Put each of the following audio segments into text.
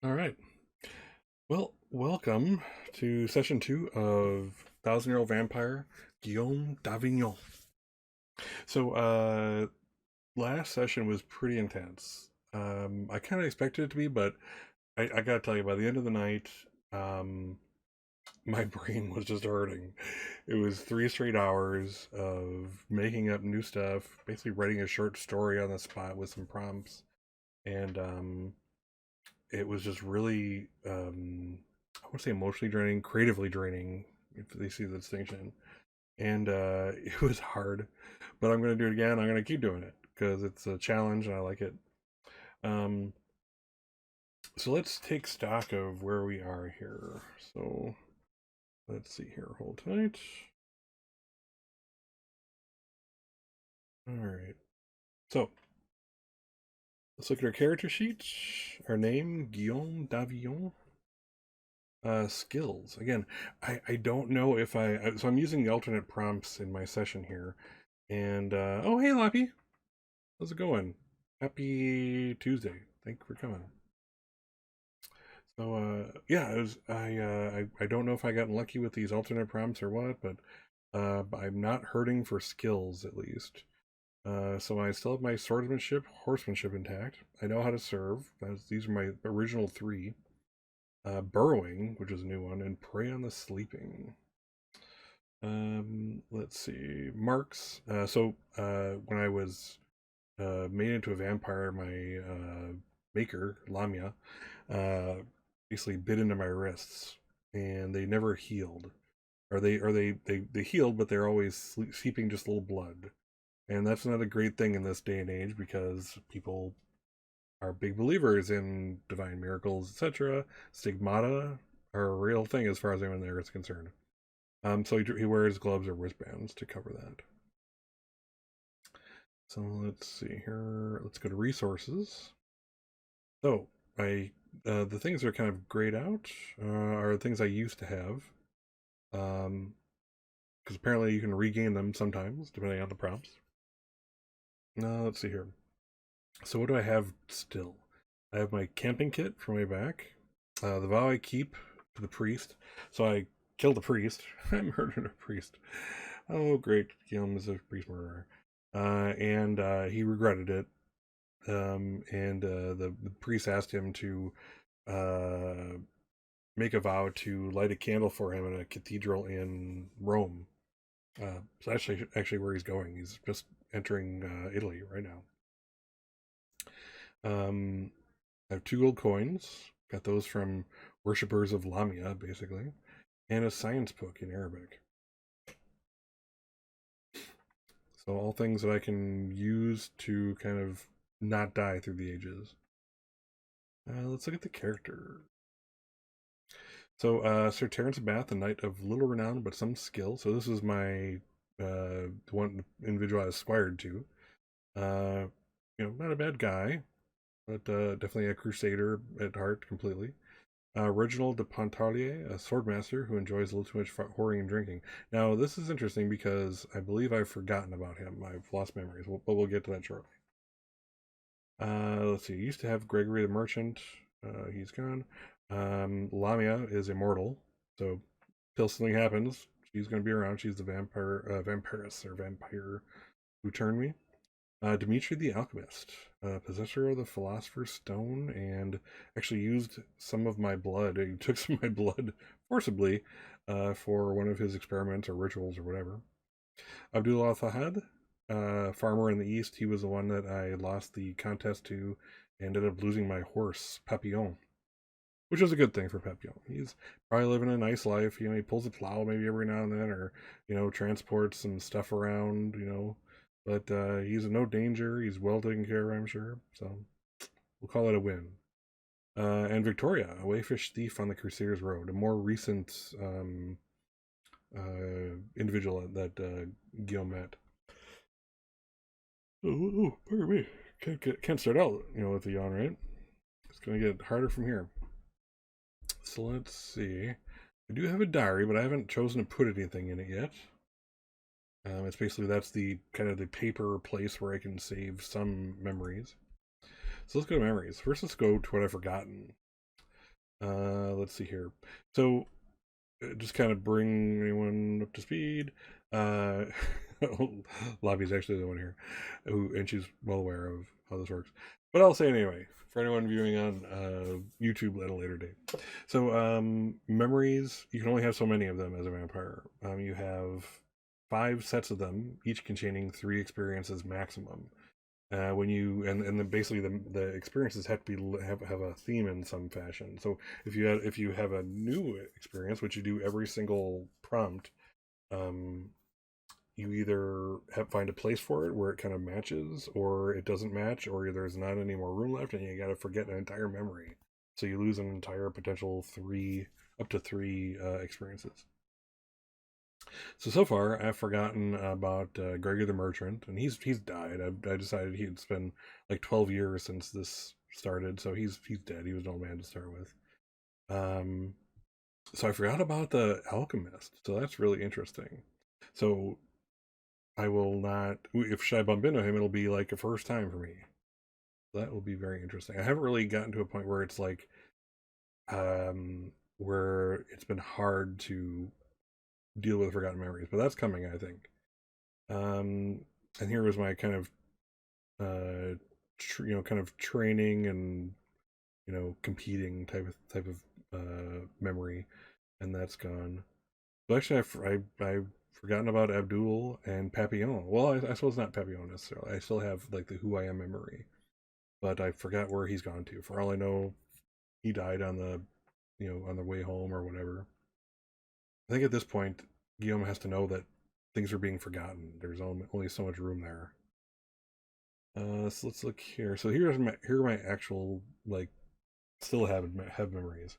All right. Well, welcome to session 2 of Thousand-Year-Old Vampire, Guillaume d'Avignon. So, last session was pretty intense. I kind of expected it to be, but I gotta tell you, by the end of the night, um, my brain was just hurting. It was 3 straight hours of making up new stuff, basically writing a short story on the spot with some prompts, and it was just really I want to say emotionally draining, creatively draining, if they see the distinction. And it was hard, but I'm going to do it again. I'm going to keep doing it because it's a challenge and I like it. um so let's take stock of where we are here. So let's see here, hold tight. All right, so let's look at our character sheet. Our name, Guillaume d'Avignon. Skills. Again, I don't know if so I'm using the alternate prompts in my session here. And, oh, hey, Lappy. How's it going? Happy Tuesday. Thank you for coming. So, yeah, I don't know if I got lucky with these alternate prompts or what, but I'm not hurting for skills, at least. So I still have my swordsmanship, horsemanship intact. I know how to serve. These are my original three. Burrowing, which is a new one, and prey on the sleeping. Let's see. Marks. When I was made into a vampire, my maker, Lamia, uh, basically bit into my wrists, and they never healed. Or they healed, but they're always seeping just a little blood. And that's not a great thing in this day and age because people are big believers in divine miracles, etc. Stigmata are a real thing as far as anyone there is concerned. So he wears gloves or wristbands to cover that. So let's see here. Let's go to resources. So I the things that are kind of grayed out are things I used to have. Because apparently you can regain them sometimes depending on the prompts. Now let's see here. So what do I have still? I have my camping kit from way back. The vow I keep to the priest. So I killed a priest. I murdered a priest. Oh, great. Guillaume is a priest murderer. And he regretted it. The priest asked him to uh, make a vow to light a candle for him in a cathedral in Rome. So actually where he's going. He's just entering Italy right now. I have 2 gold coins. Got those from worshippers of Lamia, basically, and a science book in Arabic. So all things that I can use to kind of not die through the ages. Let's look at the character. So Sir Terence Bath, a knight of little renown but some skill. So this is my one individual I aspired to. Uh, not a bad guy, but definitely a crusader at heart completely. Reginald de Pontarlier, a swordmaster who enjoys a little too much whoring and drinking. Now, this is interesting because I believe I've forgotten about him. I've lost memories, but we'll get to that shortly. Let's see. Used to have Gregory the Merchant. He's gone. Lamia is immortal, so till something happens, she's going to be around. She's the vampiress or vampire who turned me. Dimitri the Alchemist, possessor of the Philosopher's Stone, and actually used some of my blood. He took some of my blood forcibly for one of his experiments or rituals or whatever. Abdullah Fahad, farmer in the east. He was the one that I lost the contest to, and ended up losing my horse, Papillon, which was a good thing for Papillon. He's probably living a nice life. He pulls a plow maybe every now and then, or transports some stuff around. But he's in no danger. He's well taken care of, I'm sure. So we'll call it a win. And Victoria, a wayfish thief on the Crusaders Road, a more recent individual that Guillaume met. Oh, pardon me. Can't start out, with a yawn, right? It's gonna get harder from here. So let's see. I do have a diary, but I haven't chosen to put anything in it yet. It's basically that's the kind of the paper place where I can save some memories. So let's go to memories. First, let's go to what I've forgotten. Let's see here. So just kind of bring anyone up to speed. Uh, Lobby's actually the one here, and she's well aware of how this works. But I'll say it anyway for anyone viewing on YouTube at a later date. So memories, you can only have so many of them as a vampire. You have 5 sets of them, each containing 3 experiences maximum. When you and then basically the experiences have to be have a theme in some fashion. So if you have a new experience, which you do every single prompt, um, you either find a place for it where it kind of matches, or it doesn't match, or there's not any more room left, and you got to forget an entire memory. So you lose an entire potential 3 up to 3 experiences. So far, I've forgotten about Gregor the Merchant, and he's died. I decided it's been like 12 years since this started, so he's dead. He was an old man to start with. Um, so I forgot about the alchemist. So that's really interesting. So I will not. If I bump into him, it'll be like a first time for me. That will be very interesting. I haven't really gotten to a point where it's like, where it's been hard to deal with forgotten memories, but that's coming, I think. Um, and here was my kind of kind of training and competing type of memory, and that's gone. So actually, I've forgotten about Abdul and Papillon. Well, I suppose not Papillon necessarily. I still have like the who I am memory, but I forgot where he's gone to. For all I know, he died on the on the way home or whatever. I think at this point, Guillaume has to know that things are being forgotten. There's only so much room there. So let's look here. So here are my actual like still have memories.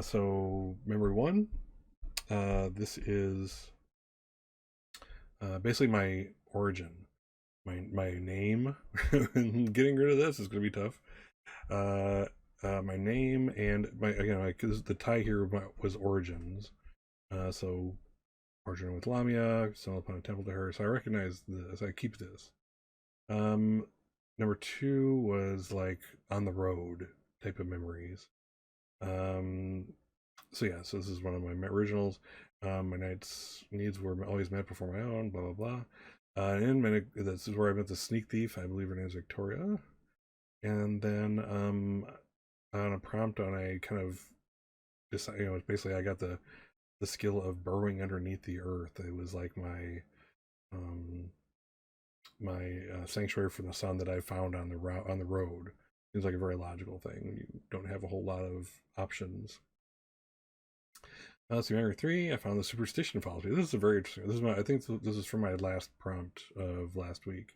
So memory 1. This is basically my origin, my name. Getting rid of this is going to be tough. My name and my because the tie here was origins. So origin with Lamia, stumbled upon a temple to her. So I recognize this. I keep this. Um, Number 2 was like on the road type of memories. Um, so this is one of my originals. My knight's needs were always met before my own. Blah blah blah. This is where I met the sneak thief. I believe her name is Victoria. And then on a prompt on a kind of basically I got the skill of burrowing underneath the earth. It was like um my sanctuary from the sun that I found on the road. Seems like a very logical thing when you don't have a whole lot of options. So memory 3, I found the superstition follows me. This is a very interesting. I think this is from my last prompt of last week.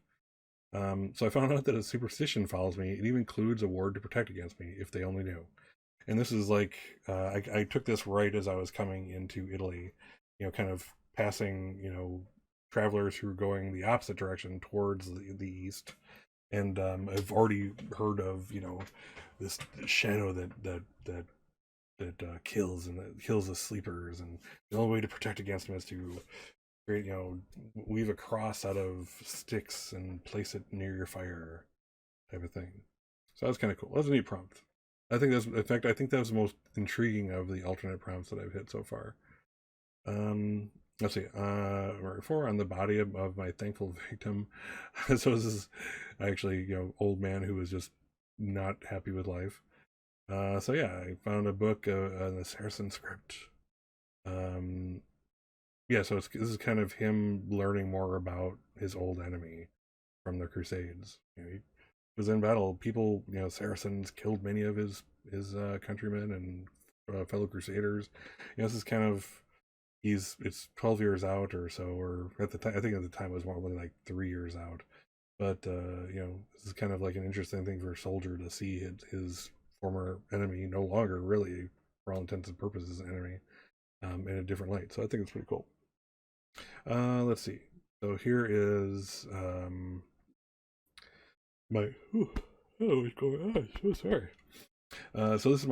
So I found out that a superstition follows me. It even includes a ward to protect against me, if they only knew. And this is like I took this right as I was coming into Italy, kind of passing travelers who were going the opposite direction towards the east, and I've already heard of this shadow that kills and that kills the sleepers, and the only way to protect against them is to create weave a cross out of sticks and place it near your fire, type of thing. So that was kind of cool. That was a neat prompt. I think that was the most intriguing of the alternate prompts that I've hit so far. Let's see. Number 4, on the body of my thankful victim. So this is actually old man who was just not happy with life. So yeah, I found a book on the Saracen script. Yeah, so this is kind of him learning more about his old enemy from the Crusades. He was in battle. People, Saracens killed many of his countrymen and fellow Crusaders. This is kind of it's 12 years out or so, or at the time I think at the time it was more like 3 years out. But this is kind of like an interesting thing for a soldier to see his former enemy, no longer really for all intents and purposes an enemy, in a different light. So I think it's pretty cool. Let's see. So here is my what's going on? So sorry. So this is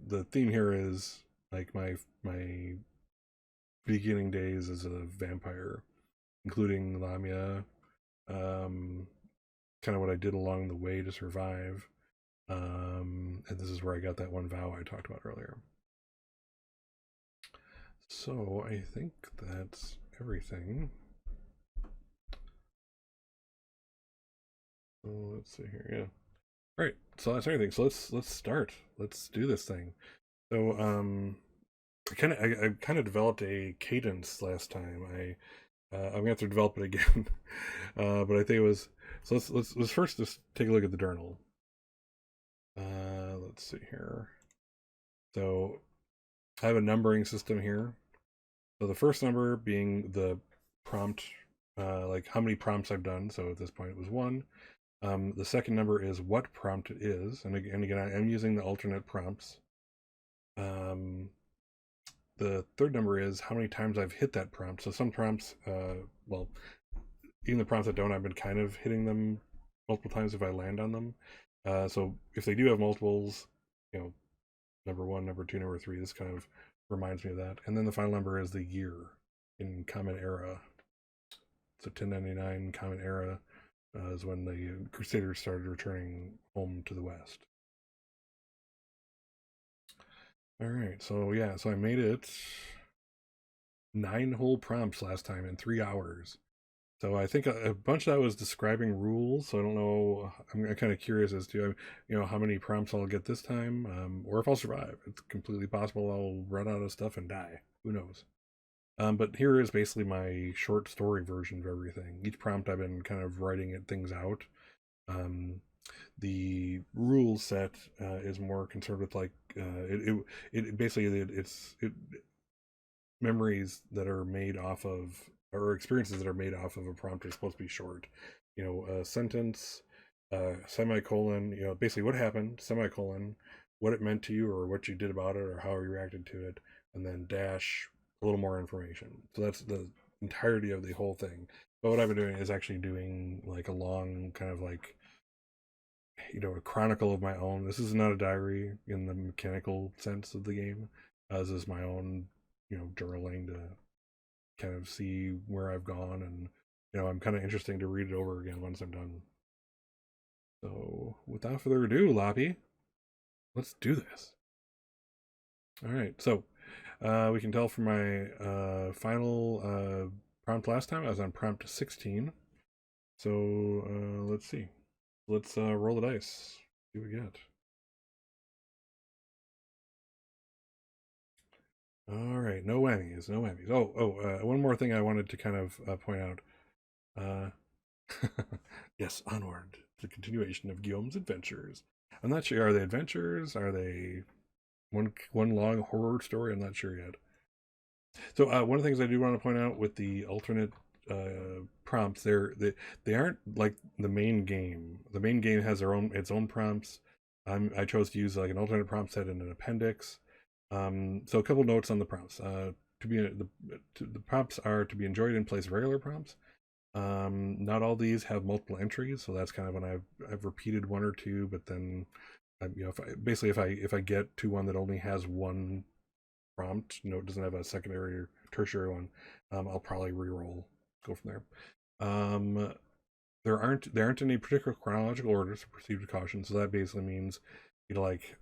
the theme here is like my beginning days as a vampire, including Lamia, kind of what I did along the way to survive. And this is where I got that one vow I talked about earlier. So I think that's everything. So let's see here. Yeah. All right. So that's everything. So let's start. Let's do this thing. So I kind of developed a cadence last time. I'm gonna have to develop it again. But I think it was so. Let's first just take a look at the journal. Let's see here. So I have a numbering system here. So the first number being the prompt, like how many prompts I've done. So at this point it was one. The second number is what prompt it is, and again I'm using the alternate prompts. The third number is how many times I've hit that prompt. So some prompts, well, even the prompts that don't, I've been kind of hitting them multiple times if I land on them. So if they do have multiples, you know, number one, number two, number three, this kind of reminds me of that. And then the final number is the year in Common Era. So 1099 Common Era is when the Crusaders started returning home to the West. All right, so yeah, so I made it 9 whole prompts last time in 3 hours. So I think a bunch of that was describing rules. So I don't know. I'm kind of curious as to how many prompts I'll get this time, or if I'll survive. It's completely possible I'll run out of stuff and die. Who knows? But here is basically my short story version of everything. Each prompt I've been kind of writing things out. The rule set is more concerned with like it basically it's memories that are made off of or experiences that are made off of a prompt are supposed to be short. A sentence, semicolon, basically what happened, semicolon, what it meant to you or what you did about it or how you reacted to it, and then dash a little more information. So that's the entirety of the whole thing. But what I've been doing is actually doing like a long kind of like a chronicle of my own. This is not a diary in the mechanical sense of the game. This is my own, journaling to kind of see where I've gone, and I'm kind of interesting to read it over again once I'm done. So without further ado, Loppy, let's do this. All right, so we can tell from my final prompt last time I was on prompt 16. So let's see. Let's roll the dice. See what we get. All right, no whammies, no whammies. One more thing I wanted to kind of point out. Yes, onward. The continuation of Guillaume's adventures. I'm not sure. Are they adventures? Are they one long horror story? I'm not sure yet. So one of the things I do want to point out with the alternate prompts, they aren't like the main game. The main game has its own prompts. I chose to use like an alternate prompt set in an appendix. So a couple notes on the prompts. The prompts are to be enjoyed in place of regular prompts. Not all these have multiple entries, so that's kind of when I've repeated one or two, but then if I get to one that only has one prompt, it doesn't have a secondary or tertiary one, I'll probably re-roll, go from there. There aren't any particular chronological order, so proceed with caution. So that basically means, like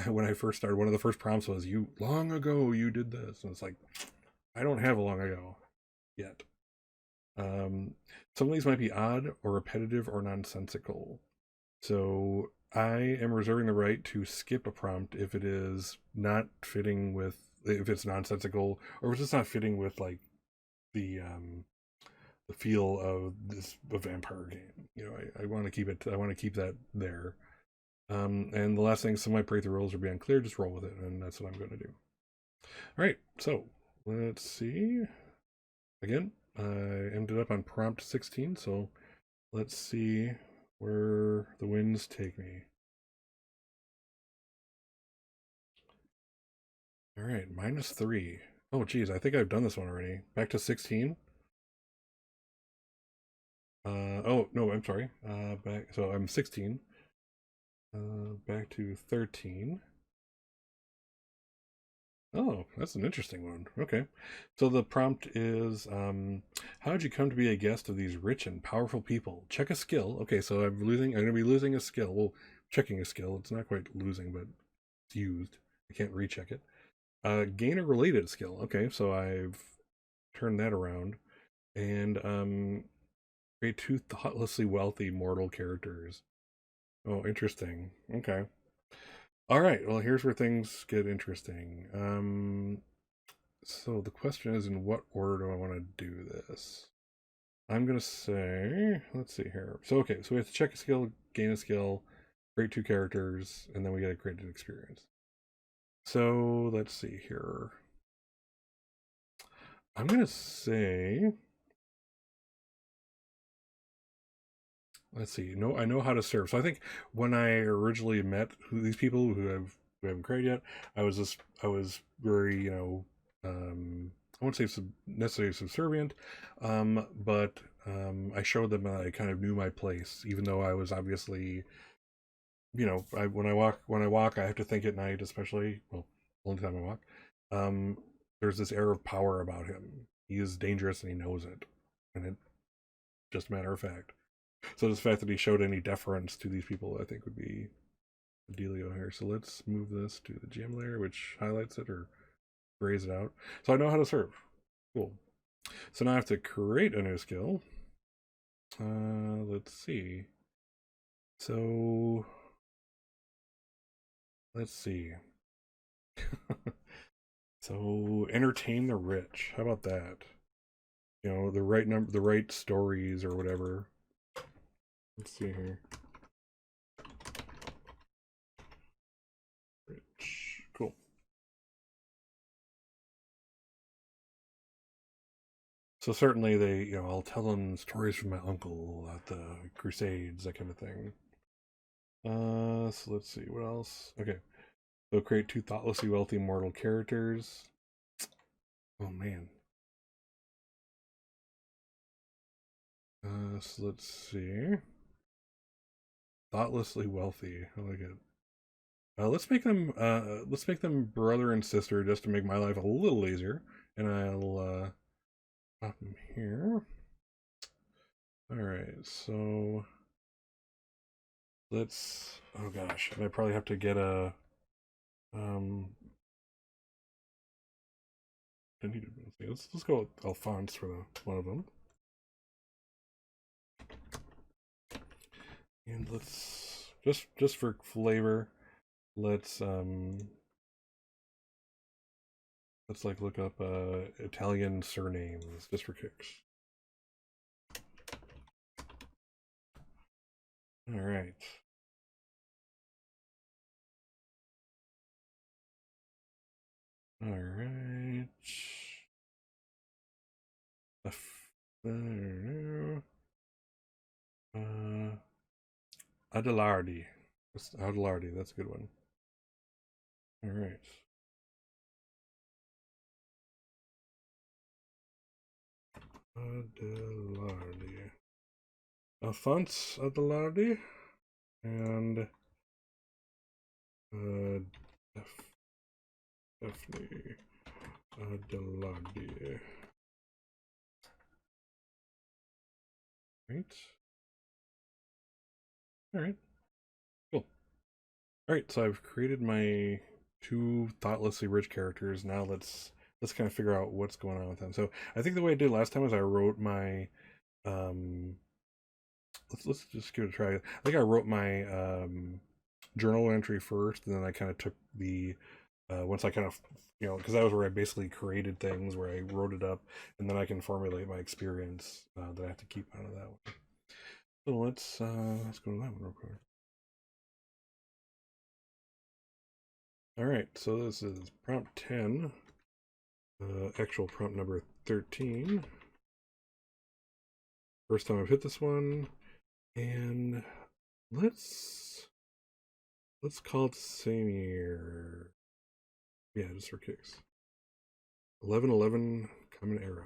when I first started, one of the first prompts was, "You long ago you did this," and it's like, I don't have a long ago yet. Some of these might be odd or repetitive or nonsensical. So I am reserving the right to skip a prompt if it is not fitting with, if it's nonsensical, or if it's just not fitting with like the feel of a vampire game. I want to keep it. I want to keep that there. And the last thing, some might break the rules or be unclear. Just roll with it, and that's what I'm going to do. All right. So let's see. Again, I ended up on prompt 16. So let's see where the winds take me. All right, -3. Oh, geez, I think I've done this one already. Back to 16. Oh no, I'm sorry. Back. So I'm 16. Back to 13. Oh, that's an interesting one. Okay. So the prompt is, how did you come to be a guest of these rich and powerful people? Check a skill. Okay, so I'm going to be losing a skill. Well, checking a skill. It's not quite losing, but it's used. I can't recheck it. Gain a related skill. Okay, so I've turned that around. And create two thoughtlessly wealthy mortal characters. Oh, interesting. Okay. All right. Well, here's where things get interesting. So the question is, in what order do I want to do this? I'm gonna say, let's see here. So okay, so we have to check a skill, gain a skill, create two characters, and then we gotta create an experience. So let's see here. I'm gonna say, let's see. No, I know how to serve. So I think when I originally met these people who haven't created yet, I was very I won't say necessarily subservient, but I showed them that I kind of knew my place, even though I was obviously when I walk I have to think at night, especially the only time I walk. Um, there's this air of power about him. He is dangerous and he knows it, and it's just a matter of fact. So the fact that he showed any deference to these people, I think, would be the dealio here. So let's move this to the GM layer, which highlights it or grays it out. So I know how to serve. Cool. So now I have to create a new skill. Let's see. So let's see. So entertain the rich. How about that? The right number, the right stories or whatever. Let's see here. Rich. Cool. So certainly I'll tell them stories from my uncle at the Crusades, that kind of thing. So let's see, what else? Okay. So create two thoughtlessly wealthy mortal characters. Oh man. So let's see. Thoughtlessly wealthy. I like it. Let's make them brother and sister just to make my life a little easier. And I'll pop them here. Alright, so let's oh gosh, I probably have to get a um let's go with Alphonse for one of them. And let's just for flavor, let's like look up Italian surnames just for kicks. All right. All right. Adelardi. Adelardi, that's a good one. All right. Adelardi. Alphonse Adelardi and Daphne Adelardi. Right. All right. Cool. All right. So I've created my two thoughtlessly rich characters. Now let's kind of figure out what's going on with them. So I think the way I did last time was I wrote my let's just give it a try. I think I wrote my journal entry first, and then I kind of took the once I kind of because that was where I basically created things where I wrote it up, and then I can formulate my experience that I have to keep out of that one. So let's go to that one real quick. All right, so this is prompt 10, actual prompt number 13. First time I've hit this one, and let's call it same year. Yeah, just for kicks. 1111 Common Era.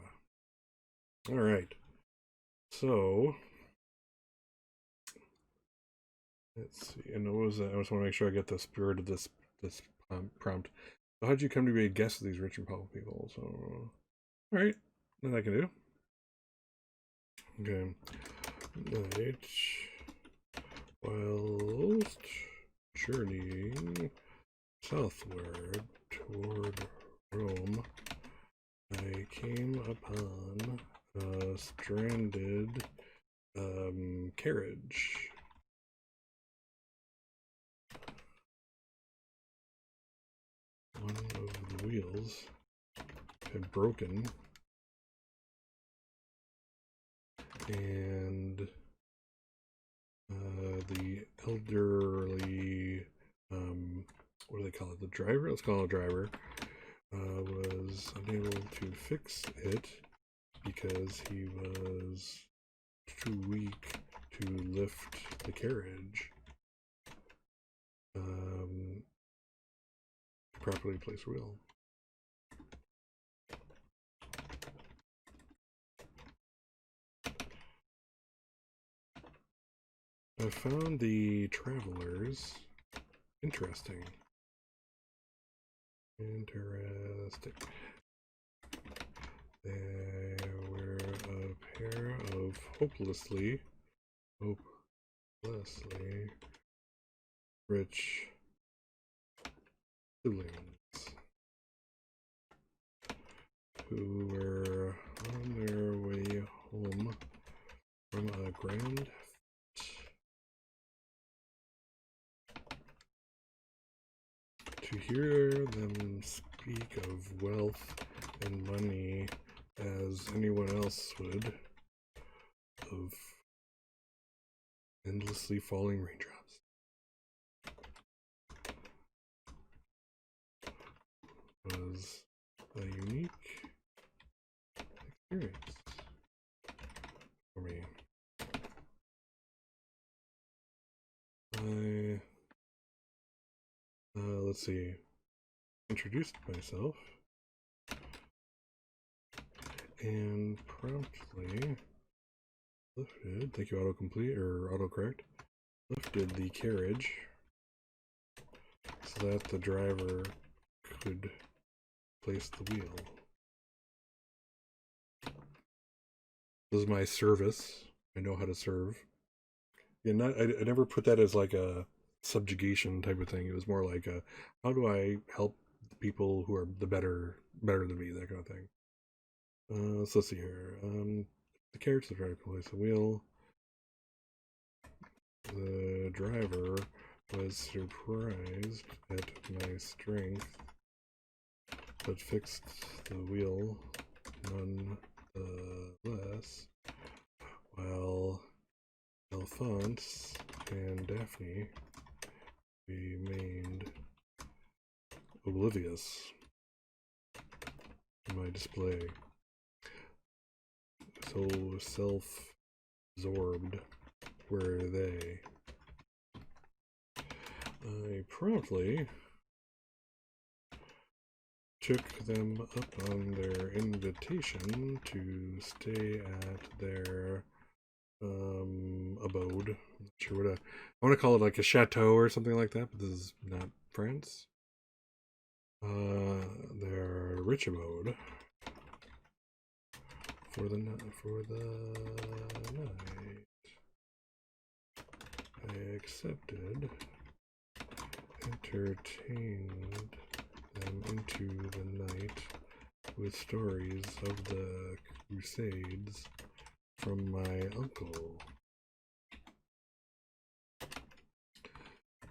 All right. So let's see. And what was that? I just want to make sure I get the spirit of this prompt. So how'd you come to be a guest of these rich and powerful people? So all right, then I can do. Okay. H whilst journeying southward toward Rome, I came upon a stranded carriage. One of the wheels had broken, and the elderly, what do they call it? The driver? Let's call it a driver. Was unable to fix it because he was too weak to lift the carriage. Properly place wheel. I found the travelers interesting. Interesting. They were a pair of hopelessly rich siblings who were on their way home from a grand to hear them speak of wealth and money as anyone else would, of endlessly falling raindrops. Was a unique experience for me. Let's see, introduced myself and promptly lifted, thank you autocomplete or autocorrect, lifted the carriage so that the driver could place the wheel. This is my service. I know how to serve. Yeah, I never put that as like a subjugation type of thing. It was more like a, how do I help the people who are the better than me, that kind of thing. So let's see here. The carriage, the driver can place the wheel. The driver was surprised at my strength, but fixed the wheel nonetheless, while Alphonse and Daphne remained oblivious to my display. So self-absorbed were they. I promptly took them up on their invitation to stay at their abode. I'm not sure what I want to call it, like a chateau or something like that, but this is not France. Their rich abode for the night. I accepted, entertained them into the night with stories of the Crusades from my uncle.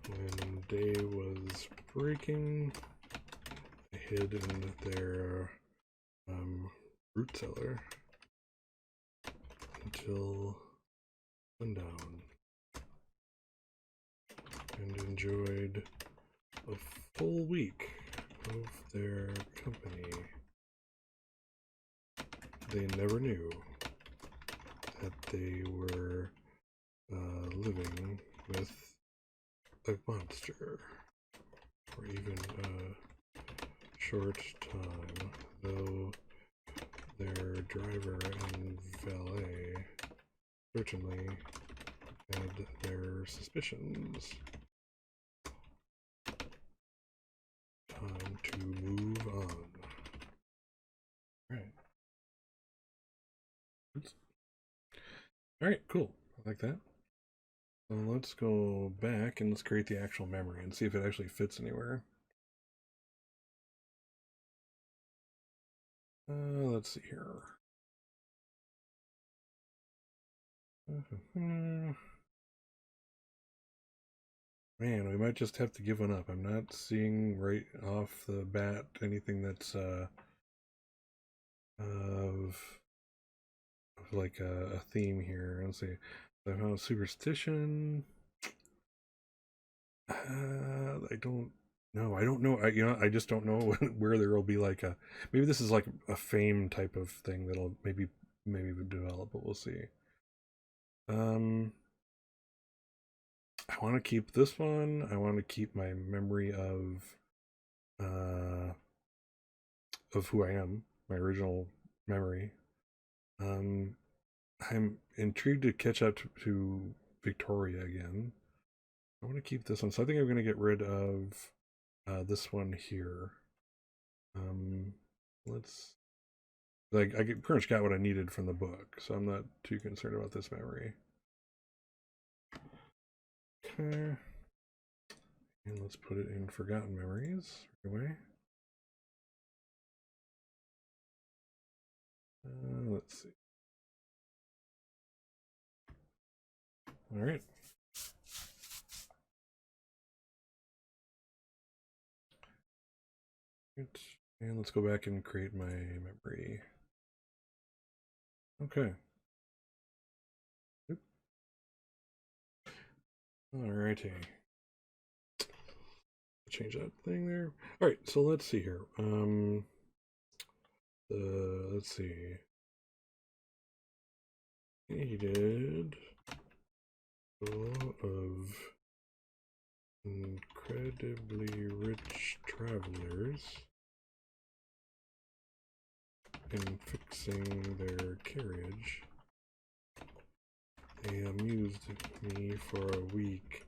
When day was breaking, I hid in their root cellar until sundown and enjoyed a full week of their company. They never knew that they were living with a monster for even a short time, though their driver and valet certainly had their suspicions. Time to move on. Alright. Alright, cool. I like that. So let's go back and let's create the actual memory and see if it actually fits anywhere. Let's see here. Man, we might just have to give one up. I'm not seeing right off the bat anything that's of like a theme here. Let's see. I found superstition. I don't know. I don't know. I just don't know where there will be like a. Maybe this is like a fame type of thing that'll maybe develop, but we'll see. Um, I want to keep this one. I want to keep my memory uh of who I am, my original memory. Um, I'm intrigued to catch up to Victoria again. I want to keep this one, so I think I'm going to get rid of this one here. Um, let's like I pretty much got what I needed from the book, so I'm not too concerned about this memory. Okay, and let's put it in forgotten memories right away. Let's see. All right. And let's go back and create my memory. Okay. Alrighty. Change that thing there. All right, so let's see here. Let's see. Aided a lot of incredibly rich travelers in fixing their carriage. They amused me for a week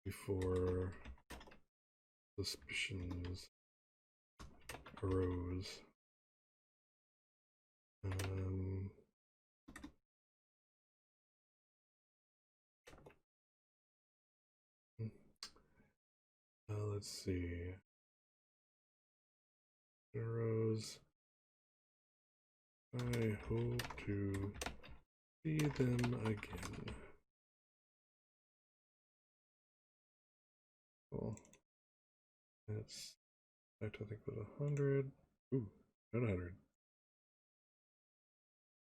before suspicions arose. Let's see. Arose. I hope to see them again. Cool. That's, I think, was 100. Ooh, not 100.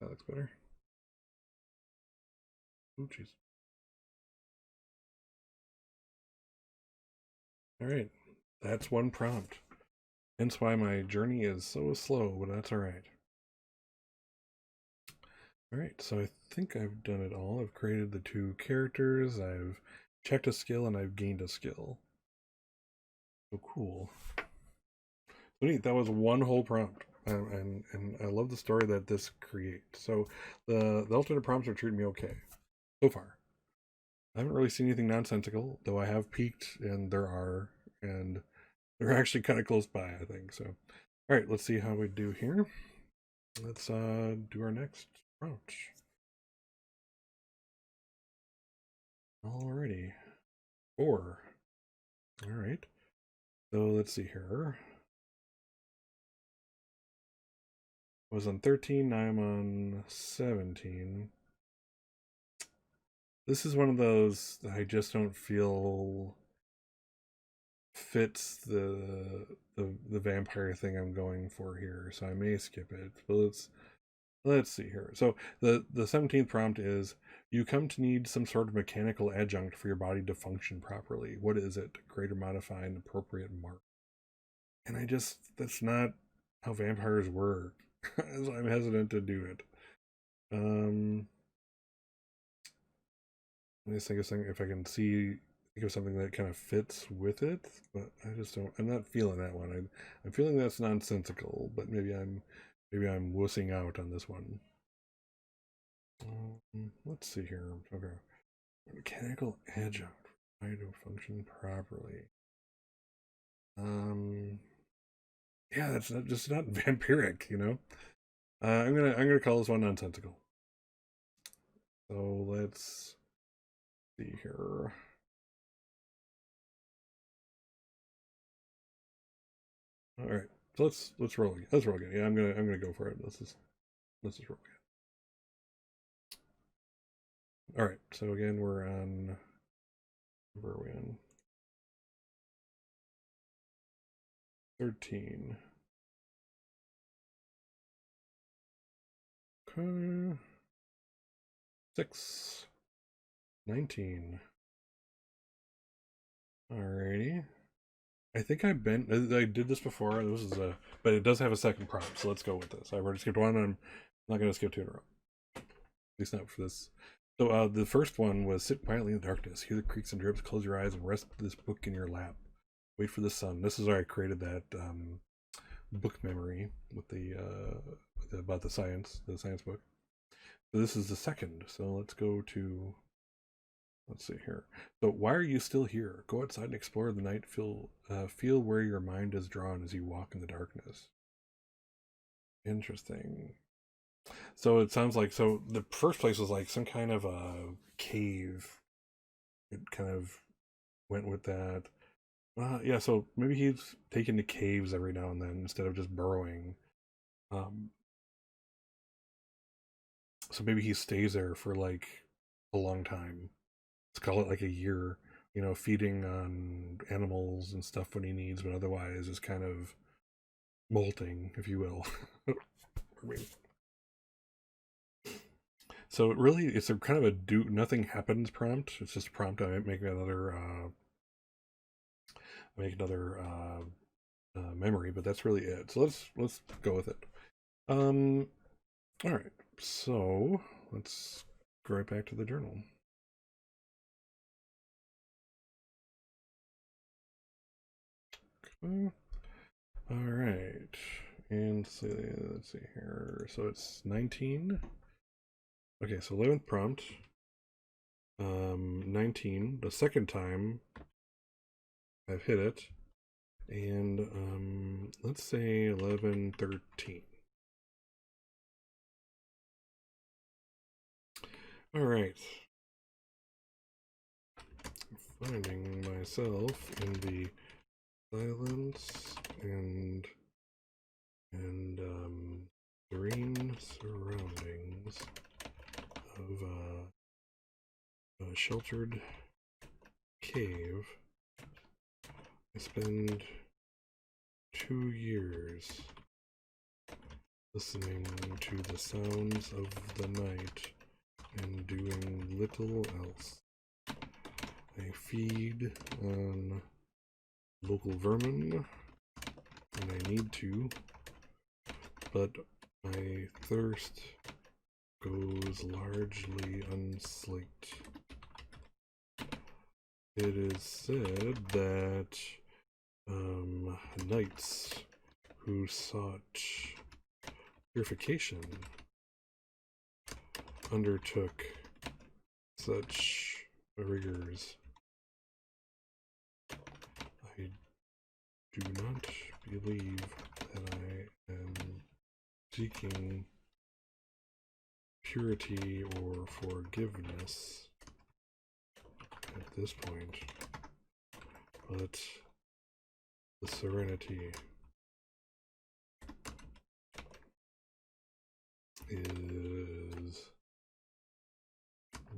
That looks better. Ooh, jeez. Alright, that's one prompt. Hence why my journey is so slow, but that's alright. Alright, so I think I've done it all. I've created the two characters, I've checked a skill, and I've gained a skill. So cool. So neat, that was one whole prompt. And I love the story that this creates. So the alternate prompts are treating me okay so far. I haven't really seen anything nonsensical, though I have peeked, and and they're actually kind of close by, I think. So, all right, let's see how we do here. Let's do our next prompt. Alrighty, 4. All right, so let's see here. I was on 13, now I'm on 17. This is one of those that I just don't feel fits the vampire thing I'm going for here, so I may skip it. But let's see here. So the 17th prompt is you come to need some sort of mechanical adjunct for your body to function properly. What is it? Create or modify an appropriate mark. And that's not how vampires work. So I'm hesitant to do it. Let me think of something if I can think of something that kind of fits with it, but I just don't. I'm not feeling that one. I'm feeling that's nonsensical, but maybe I'm wussing out on this one. Let's see here. Okay, mechanical adjunct try to function properly. Yeah, that's not vampiric, you know. I'm gonna call this one nonsensical. So let's see here. All right, so let's roll again. Let's roll again. Yeah, I'm gonna go for it. Let's just roll again. All right, so again we're on. Where are we on? 13. Okay. 6. 19. Alrighty. I think I did this before. This is but it does have a second prompt, so let's go with this. I've already skipped one, and I'm not going to skip two in a row. At least not for this. So the first one was sit quietly in the darkness, hear the creaks and drips, close your eyes, and rest this book in your lap. Wait for the sun. This is where I created that book memory with the about the science book. So this is the second. So let's go to. Let's see here. So why are you still here? Go outside and explore the night. Feel where your mind is drawn as you walk in the darkness. Interesting. So it sounds like the first place was like some kind of a cave. It kind of went with that. Yeah, so maybe he's taken to caves every now and then instead of just burrowing. So maybe he stays there for like a long time. Let's call it like a year, feeding on animals and stuff when he needs, but otherwise is kind of molting, if you will. So really, it's a kind of a nothing happens prompt. It's just a prompt. I make another memory, but that's really it. So let's go with it. All right. So let's go right back to the journal. Okay. All right, and let's see here. So it's 19. Okay, so 11th prompt. 19. The second time I've hit it, and let's say 11, 13. All right. Finding myself in the silence and serene surroundings of a sheltered cave. I spend 2 years listening to the sounds of the night and doing little else. I feed on local vermin when I need to, but my thirst goes largely unslaked. It is said that knights who sought purification undertook such rigors. I do not believe that I am seeking purity or forgiveness at this point, but the serenity is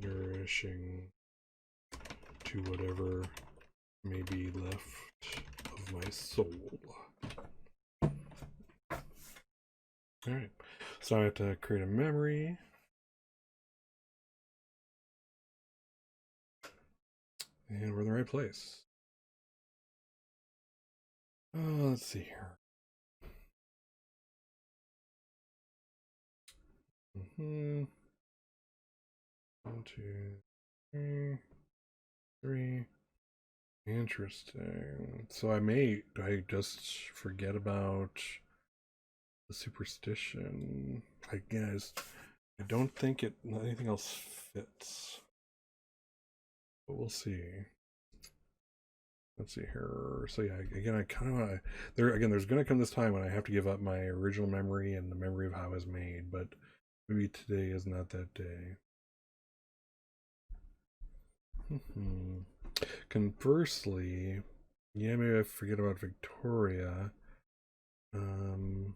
nourishing to whatever may be left of my soul. Alright, so I have to create a memory. And we're in the right place. Let's see here. 1, 2, 3. Interesting. So I just forget about the superstition. I guess I don't think anything else fits. But we'll see. Let's see here. So yeah, again, I kind of there's gonna come this time when I have to give up my original memory and the memory of how it was made, but maybe today is not that day. Conversely, yeah, maybe I forget about Victoria. Um,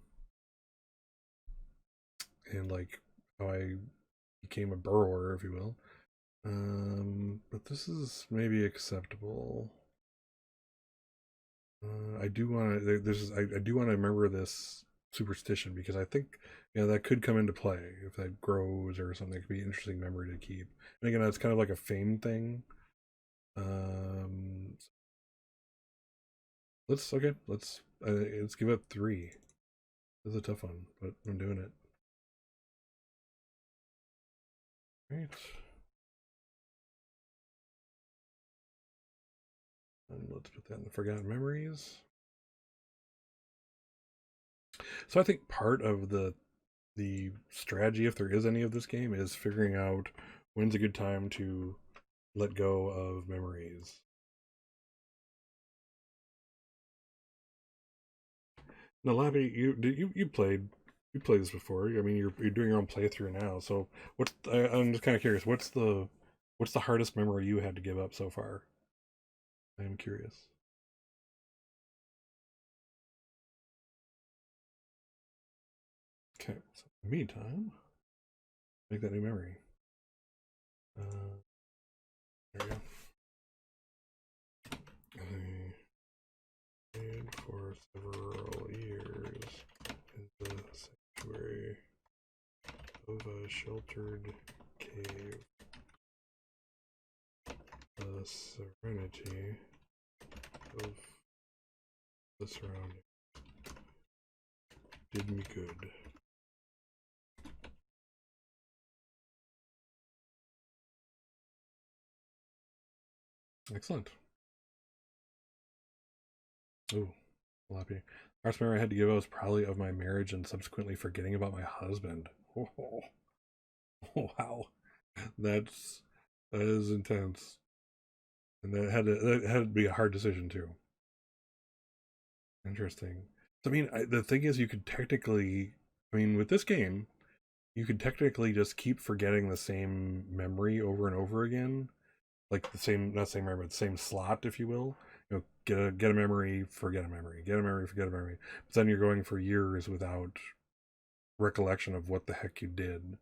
and like how I became a burrower, if you will. But this is maybe acceptable. I do want to. I do want to remember this superstition because I think that could come into play if that grows or something. It could be an interesting memory to keep. And again, that's kind of like a fame thing. Um, let's give it 3. This is a tough one, but I'm doing it. Right. And let's put that in the forgotten memories. So I think part of the strategy, if there is any of this game, is figuring out when's a good time to let go of memories. Now, Labby, you played this before. I mean, you're doing your own playthrough now. So I'm just kind of curious. What's the hardest memory you had to give up so far? I'm curious. Okay. So in the meantime, make that new memory. There we go. I played for several years in the sanctuary of a sheltered cave. The serenity of the surroundings did me good. Excellent. Ooh, Lappy. Last memory I had to give out was probably of my marriage and subsequently forgetting about my husband. Oh, wow. That's that is intense. And that had to be a hard decision too. Interesting. So, I mean, the thing is, you could technically, I mean, with this game, you could technically just keep forgetting the same memory over and over again, like the same, not same memory, but the same slot, if you will. Get a memory, forget a memory, get a memory, forget a memory. But then you're going for years without recollection of what the heck you did.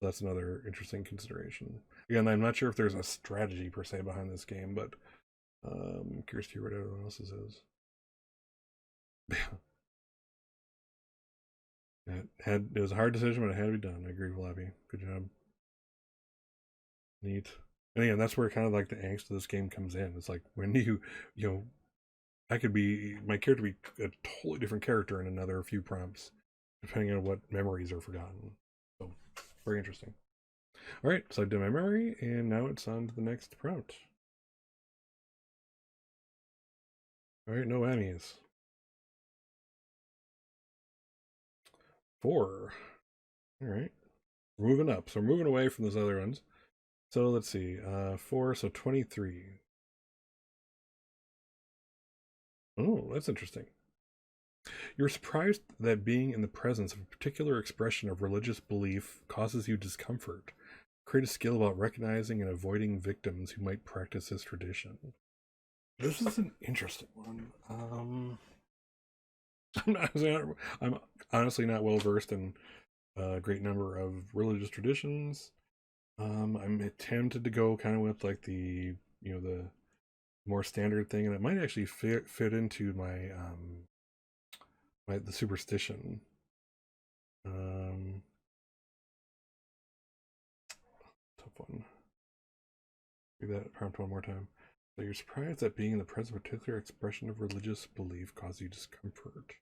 That's another interesting consideration. Again, I'm not sure if there's a strategy per se behind this game, but I'm curious to hear what everyone else's is. It was a hard decision, but it had to be done. I agree with Labby. Good job. Neat. And again, that's where kind of like the angst of this game comes in. It's like when do you know, I could be my character be a totally different character in another few prompts, depending on what memories are forgotten. So very interesting. All right, so I did my memory, and now it's on to the next prompt. All right, no Emmys. 4. All right, we're moving up. So we're moving away from those other ones. So let's see. 4, so 23. Oh, that's interesting. You're surprised that being in the presence of a particular expression of religious belief causes you discomfort. Create a skill about recognizing and avoiding victims who might practice this tradition. This is an interesting one. I'm honestly not well versed in a great number of religious traditions. I'm tempted to go kind of with like the more standard thing, and it might actually fit into my the superstition. Um, Tough one. Do that prompt one more time. So you're surprised that being in the presence of a particular expression of religious belief causes you discomfort.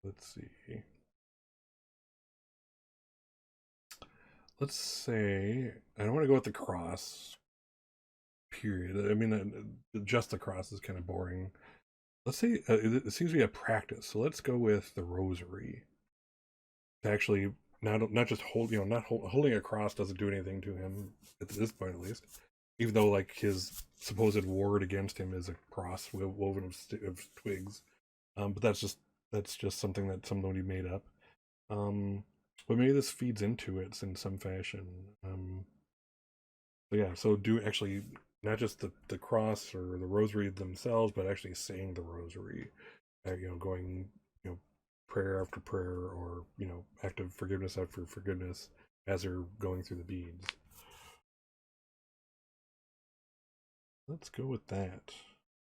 Let's see. Let's say I don't want to go with the cross. Period. I mean, just the cross is kind of boring. Let's say it seems to be a practice. So let's go with the rosary. To actually not just not holding a cross doesn't do anything to him at this point at least. Even though like his supposed ward against him is a cross woven of twigs. But that's just something that somebody made up. Um, But maybe this feeds into it in some fashion. But yeah, so do actually not just the cross or the rosary themselves, but actually saying the rosary, going, prayer after prayer, or act of forgiveness after forgiveness as they're going through the beads. Let's go with that.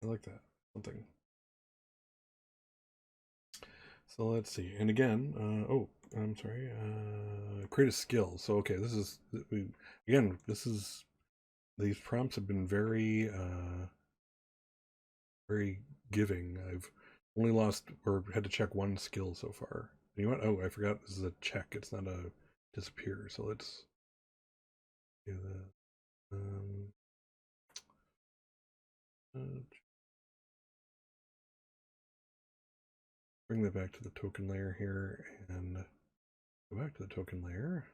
I like that. Something. So let's see. And again, I'm sorry. Create a skill. So okay, these prompts have been very very giving. I've only lost or had to check one skill so far. You know what? Oh, I forgot. This is a check. It's not a disappear. So let's do that. Bring that back to the token layer here, and go back to the token layer,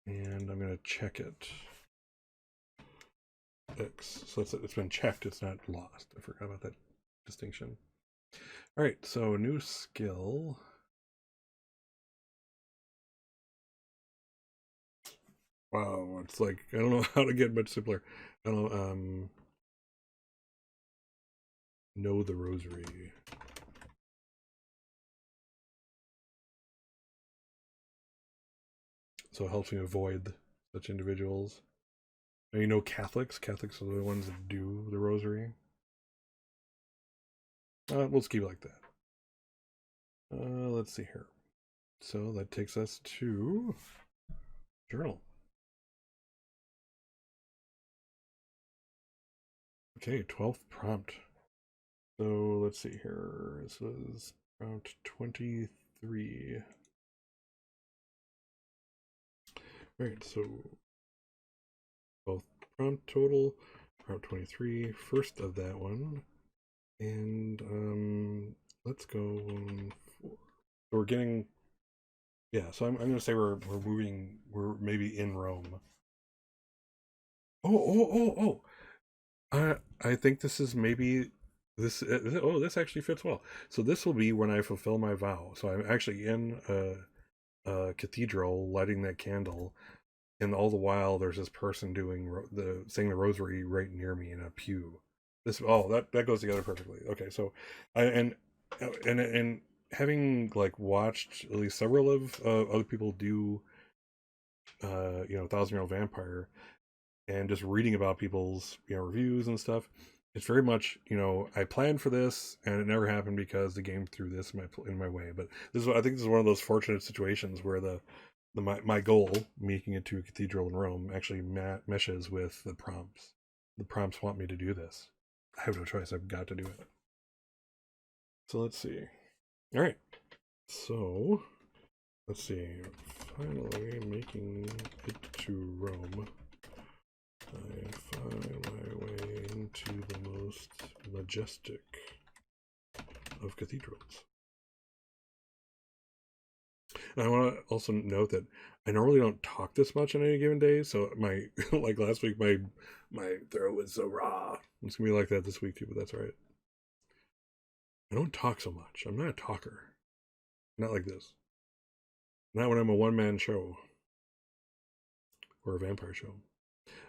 and I'm going to check it. X. So it's been checked. It's not lost. I forgot about that distinction. All right. So new skill. Wow, it's like I don't know how to get much simpler. I don't know the rosary. So it helps me avoid such individuals. Now, Catholics. Catholics are the ones that do the rosary. We'll just keep it like that. Let's see here. So that takes us to journal. Okay, 12th prompt. So let's see here. This was prompt 23. Alright, so both prompt total, prompt 23, first of that one. And let's go for, so we're getting, yeah, so I'm gonna say we're maybe in Rome. I think this is maybe this. This actually fits well. So this will be when I fulfill my vow. So I'm actually in a cathedral, lighting that candle, and all the while there's this person saying the rosary right near me in a pew. That goes together perfectly. Okay, so and having like watched at least several of other people do 1,000-Year-Old Vampire, and just reading about people's reviews and stuff, it's very much I planned for this and it never happened because the game threw this in my way. But I think this is one of those fortunate situations where my goal, making it to a cathedral in Rome, actually meshes with the prompts. The prompts want me to do this. I have no choice. I've got to do it. So let's see. All right. So let's see. Finally making it to Rome. I find my way into the most majestic of cathedrals. And I want to also note that I normally don't talk this much on any given day, so my like last week my throat was so raw. It's gonna be like that this week too, but that's all right. I don't talk so much. I'm not a talker. Not like this. Not when I'm a one-man show or a vampire show.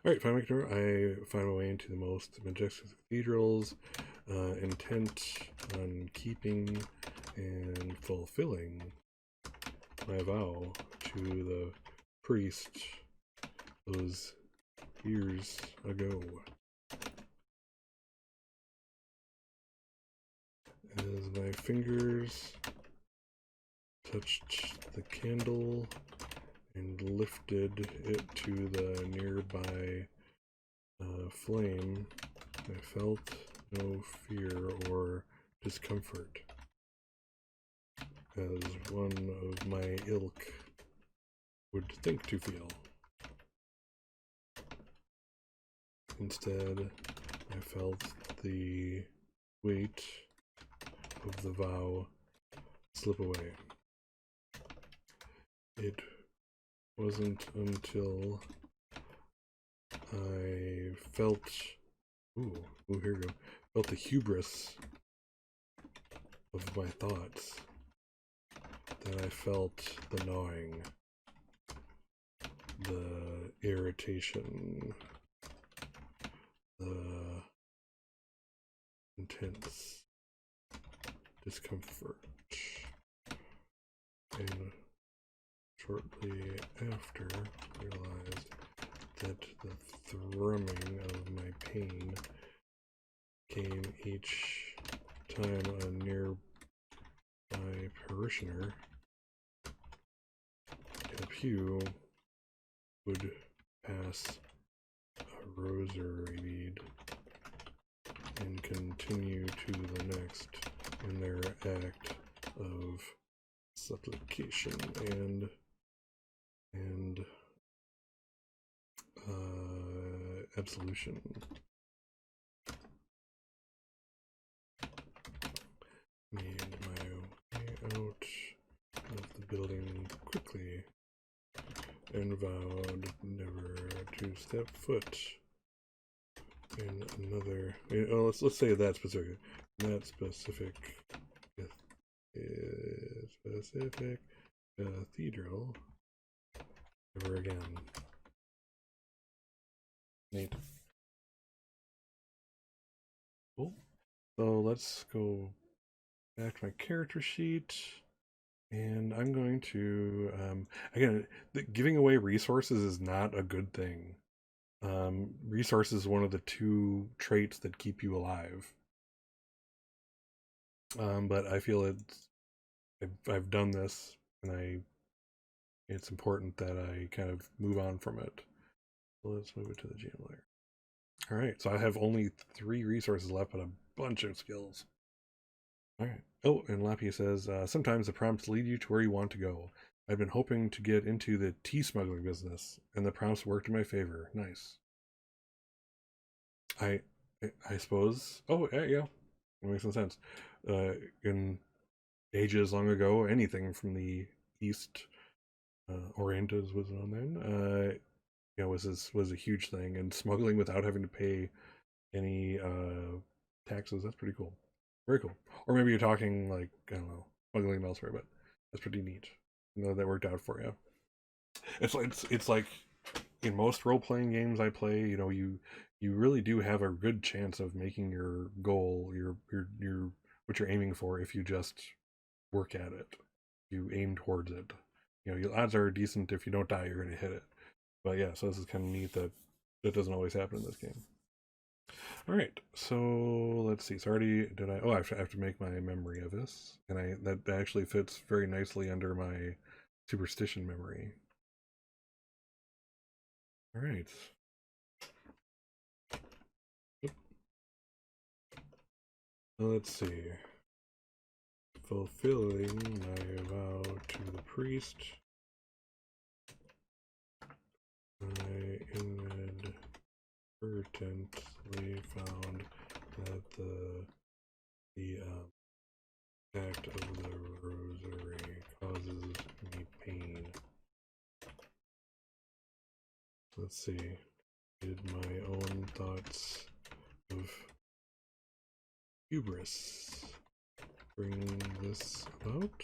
All right, I find my way into the most majestic cathedrals, intent on keeping and fulfilling my vow to the priest those years ago. As my fingers touched the candle and lifted it to the nearby flame, I felt no fear or discomfort, as one of my ilk would think to feel. Instead, I felt the weight of the vow slip away. It wasn't until I felt, here we go, felt the hubris of my thoughts and I felt the gnawing, the irritation, the intense discomfort, and shortly after realized that the thrumming of my pain came each time a nearby parishioner in a pew would pass a rosary bead and continue to the next in their act of supplication and absolution. Made my way out of the building quickly and vowed never to step foot in another. Oh, let's say that specific. That specific cathedral ever again. Neat. Cool. So let's go back to my character sheet, and I'm going to again, giving away resources is not a good thing. Resources is one of the two traits that keep you alive. But I feel I've done this, and it's important that I kind of move on from it. So let's move it to the GM layer. All right, so I have only 3 resources left, but a bunch of skills. All right. Oh, and Lappy says, sometimes the prompts lead you to where you want to go. I've been hoping to get into the tea smuggling business, and the prompts worked in my favor. Nice. I suppose. Oh, yeah. It makes some sense. In ages long ago, anything from the East Orientas was on then. Was a huge thing, and smuggling without having to pay any taxes. That's pretty cool. Very cool. Or maybe you're talking like, I don't know, smuggling elsewhere, but that's pretty neat. That worked out for you. It's like in most role playing games I play, you really do have a good chance of making your goal, your what you're aiming for, if you just work at it. You aim towards it. Your odds are decent. If you don't die, you're gonna hit it. But yeah, so this is kind of neat that doesn't always happen in this game. All right, so let's see. So already did I? Oh, I have to make my memory of this, and that actually fits very nicely under my superstition memory. All right. Let's see. Fulfilling my vow to the priest, I inadvertently found that the act of the rosary causes me pain. Let's see. Did my own thoughts of hubris bring this about?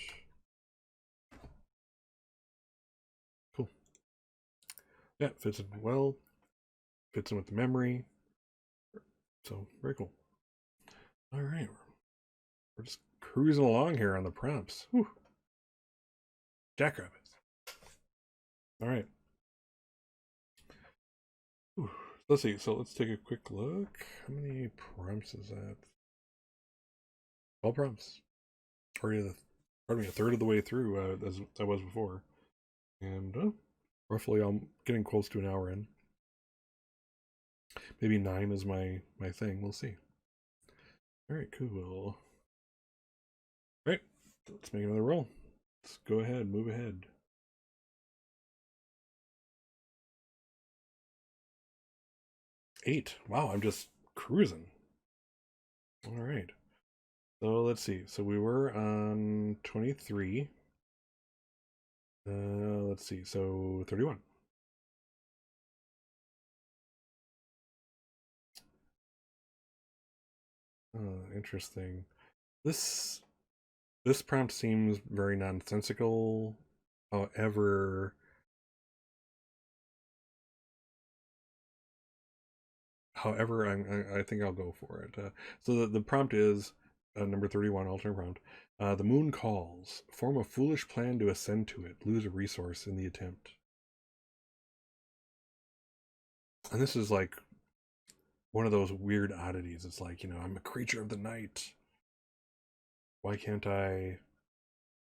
Cool. Yeah, fits in well. Fits in with the memory. So, very cool. All right. We're just cruising along here on the prompts. Whew. Jackrabbits. All right. Whew. Let's see. So let's take a quick look. How many prompts is that? 12 prompts. Already a third of the way through, as I was before. And roughly I'm getting close to an hour in. Maybe 9 is my thing. We'll see. All right, cool. All right, let's make another roll. Let's go ahead, move ahead. 8. Wow, I'm just cruising. All right. So let's see. So we were on 23. Let's see. So 31. Interesting. This This prompt seems very nonsensical. However, I think I'll go for it. So the prompt is number 31, alternate prompt. The moon calls. Form a foolish plan to ascend to it. Lose a resource in the attempt. And this is like one of those weird oddities. It's like, I'm a creature of the night. Why can't I,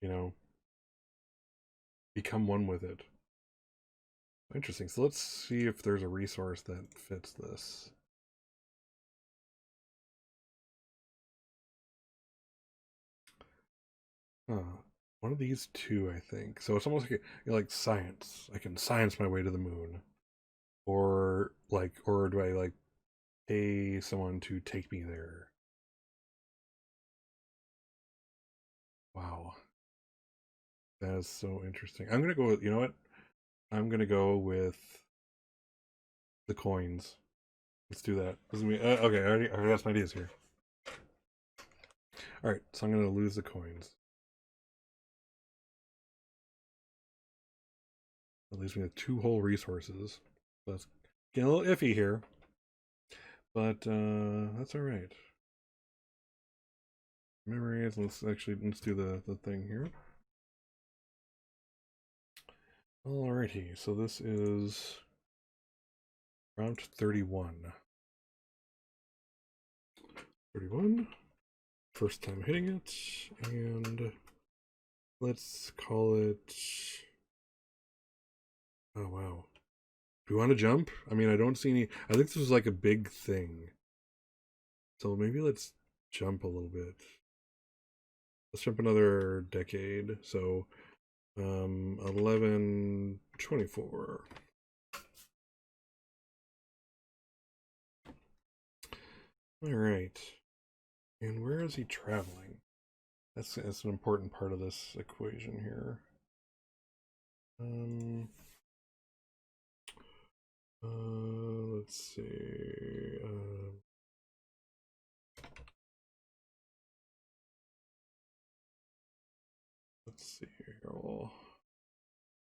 you know, become one with it? Interesting. So let's see if there's a resource that fits this. One of these two, I think. So it's almost like science. I can science my way to the moon, or do I like pay someone to take me there? Wow, that is so interesting. I'm gonna go with, you know what? I'm gonna go with the coins. Let's do that. This is me. Okay, I already have some ideas here. All right, so I'm gonna lose the coins. That leaves me with 2 whole resources. So that's getting a little iffy here, but that's all right. Memories. Let's do the thing here. Alrighty, so this is round 31. 31. First time hitting it, and let's call it. Oh wow. Do we want to jump? I mean, I don't see any. I think this was like a big thing. So maybe let's jump a little bit. Let's jump another decade. So 1124. All right. And where is he traveling? That's an important part of this equation here. Let's see. Let's see here. I'll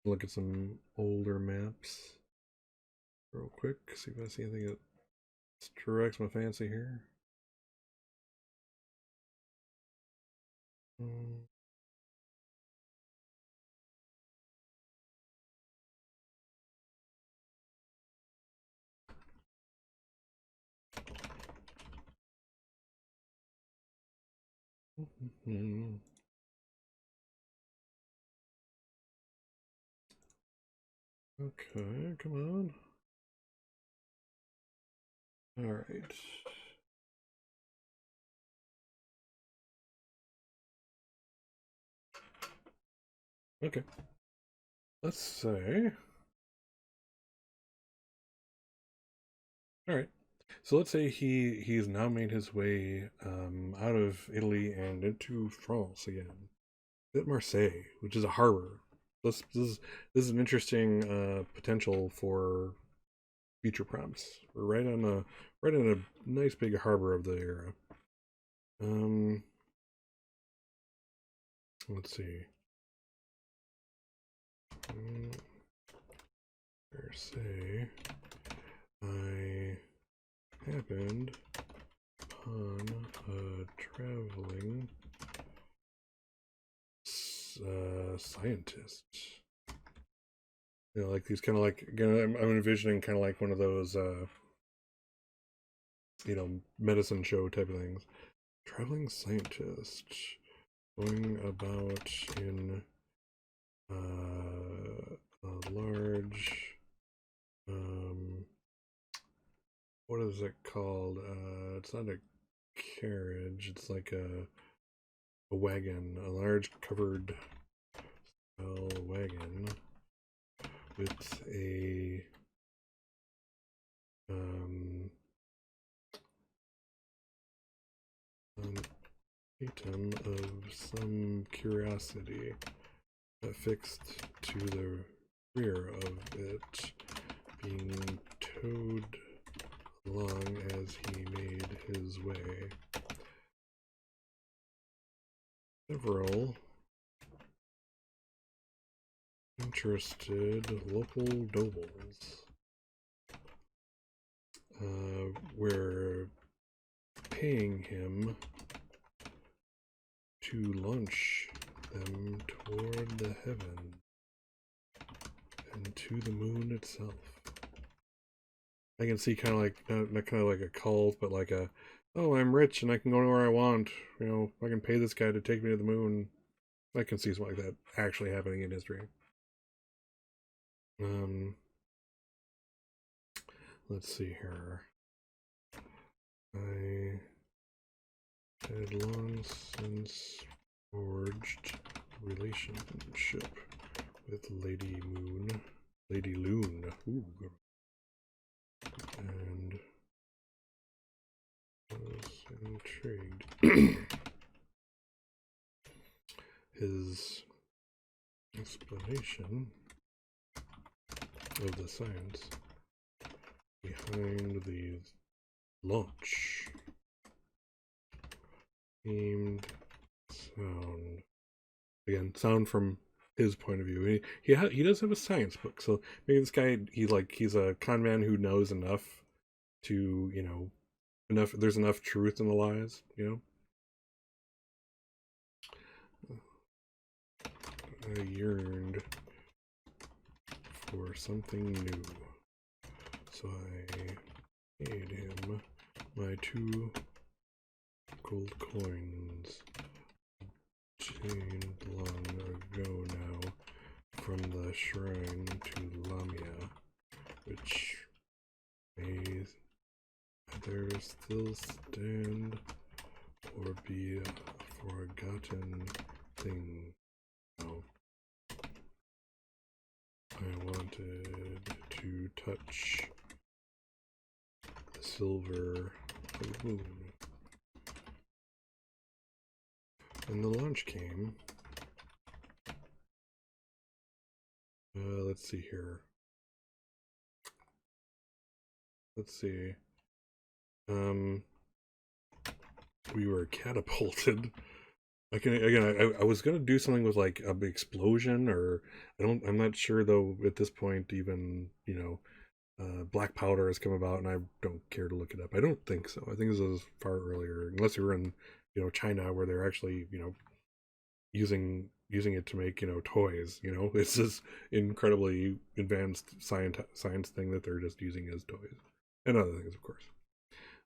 look at some older maps real quick. See if I see anything that strikes my fancy here. Okay, come on. All right. Okay. Let's say. All right. So let's say he's now made his way out of Italy and into France again. At Marseille, which is a harbor. This is an interesting potential for future prompts. We're right on a nice big harbor of the era. Let's see. Marseille. I happened upon a traveling scientist. Like these kind of like, again, I'm envisioning kind of like one of those medicine show type of things. Traveling scientist going about in a large what is it called? It's not a carriage, it's like a wagon, a large covered wagon with a an item of some curiosity affixed to the rear of it, being towed along as he made his way. several interested local nobles. We're paying him to launch them toward the heaven and to the moon itself. I can see kind of like, not kind of like a cult, but like a, oh, I'm rich and I can go anywhere I want. You know, I can pay this guy to take me to the moon. I can see something like that actually happening in history. Let's see here. I had long since forged relationship with Lady Loon. Ooh. And was intrigued. His explanation of the science behind the launch themed sound. Again, sound from his point of view. He does have a science book, so maybe this guy he's a con man who knows enough to, you know, there's enough truth in the lies, you know. I yearned for something new, so I paid him my 2 gold coins, obtained long ago now from the shrine to Lamia, which may either still stand or be a forgotten thing. No. I wanted to touch the silver of the moon. And the launch came. Let's see here. Let's see. We were catapulted. I was gonna do something with like a big explosion, or I'm not sure though at this point. Even, you know, black powder has come about, and I don't care to look it up. I don't think so. I think this was far earlier, unless you were in, you know, China, where they're actually, you know, using it to make, you know, toys. You know, it's this incredibly advanced science thing that they're just using as toys, and other things, of course.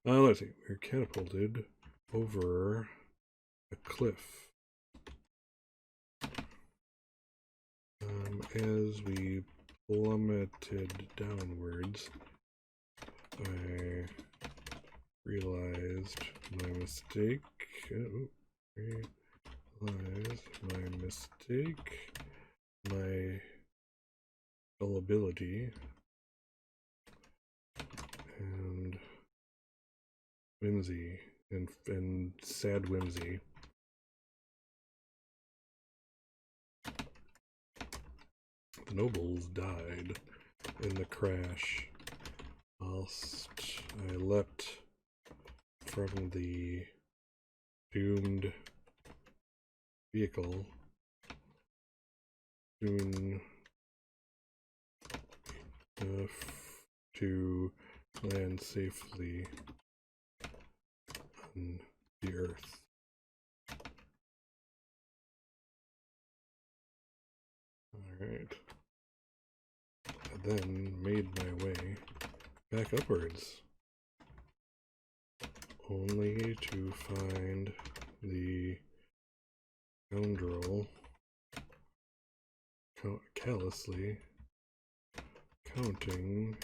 Let's see. We're catapulted over a cliff. As we plummeted downwards, I realized my mistake. My gullibility, and whimsy, and sad whimsy. The nobles died in the crash, whilst I leapt from the doomed vehicle, soon enough to land safely on the earth. Alright. I then made my way back upwards, only to find the scoundrel callously counting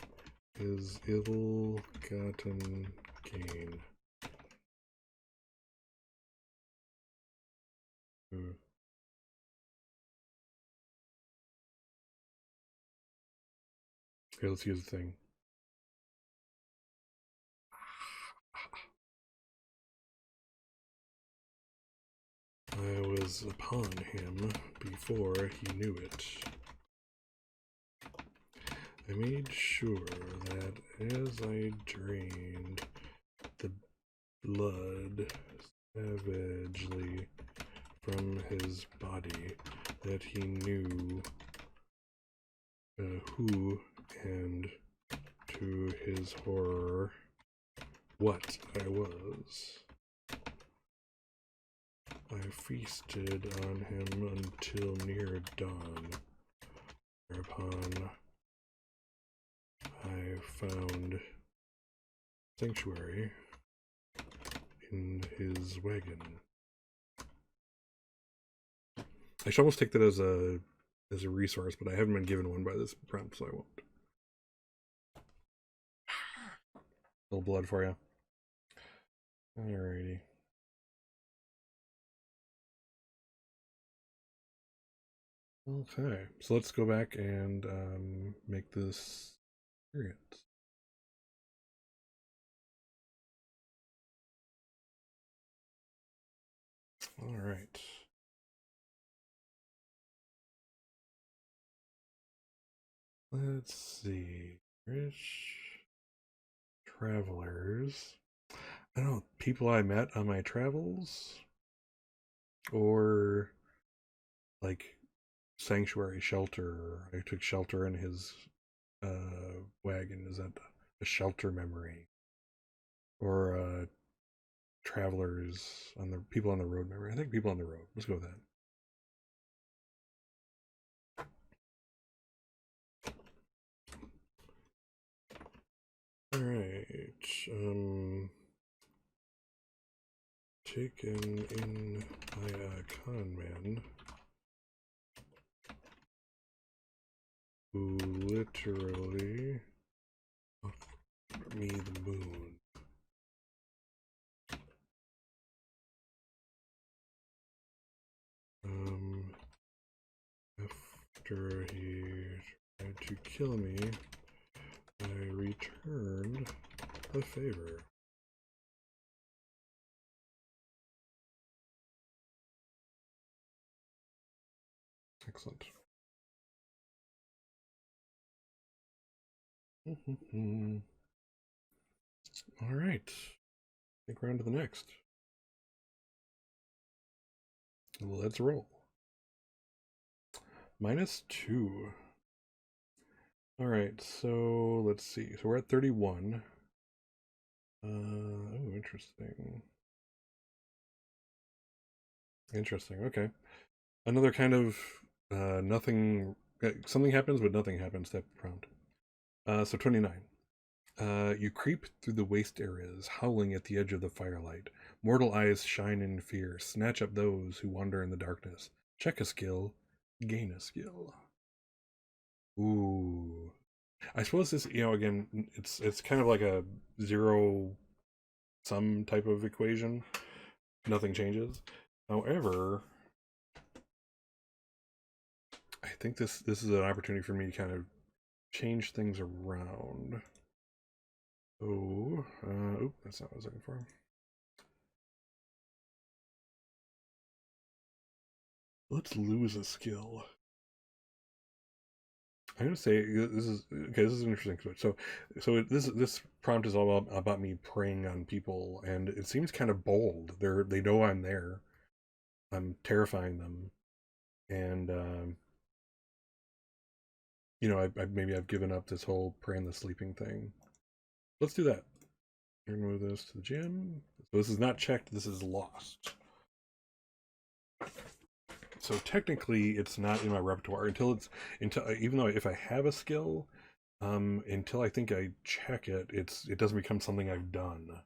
his ill-gotten gain. Okay, let's use the thing. I was upon him before he knew it. I made sure that as I drained the blood savagely from his body that he knew who, and to his horror, what I was. I feasted on him until near dawn, whereupon I found sanctuary in his wagon. I should almost take that as a resource, but I haven't been given one by this prompt, so I won't. A little blood for you. Alrighty. Okay, so let's go back and make this experience. All right. Let's see. Rich travelers. I don't know, people I met on my travels, or like sanctuary shelter. I took shelter in his wagon. Is that a shelter memory? Or travelers on the people on the road memory? I think people on the road. Let's go with that. All right. Taken in by a con man who literally offered me the moon. After he tried to kill me, I returned the favor. Excellent. All right. I think we're on to the next. Let's roll. -2. All right, so let's see. So we're at 31. Oh, interesting. Interesting. Okay. Another kind of nothing. Something happens, but nothing happens type of prompt. So 29. You creep through the waste areas, howling at the edge of the firelight. Mortal eyes shine in fear. Snatch up those who wander in the darkness. Check a skill. Gain a skill. Ooh. I suppose this, again, it's kind of like a zero sum type of equation. Nothing changes. However, I think this is an opportunity for me to kind of change things around. Oh, that's not what I was looking for. Let's lose a skill. I'm gonna say this is okay. This is an interesting switch. So this prompt is all about me preying on people, and it seems kind of bold. They know I'm there. I'm terrifying them, and maybe I've given up this whole prey on the sleeping thing. Let's do that. We're gonna move this to the gym. So this is not checked. This is lost. So technically, it's not in my repertoire until even though if I have a skill, until I think I check it, it doesn't become something I've done.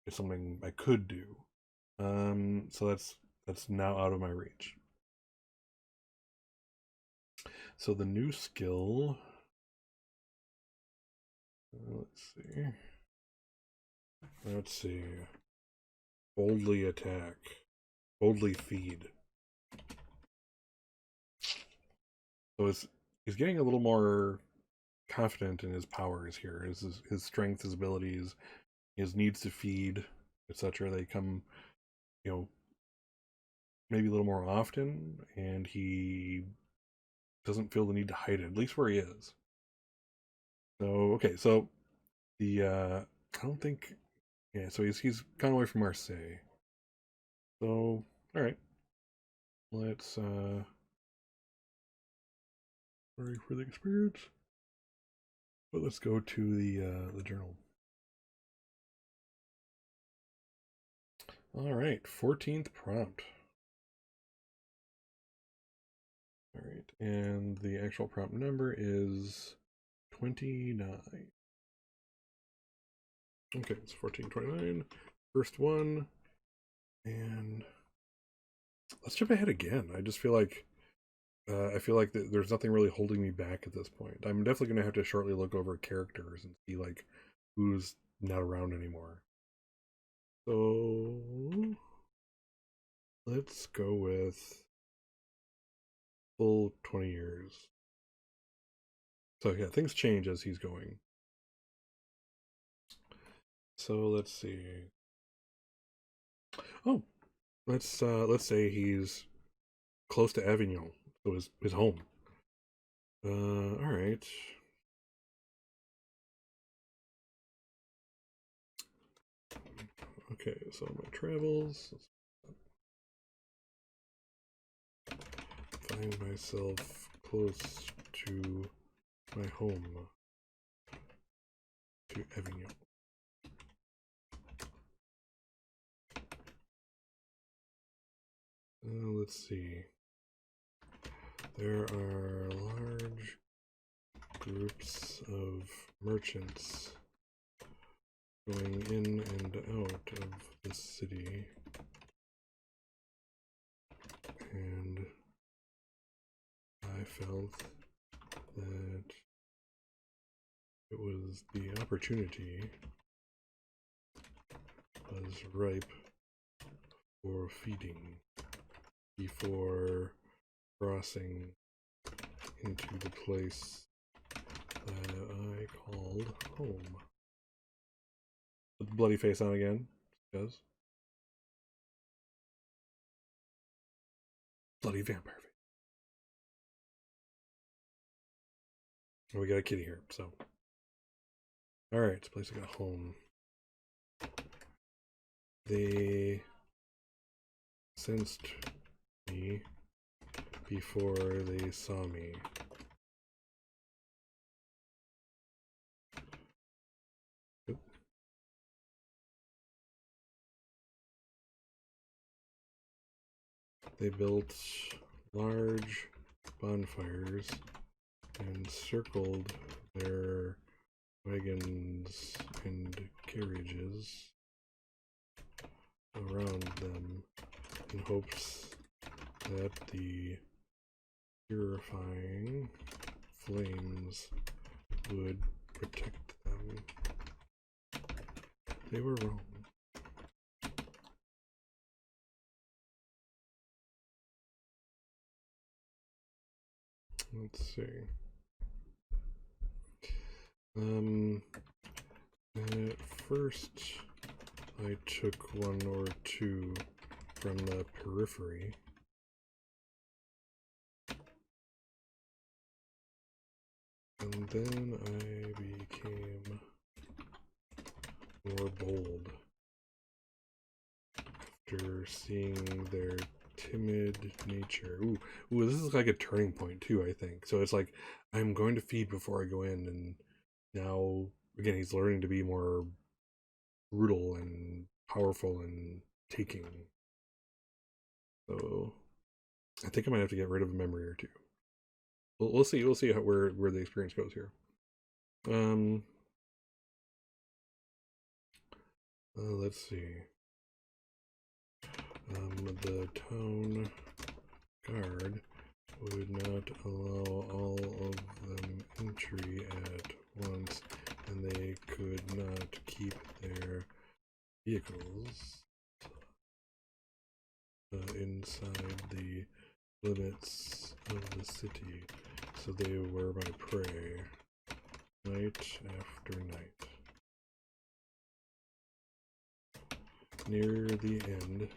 It's something I could do. So that's now out of my reach. So the new skill. Let's see. Let's see. Boldly attack. Boldly feed. So he's getting a little more confident in his powers here. His strength, his abilities, his needs to feed, etc. They come, maybe a little more often, and he doesn't feel the need to hide it, at least where he is. So okay, so the I don't think, yeah. So he's gone away from Marseille. So all right, Let's sorry for the experience. But let's go to the journal. All right, 14th prompt. All right, and the actual prompt number is 29. Okay, it's 1429. First one, and let's jump ahead again. I just feel like there's nothing really holding me back at this point. I'm definitely going to have to shortly look over characters and see like who's not around anymore. So let's go with full 20 years. So yeah, things change as he's going. So let's see. Oh, let's say he's close to Avignon, so his home. All right. Okay, so my travels. Find myself close to my home, to Avignon. Let's see. There are large groups of merchants going in and out of the city, and I felt that it was the opportunity was ripe for feeding before crossing into the place that I called home. Put the bloody face on again. Does. Bloody vampire face. We got a kitty here, so. Alright, it's a place I got home. They sensed me before they saw me. They built large bonfires and circled their wagons and carriages around them in hopes that the purifying flames would protect them. They were wrong. Let's see. At first, I took one or two from the periphery. And then I became more bold after seeing their timid nature. Ooh, this is like a turning point too, I think. So it's like, I'm going to feed before I go in, and now, again, he's learning to be more brutal and powerful and taking. So I think I might have to get rid of a memory or two. We'll see. We'll see where the experience goes here. Let's see. The town guard would not allow all of them entry at once, and they could not keep their vehicles inside the limits of the city, so they were my prey, night after night. Near the end,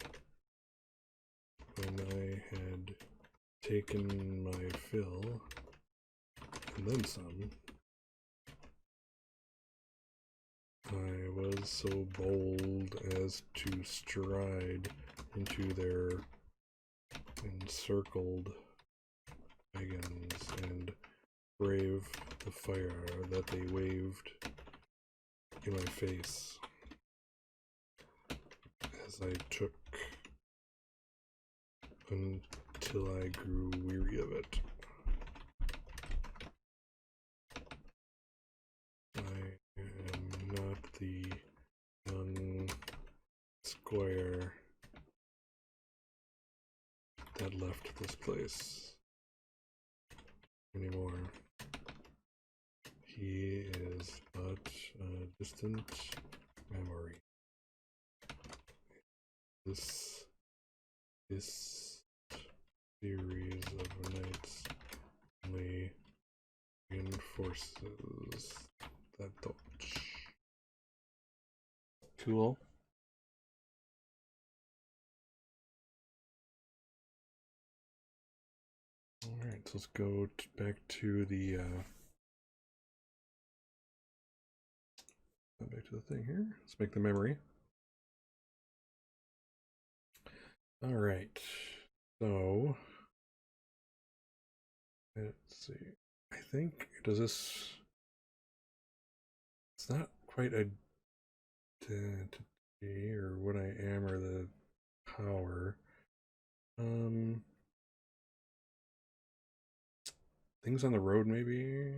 when I had taken my fill, and then some, I was so bold as to stride into their encircled wagons and brave the fire that they waved in my face as I took until I grew weary of it. I am not the young squire that left this place anymore. He is but a distant memory. This series of nights only reinforces that thought. Cool. Alright, so let's go back to the thing here. Let's make the memory. Alright, so let's see. I think, does this, it's not quite identity or what I am or the power. Things on the road, maybe.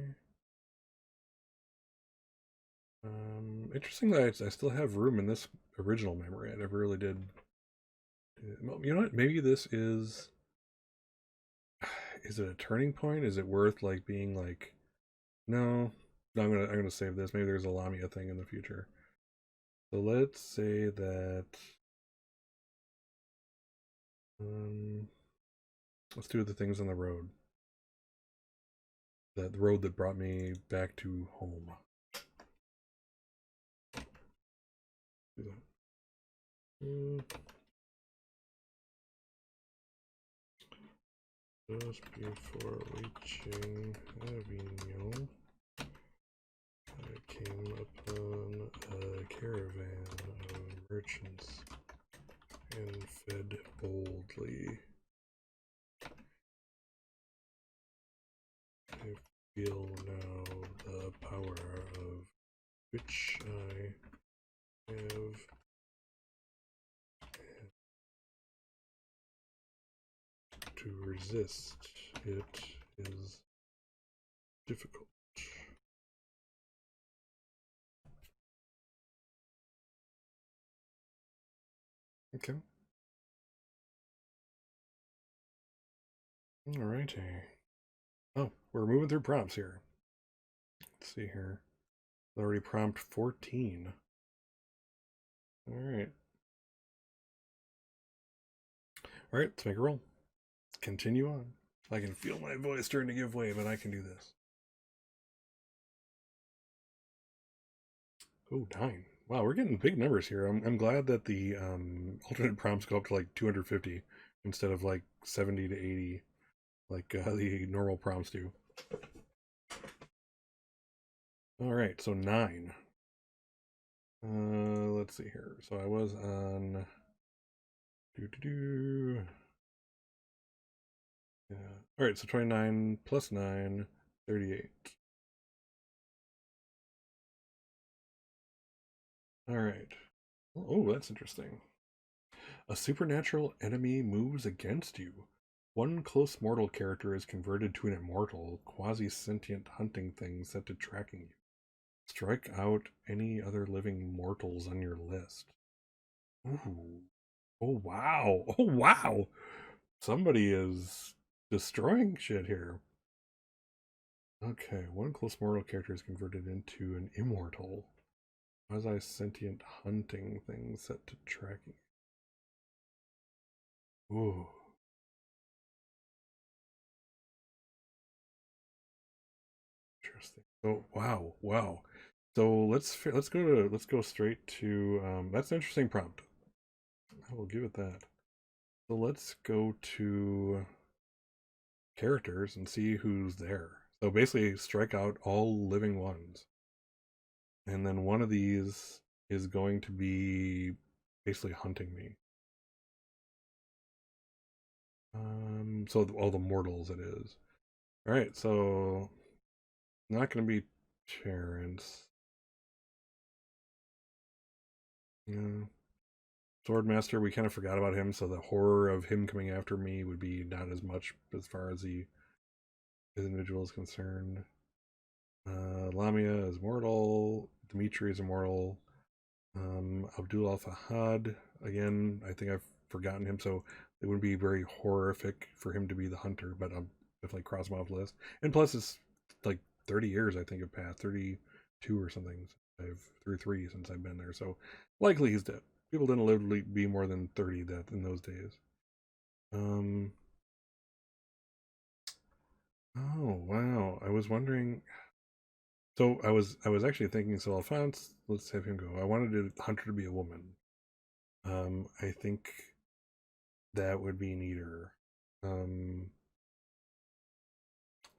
Interesting that I still have room in this original memory. I never really did. You know what? Maybe this is. Is it a turning point? Is it worth like being like, no, I'm gonna save this. Maybe there's a Lamia thing in the future. So let's say that. Let's do the things on the road. The road that brought me back to home. Do that. Just before reaching Avignon, I came upon a caravan of merchants and fed boldly. I feel now the power of which I have. To resist it is difficult. Okay. Alrighty. Oh, we're moving through prompts here. Let's see here. Already prompt 14. Alright. Alright, let's make a roll. Continue on. I can feel my voice starting to give way, but I can do this. Oh, 9. Wow, we're getting big numbers here. I'm glad that the alternate prompts go up to like 250 instead of like 70 to 80 like the normal prompts do. Alright, so 9. Let's see here. So I was on... Yeah. Alright, so 29 plus 9, 38. Alright. Oh, that's interesting. A supernatural enemy moves against you. One close mortal character is converted to an immortal, quasi-sentient hunting thing set to tracking you. Strike out any other living mortals on your list. Ooh. Oh, wow. Oh, wow. Somebody is destroying shit here. Okay, one close mortal character is converted into an immortal. Quasi-sentient hunting thing set to tracking. Ooh. Interesting. Oh, wow. So let's go straight to that's an interesting prompt. I will give it that. So let's go to characters and see who's there. So basically strike out all living ones. And then one of these is going to be basically hunting me. So all the mortals it is. All right, so not going to be Terrence. Yeah. Swordmaster, we kind of forgot about him, so the horror of him coming after me would be not as much as far as his individual is concerned. Lamia is mortal. Dimitri is immortal. Abdul Al Fahad, again, I think I've forgotten him, so it would be very horrific for him to be the hunter, but I'm definitely cross him off the list. And plus, it's like 30 years, I think, have passed, 32 or something. I've 33 since I've been there, so likely he's dead. People didn't live to be more than 30 that in those days. Um. Oh wow, I was wondering. So I was actually thinking, so Alphonse, let's have him go. I wanted the hunter to be a woman. I think that would be neater. Um,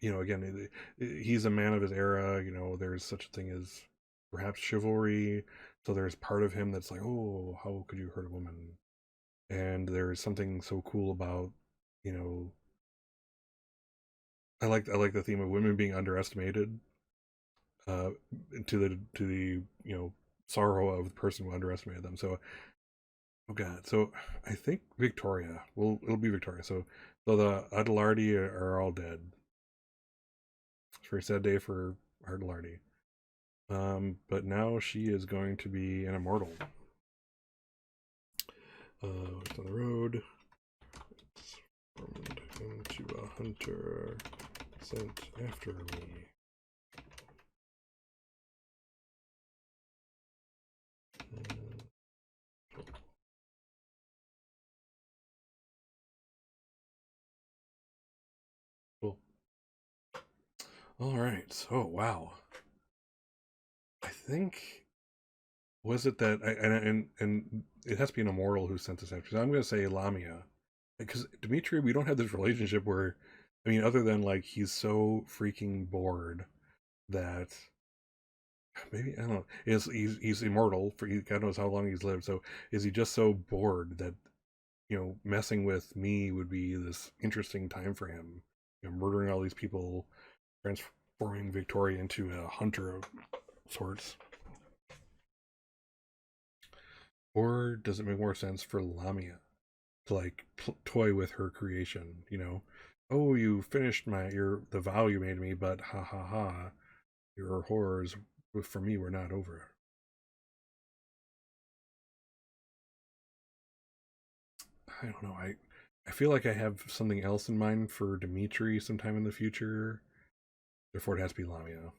again, he's a man of his era. There's such a thing as perhaps chivalry. So there's part of him that's like, oh, how could you hurt a woman? And there's something so cool about, you know, I like the theme of women being underestimated, uh, to the sorrow of the person who underestimated them. So, oh god, so I think Victoria. Well, it'll be Victoria. So the Adelardi are all dead. It's a very sad day for Adelardi. But now she is going to be an immortal. It's on the road. It's formed into a hunter sent after me. Cool. All right. So wow. I think was it that and it has to be an immortal who sent this after. So I'm going to say Lamia, because Dimitri, we don't have this relationship where, I mean, other than like he's so freaking bored that maybe I don't know. He's immortal for God knows how long he's lived. So is he just so bored that messing with me would be this interesting time for him? Murdering all these people, transforming Victoria into a hunter of sorts. Or does it make more sense for Lamia to like toy with her creation? Oh, you finished the vow you made me, but ha ha ha, your horrors for me were not over. I don't know. I feel like I have something else in mind for Dimitri sometime in the future. Therefore, it has to be Lamia.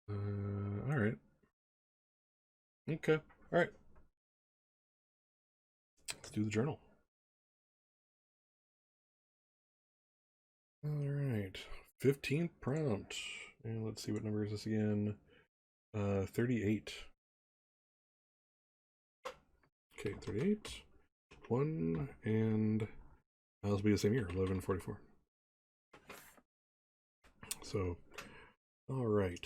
All right. Okay. All right. Let's do the journal. All right. 15th prompt. And let's see what number is this again. 38. Okay, 38. 1 and that'll be the same year, 1144. So, all right.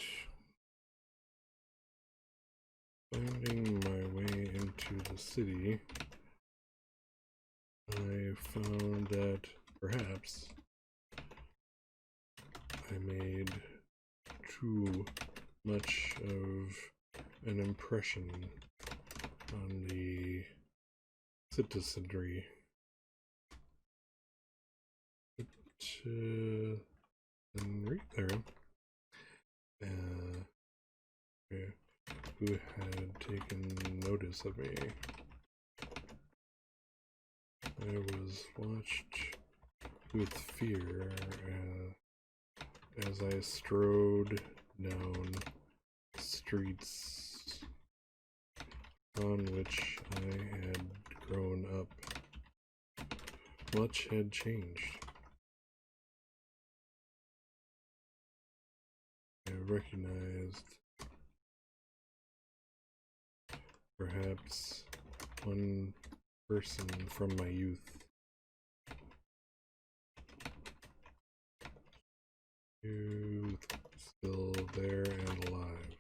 Finding my way into the city, I found that perhaps I made too much of an impression on the citizenry. There. Who had taken notice of me. I was watched with fear as I strode down streets on which I had grown up. Much had changed. I recognized perhaps one person from my youth. Youth still there and alive.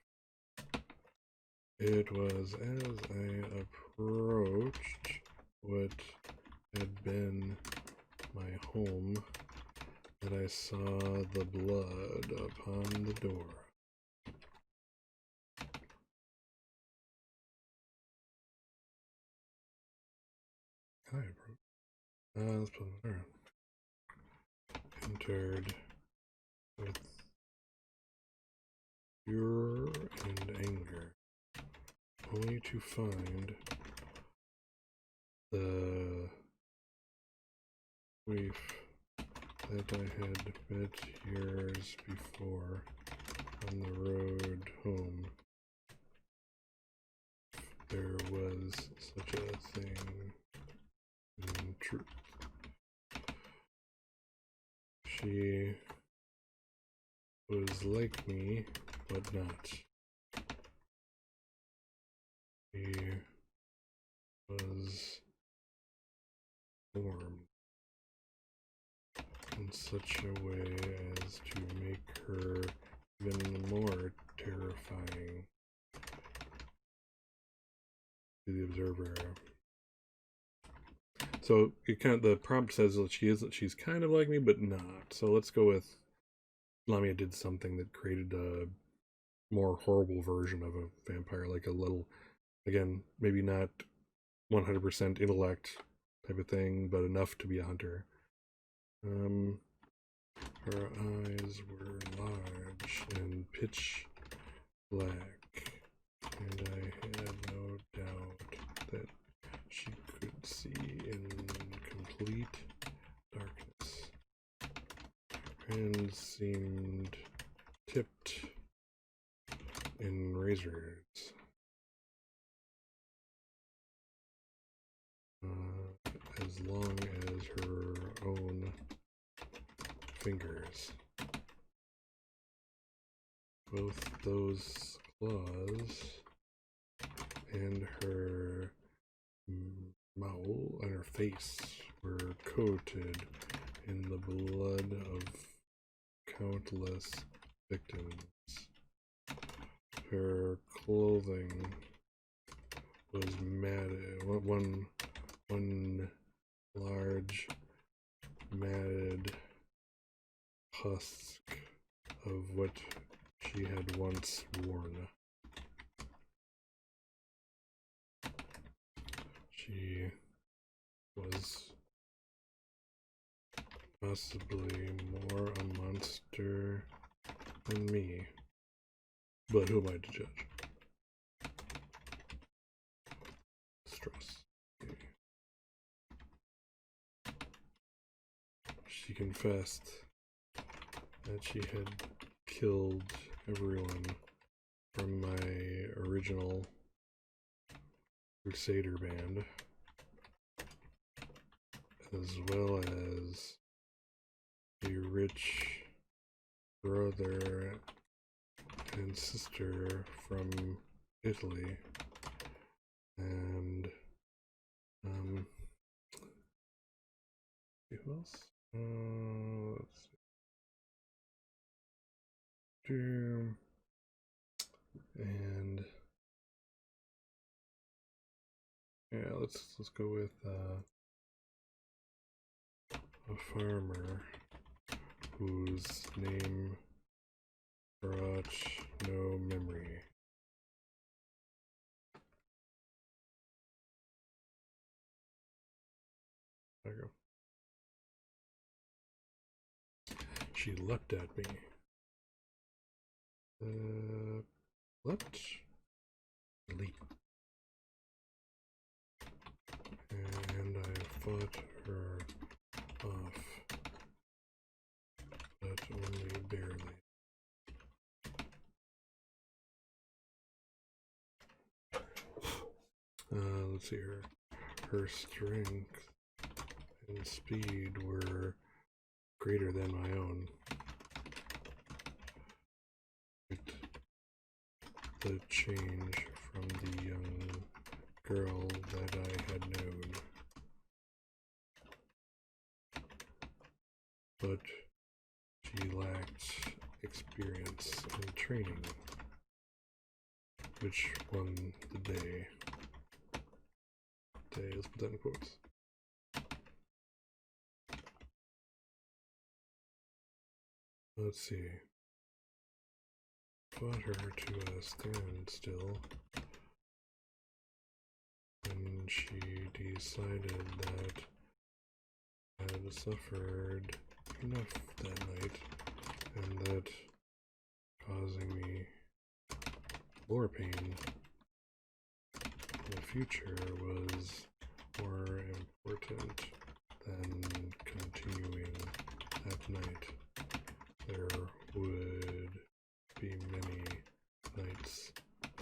It was as I approached what had been my home that I saw the blood upon the door. Let's put it there. Entered with fear and anger, only to find the wife that I had met years before on the road home. There was such a thing in truth. She was like me, but not. She was formed in such a way as to make her even more terrifying to the observer. So it kind of, the prompt says that she's kind of like me, but not. So let's go with Lamia did something that created a more horrible version of a vampire, like a little, again, maybe not 100% intellect type of thing, but enough to be a hunter. Her eyes were large and pitch black, and I had no doubt that she could see in complete darkness. Her hands seemed tipped in razors. As long as her own fingers. Both those claws and her mouth and her face were coated in the blood of countless victims. Her clothing was matted, one large matted husk of what she had once worn. She was possibly more a monster than me, but who am I to judge? Stress. She confessed that she had killed everyone from my original Crusader band, as well as the rich brother and sister from Italy, and who else? Let's see. And yeah, let's go with a farmer whose name brought no memory. There you go. She leapt at me. What? Leap. And I fought her off, but only barely. Let's see, her strength and speed were greater than my own. The change from the young girl that I had known. But she lacked experience and training, which won the day. Let's put that in quotes. Let's see. Brought her to a standstill, and she decided that I had suffered enough that night, and that causing me more pain in the future was more important than continuing that night. There would be many nights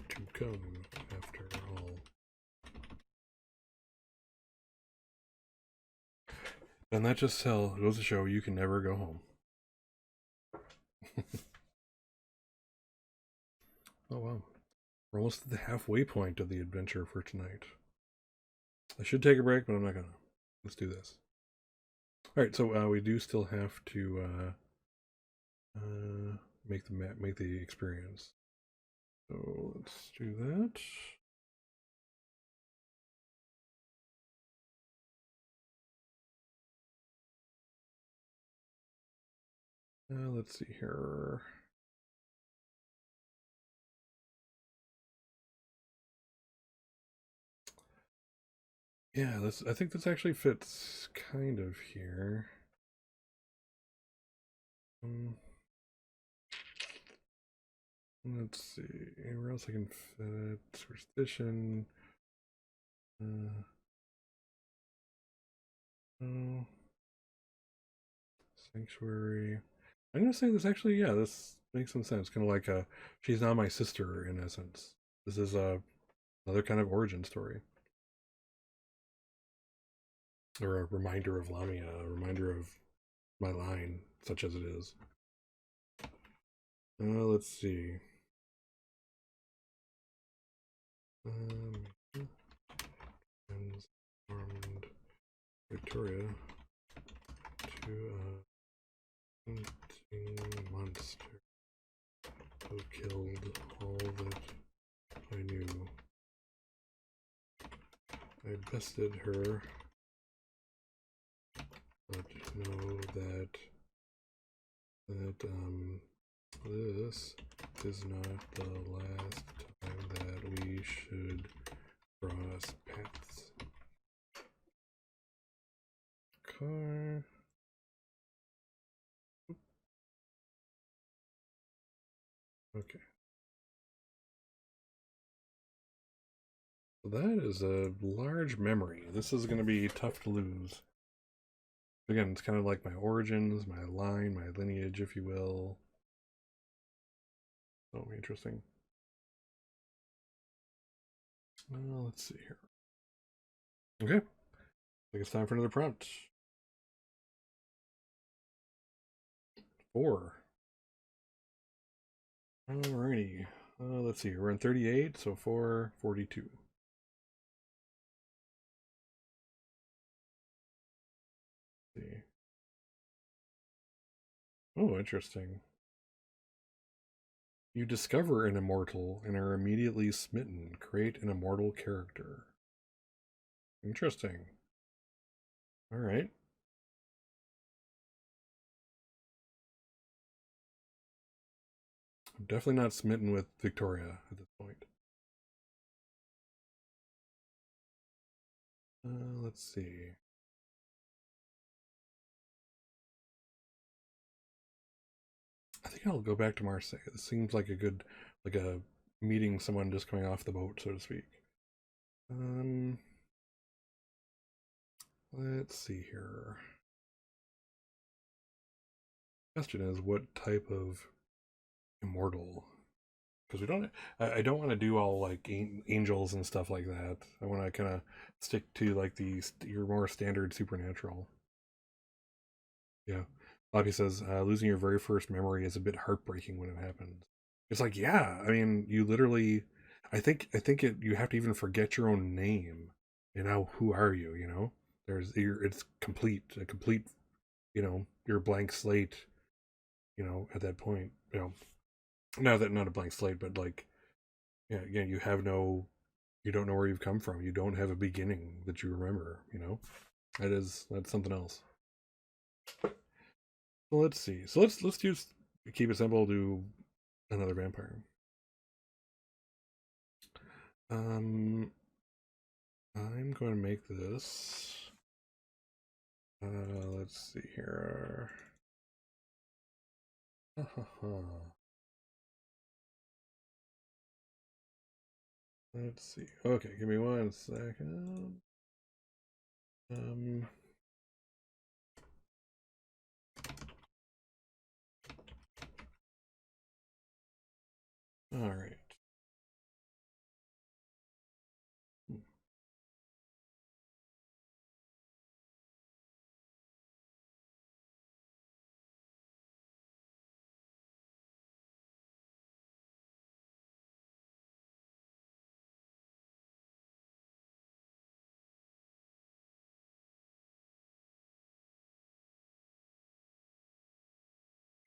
to come after all. And that just goes to show you can never go home. Oh wow. We're almost at the halfway point of the adventure for tonight. I should take a break, but I'm not gonna. Let's do this. Alright, so we do still have to make the map, make the experience. So let's do that. Let's see here. Yeah, I think this actually fits kind of here. Let's see, anywhere else I can fit? Superstition. Oh. Sanctuary. I'm gonna say this actually, yeah, this makes some sense. Kind of like she's now my sister in essence. This is another kind of origin story. Or a reminder of Lamia, a reminder of my line, such as it is. Let's see. Transformed Victoria to a hunting monster who killed all that I knew. I bested her, but know that this is not the last time that we should cross paths. Car. Okay. So that is a large memory. This is going to be tough to lose. Again, it's kind of like my origins, my line, my lineage, if you will. So interesting. Let's see here. Okay. I think it's time for another prompt. 4. Alrighty. Let's see. We're in 38, so 4, 42. Let's see. Oh, interesting. You discover an immortal and are immediately smitten. Create an immortal character. Interesting. All right. I'm definitely not smitten with Victoria at this point. Let's see. I think I'll go back to Marseille. This seems like a good, like a meeting someone just coming off the boat, so to speak. Let's see here. Question is, what type of immortal? Because we don't, I don't want to do all like angels and stuff like that. I want to kind of stick to like your more standard supernatural. Yeah. Bobby says, losing your very first memory is a bit heartbreaking when it happens. It's like, yeah, I mean, you literally, you have to even forget your own name. And now, who are you? You know, it's a complete, you know, you're a blank slate. You know, at that point, you know, not a blank slate, but like, yeah, again, you don't know where you've come from. You don't have a beginning that you remember. You know, that's something else. Well, let's see. So let's do keep it simple, do another vampire. I'm going to make this. Let's see here. Let's see. Okay, give me 1 second. All right.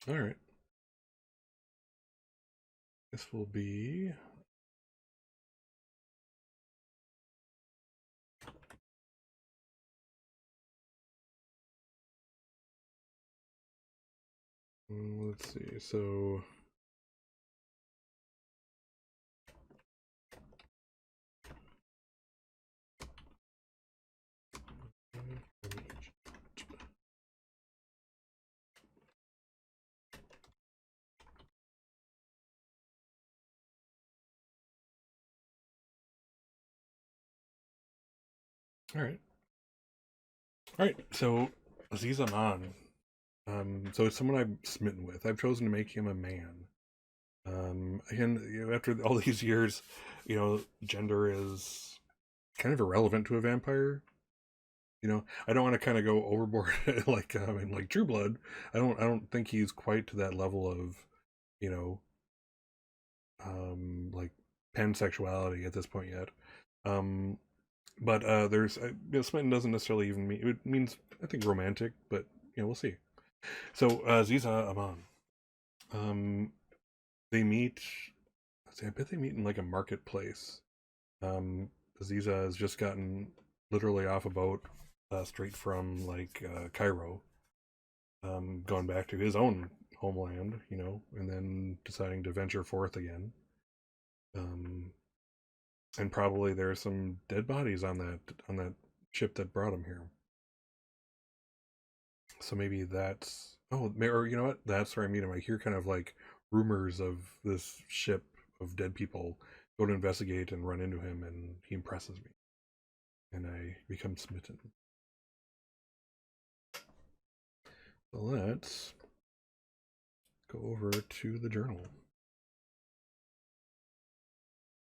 All right. This will be. Let's see. So. All right. All right. So Aziz Aman. So it's someone I'm smitten with. I've chosen to make him a man. Again, after all these years, gender is kind of irrelevant to a vampire. I don't want to kind of go overboard like in like True Blood. I don't think he's quite to that level of, you know, like pansexuality at this point yet. Um, but there's smitten doesn't necessarily even mean it means I think romantic, but we'll see. So Ziza Aman, they meet. I bet they meet in like a marketplace. Aziza has just gotten literally off a boat, straight from like Cairo, gone back to his own homeland, and then deciding to venture forth again. Um, and probably there's some dead bodies on that ship that brought him here. So maybe that's or you know what? That's where I meet him. I hear kind of like rumors of this ship of dead people. Go to investigate and run into him, and he impresses me, and I become smitten. So let's go over to the journal.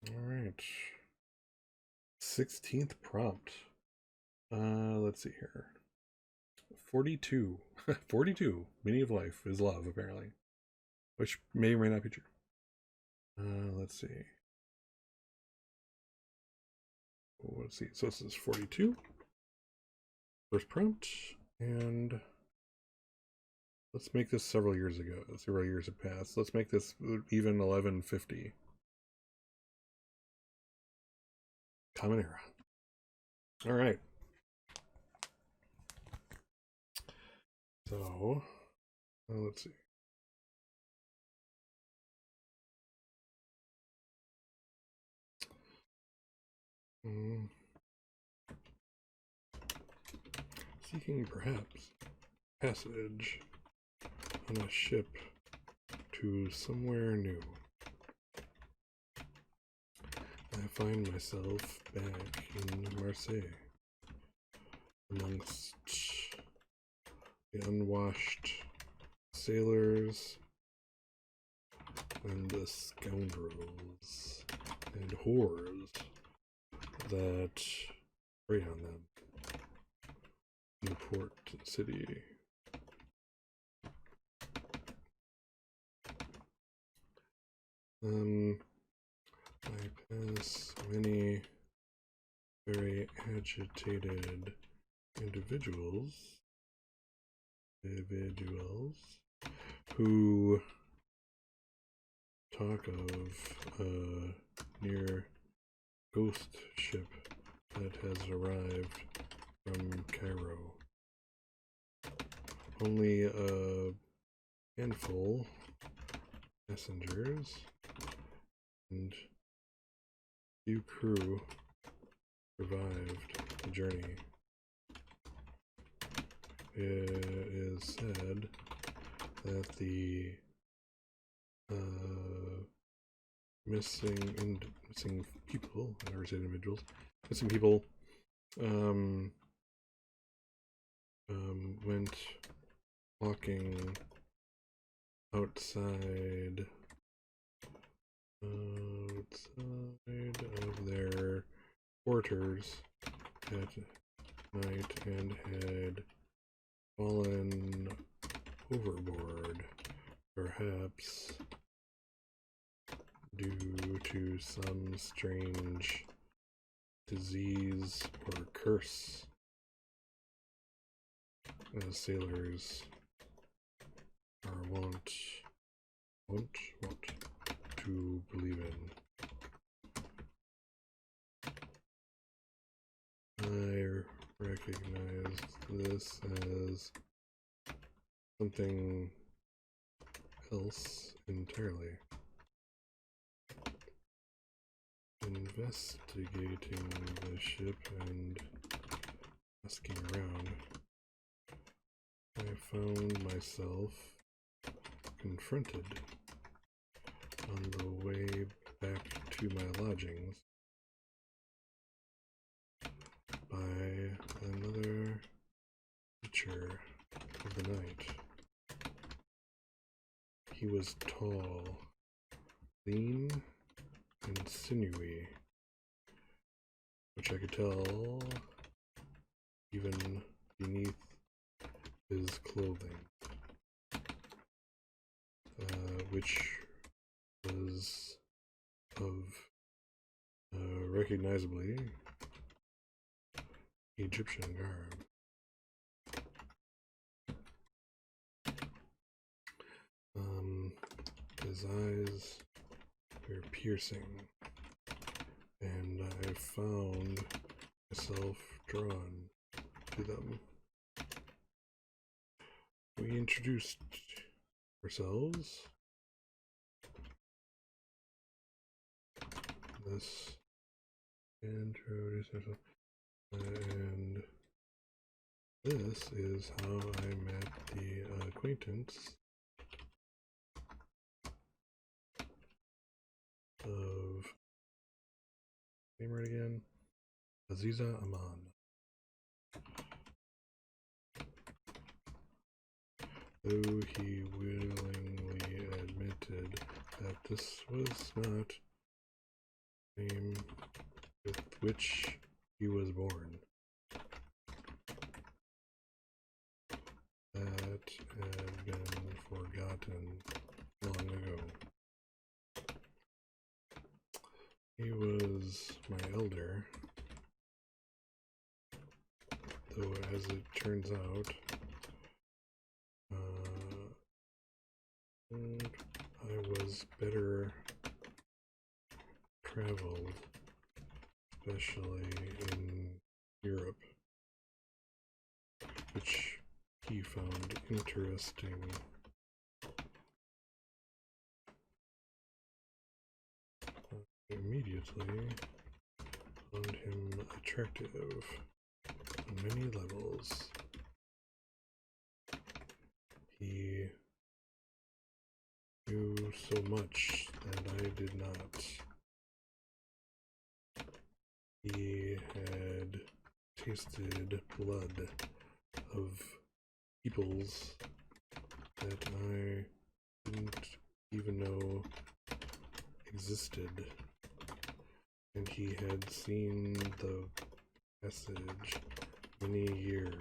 All right. 16th prompt. Let's see here. 42. 42. Meaning of life is love, apparently. Which may or may not be true. Let's see. Let's see. So this is 42. First prompt. And let's make this several years ago. Several years have passed. Let's make this even 1150. Common era. All right. So, let's see. Seeking perhaps passage on a ship to somewhere new. I find myself back in Marseille amongst the unwashed sailors and the scoundrels and whores that prey on them in the port city. I pass many very agitated individuals who talk of a near ghost ship that has arrived from Cairo. Only a handful passengers and few crew survived the journey. It is said that the missing people, I never said individuals, missing people went walking outside of their quarters at night and had fallen overboard, perhaps due to some strange disease or curse, as sailors are wont to believe in. I recognize this as something else entirely. Investigating the ship and asking around, I found myself confronted on the way back to my lodgings by another creature of the night. He was tall, lean, and sinewy, which I could tell even beneath his clothing, which was of recognizably Egyptian garb. His eyes were piercing, and I found myself drawn to them. We introduced ourselves. This introduced ourselves, and this is how I met the acquaintance of, name right again, Aziza Aman. Though he willingly admitted that this was not the name with which he was born. That had been forgotten long ago. He was my elder, though as it turns out, I was better traveled, especially in Europe, which he found interesting. I immediately found him attractive on many levels. He knew so much that I did not. He had tasted blood of peoples that I didn't even know existed, and he had seen the passage many years,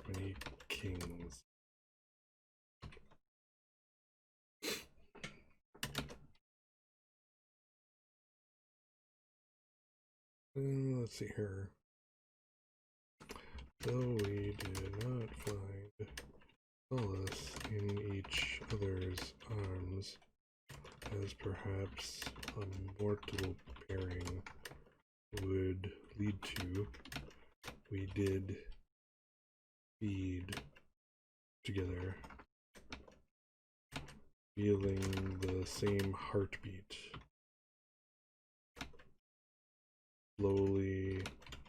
many kings. Let's see here. Though we did not find solace in each other's arms, as perhaps a mortal pairing would lead to, we did feed together feeling the same heartbeat. Slowly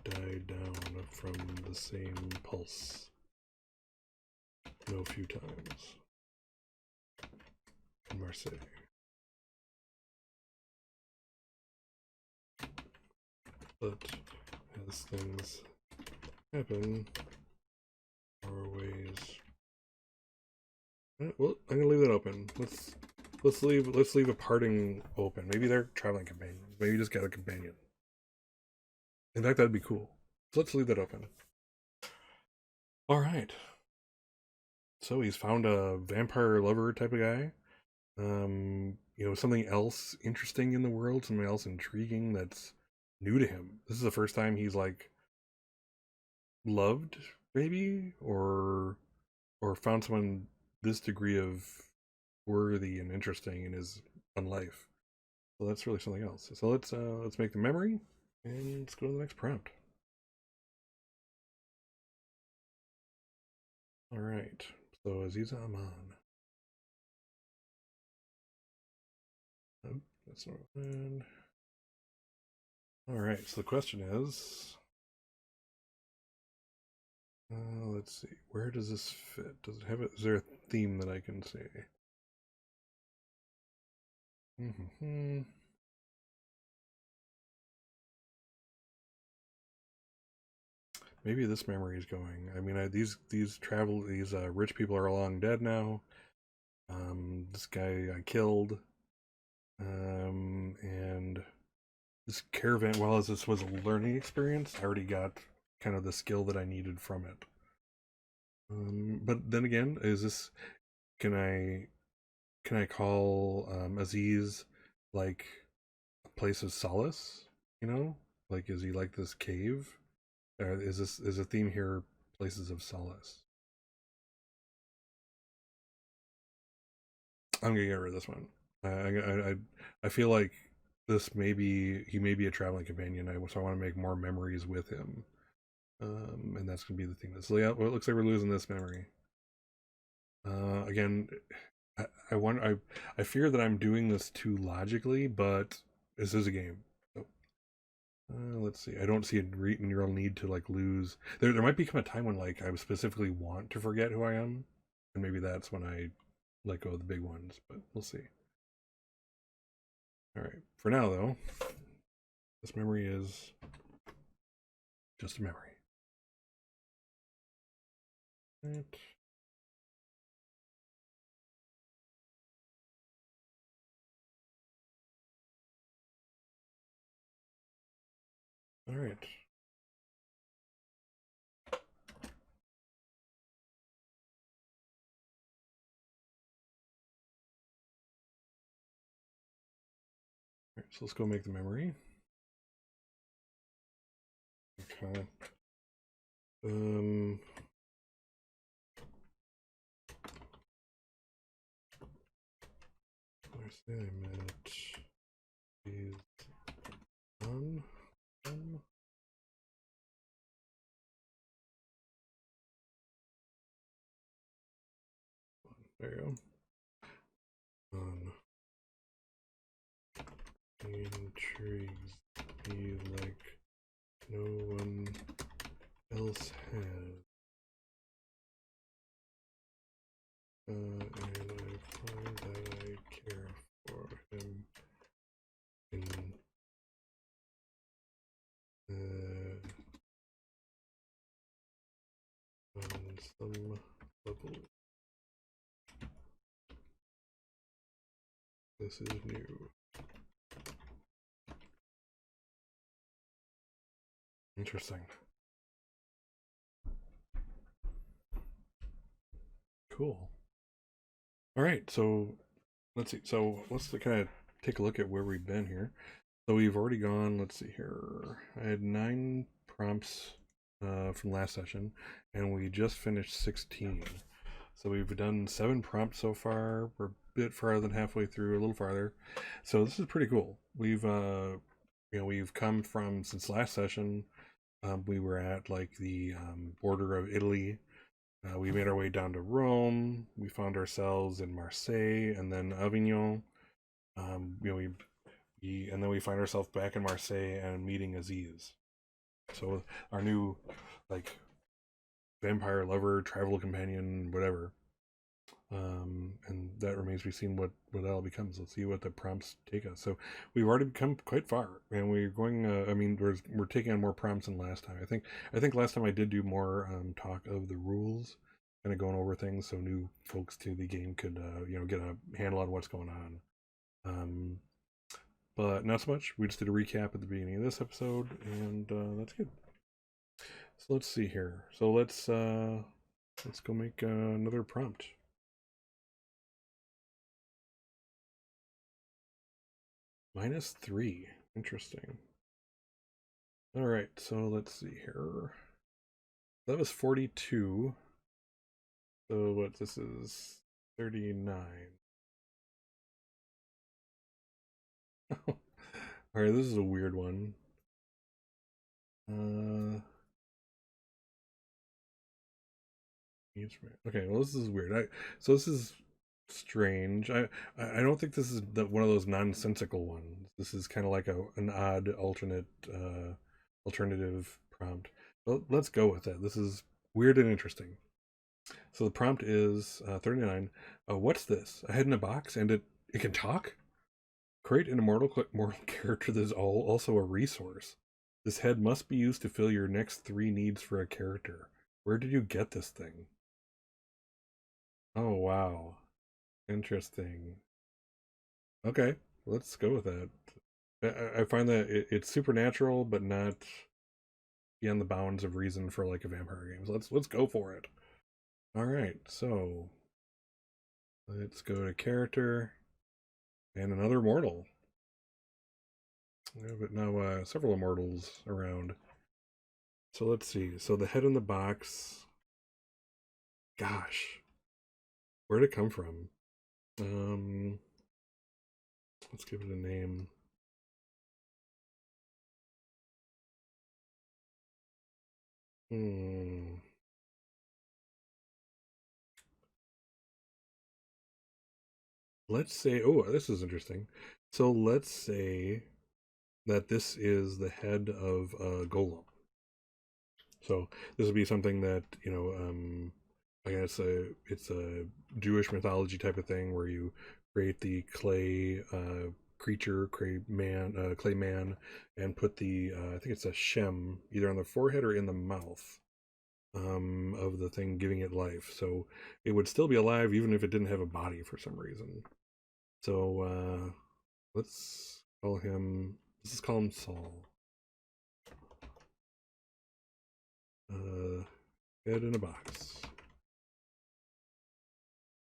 die down from the same pulse. No few times. In Marseille. But as things happen, our ways. Well, I'm gonna leave that open. Let's leave a parting open. Maybe they're traveling companions. Maybe you just got a companion. In fact, that'd be cool. So let's leave that open. All right. So he's found a vampire lover type of guy. Something else interesting in the world, something else intriguing that's new to him. This is the first time he's like loved, maybe, or found someone this degree of worthy and interesting in his own life. So that's really something else. So let's make the memory and let's go to the next prompt. All right. So Aziza Aman. Oh, that's not bad. All right. So the question is, let's see. Where does this fit? Does it have it? Is there a theme that I can see? Mm-hmm. Maybe this memory is going. I mean, these rich people are long dead now. This guy I killed, and this caravan. Well, as this was a learning experience, I already got kind of the skill that I needed from it. But then again, is this? Can I call Aziz like a place of solace? You know, like is he like this cave? Is a theme here places of solace? I'm gonna get rid of this one. I feel like he may be a traveling companion. So I want to make more memories with him, and that's gonna be the thing. So yeah, well, it looks like we're losing this memory. Again, I fear that I'm doing this too logically, but this is a game. So, let's see. I don't see a real need to like lose. There might become a time when like I specifically want to forget who I am, and maybe that's when I let go of the big ones. But we'll see. All right. For now, though, this memory is just a memory. Right. All right. All right. So let's go make the memory. Okay. Where's the I met these on. There you go. Intrigues me like no one else has. And I find that I care for him in on some level. This is new. Interesting. Cool. All right, so let's see. So let's kind of take a look at where we've been here. So we've already gone. Let's see here. I had 9 prompts from last session, and we just finished 16. So we've done 7 prompts so far. We're a bit farther than halfway through, a little farther. So this is pretty cool. We've come from since last session. We were at like the border of Italy. We made our way down to Rome. We found ourselves in Marseille and then Avignon. And then we find ourselves back in Marseille and meeting Aziz. So our new like vampire lover, travel companion, whatever. And that remains to be seen what that all becomes. Let's see what the prompts take us. So we've already come quite far, and we're going. I mean, we're taking on more prompts than last time. I think last time I did do more talk of the rules, kind of going over things, so new folks to the game could get a handle on what's going on. Um, but not so much. We just did a recap at the beginning of this episode, and that's good. So let's see here. So let's go make another prompt. -3. Interesting. All right, so let's see here. That was 42. So what? This is 39. All right, this is a weird one. Okay, well, this is weird. So this is strange. I don't think this is one of those nonsensical ones. This is kind of like an odd alternative prompt. Well, let's go with it. This is weird and interesting. So the prompt is 39. What's this? A head in a box, and it can talk? Create an immortal mortal character that is also a resource. This head must be used to fill your next 3 needs for a character. Where did you get this thing? Oh, wow. Interesting. Okay, let's go with that. I find that it's supernatural, but not beyond the bounds of reason for like a vampire game. So let's go for it. All right, so let's go to character and another mortal. Yeah, but now several immortals around. So let's see. So the head in the box. Gosh, where'd it come from? Um, let's give it a name. Hmm. Let's say. Oh, this is interesting. So let's say that this is the head of Golem. So this would be something that I guess it's a Jewish mythology type of thing where you create the clay creature, clay man, and put the I think it's a shem either on the forehead or in the mouth of the thing, giving it life. So it would still be alive even if it didn't have a body for some reason. So let's call him. Let's just call him Saul. Uh, Head in a box.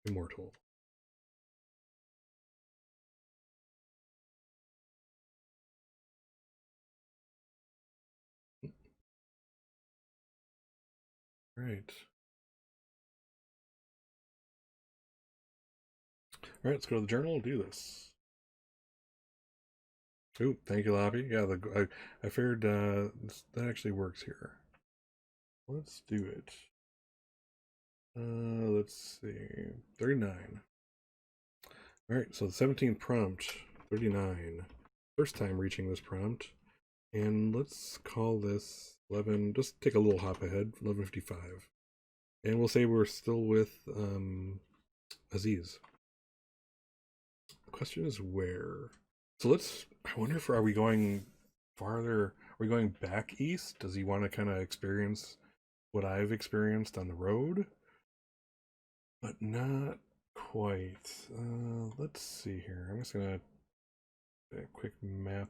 Immortal. Right. All right, let's go to the journal and do this. Ooh, thank you, Lobby. Yeah, I figured that actually works here. Let's do it. Let's see. 39. All right, so the 17th prompt, 39. First time reaching this prompt. And let's call this 11. Just take a little hop ahead, 11:55. And we'll say we're still with Aziz. The question is where. So I wonder if are we going farther? Are we going back east? Does he want to kind of experience what I've experienced on the road? But not quite. Let's see here. I'm just gonna do a quick map.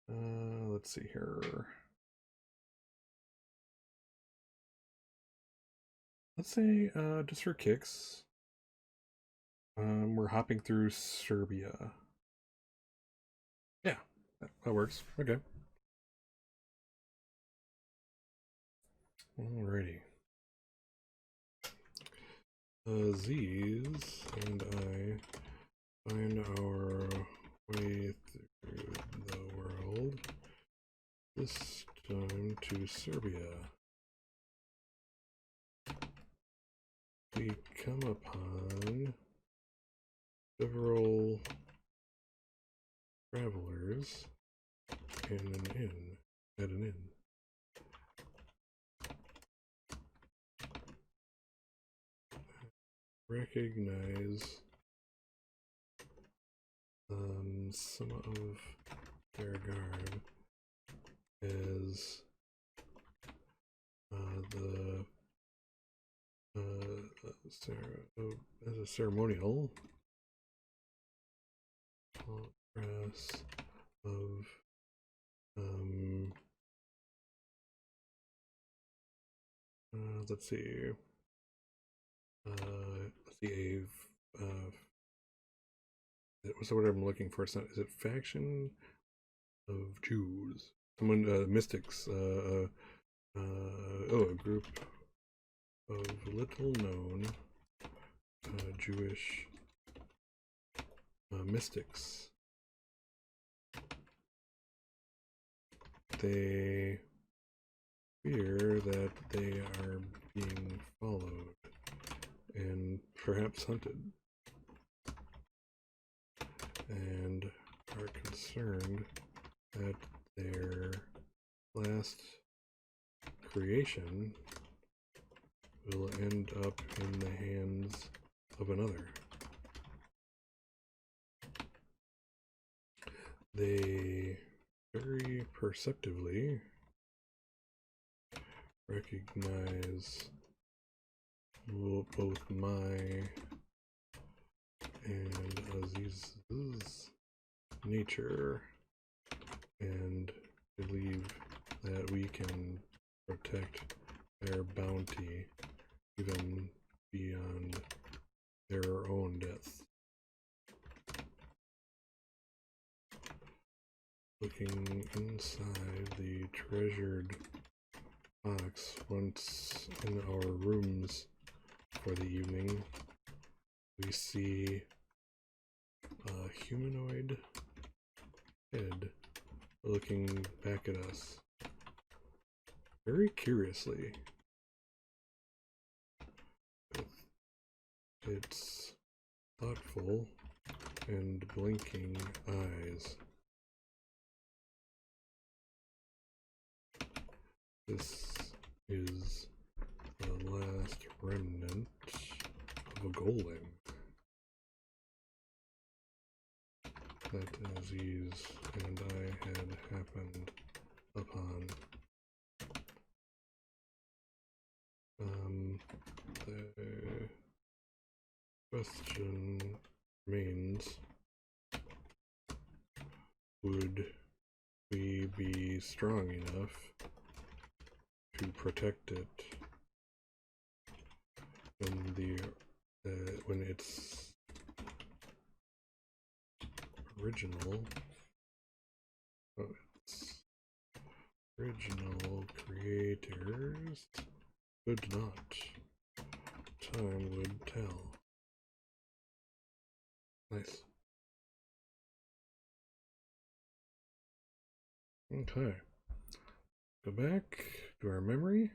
Let's see here. Let's say, just for kicks, we're hopping through Serbia. Yeah, that works. Okay. Alrighty. Aziz and I find our way through the world, this time to Serbia. we come upon several travelers in an inn, at an inn. Recognize some of their garb as as a ceremonial dress of let's see so what I'm looking for, it's not, is it faction of Jews, someone mystics, oh, a group of little known Jewish mystics. They fear that they are being followed and perhaps hunted, and are concerned that their last creation will end up in the hands of another. They very perceptively recognize both my and Aziz's nature and believe that we can protect their bounty even beyond their own death. Looking inside the treasured box once in our rooms for the evening, we see a humanoid head looking back at us very curiously with its thoughtful and blinking eyes. This is the last remnant of a golem that Aziz and I had happened upon. The question remains, would we be strong enough to protect it when its original creators could not? Time would tell. Nice. Okay. Go back to our memory.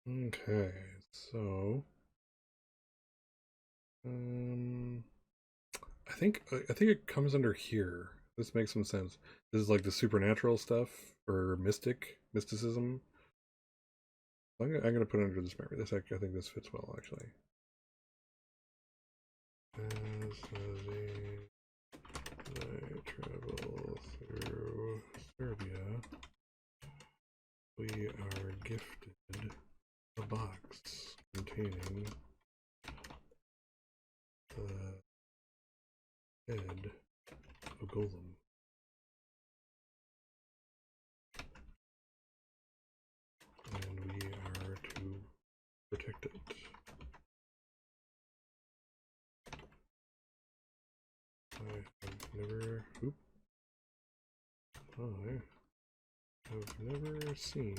Okay, so I think it comes under here. This makes some sense. This is like the supernatural stuff or mysticism. I'm gonna put it under this memory. I think this fits well actually. As they travel through Serbia, we are gifted a box containing the head of Guillaume. And we are to protect it. I have never seen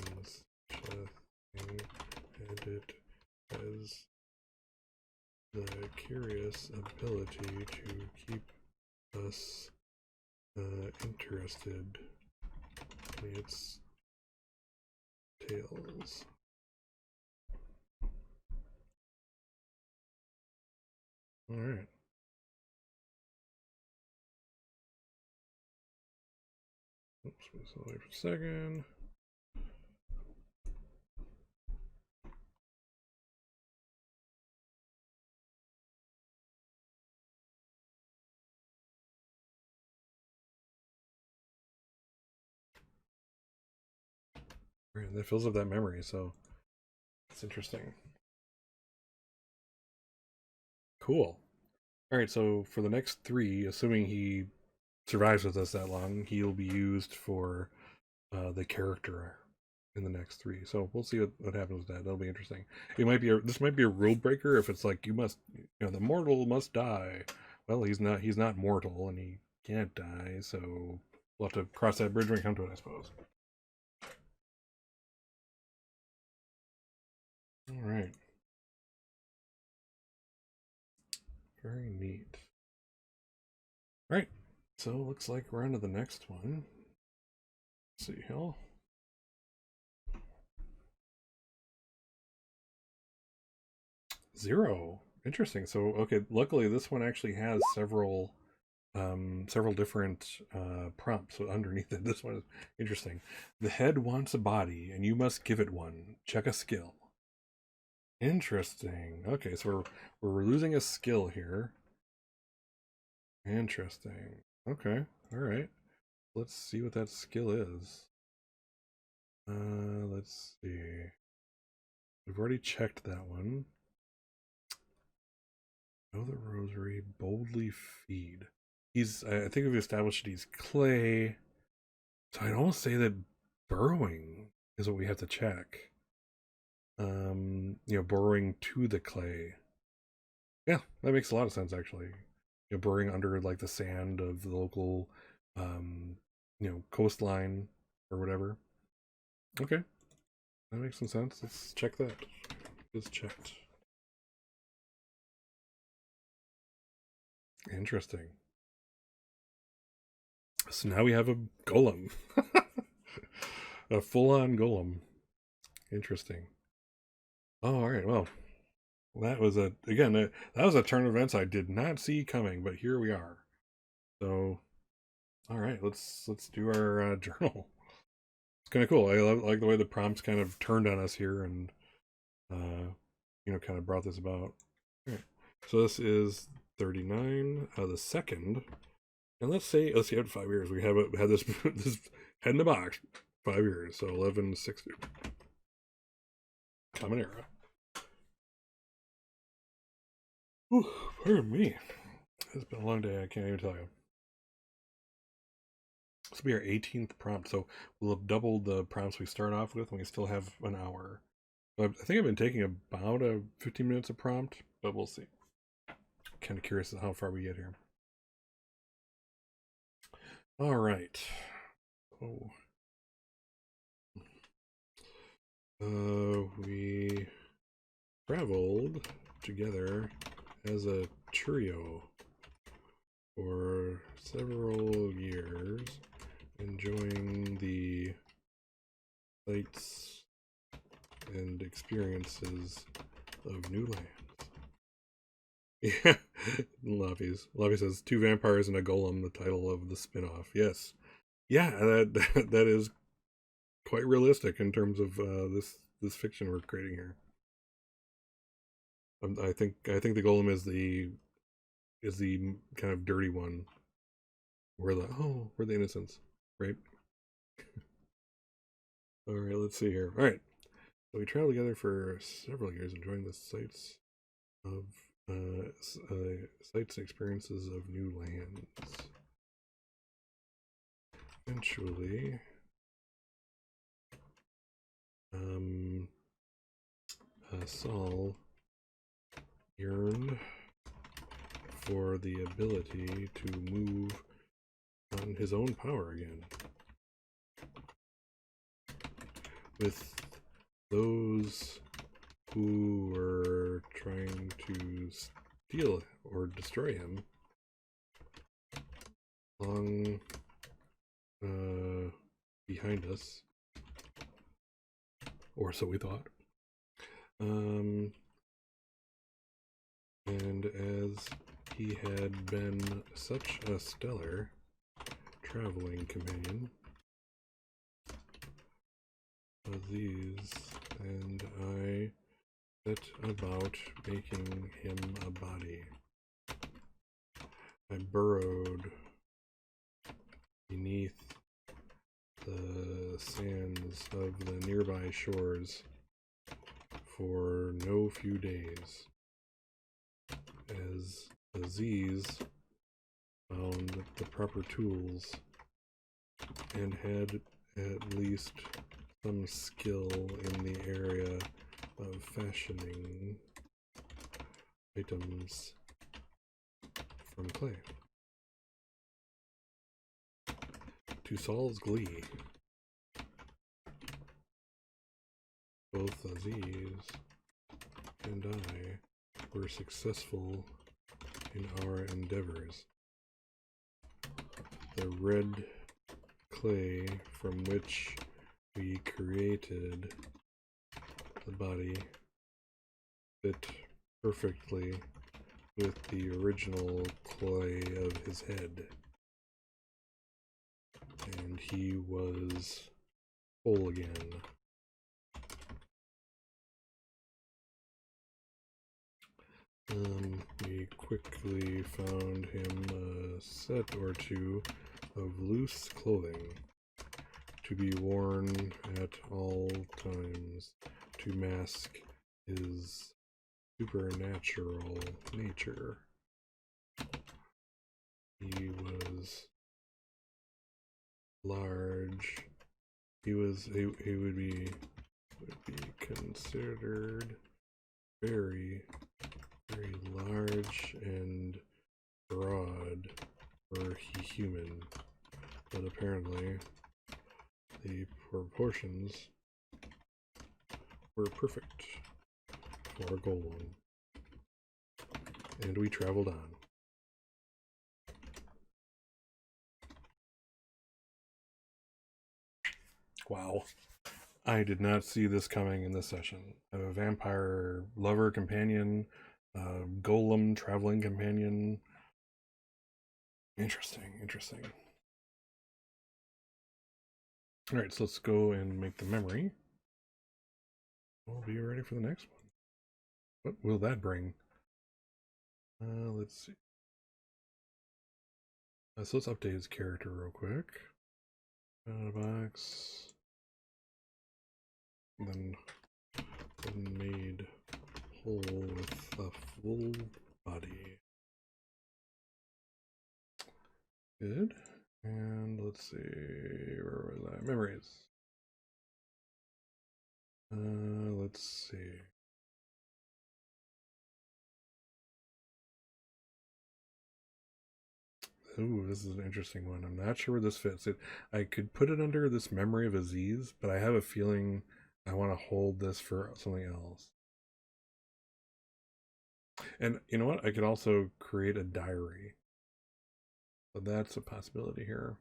such a thing, and it has the curious ability to keep us interested its tails. All right. Oops, wait for a second. All right, that fills up that memory, so it's interesting. Cool. All right, so for the next 3, assuming he survives with us that long, he'll be used for the character in the next 3. So we'll see what happens with that. That'll be interesting. It might be this might be a rule breaker if it's like the mortal must die. Well, he's not mortal and he can't die, so we'll have to cross that bridge when we come to it, I suppose. All right. Very neat. All right. So looks like we're on to the next one. Let's see, Hill. 0. Interesting. So okay, luckily this one actually has several different prompts underneath it. This one is interesting. The head wants a body and you must give it one. Check a skill. Interesting. Okay, so we're losing a skill here. Interesting. Okay. All right. Let's see what that skill is. Let's see. We've already checked that one. Know the rosary, boldly feed. I think we've established that he's clay. So I'd almost say that burrowing is what we have to check. Burrowing to the clay. Yeah, that makes a lot of sense actually. Burrowing under like the sand of the local, coastline or whatever. Okay, that makes some sense. Let's check that. It's checked. Interesting. So now we have a golem. A full-on golem. Interesting. Oh, all right. Well, that was that was a turn of events I did not see coming, but here we are. So, all right, let's do our journal. It's kind of cool. I like the way the prompts kind of turned on us here, and kind of brought this about. All right. So this is 39, the second, and let's see, out 5 years we have had this this head in the box. 5 years, so 1160. Common era. Whew, pardon me. It's been a long day. I can't even tell you. This will be our 18th prompt, so we'll have doubled the prompts we start off with, and we still have an hour. So I think I've been taking about 15 minutes a prompt, but we'll see. Kind of curious how far we get here. All right. Oh. We traveled together as a trio for several years, enjoying the sights and experiences of new lands. Yeah, Lavi says 2 vampires and a golem, the title of the spin-off. Yes, yeah, that is quite realistic in terms of this fiction we're creating here. I think the golem is the kind of dirty one. We're the innocents, right? All right, let's see here. All right, so we traveled together for several years, enjoying the sights of sights and experiences of new lands. Eventually, Saul yearned for the ability to move on his own power again. With those who were trying to steal or destroy him long behind us. Or so we thought. And as he had been such a stellar traveling companion, Aziz and I set about making him a body. I burrowed beneath the sands of the nearby shores for no few days, as Aziz found the proper tools and had at least some skill in the area of fashioning items from clay. To Saul's glee, both Aziz and I were successful in our endeavors. The red clay from which we created the body fit perfectly with the original clay of his head, and he was whole again. We quickly found him a set or two of loose clothing to be worn at all times to mask his supernatural nature. He was large. He would be considered very large and broad for a human, but apparently the proportions were perfect for a Guillaume. And we traveled on. Wow. I did not see this coming in this session. A vampire lover companion, golem traveling companion. Interesting. Alright, so let's go and make the memory. We'll be ready for the next one. What will that bring? Let's see. So let's update his character real quick. Box. And then made whole with a full body. Good. And let's see, where was that? Memories. Let's see. Ooh, this is an interesting one. I'm not sure where this fits. I could put it under this memory of Aziz, but I have a feeling I want to hold this for something else. And you know what? I could also create a diary. So that's a possibility here.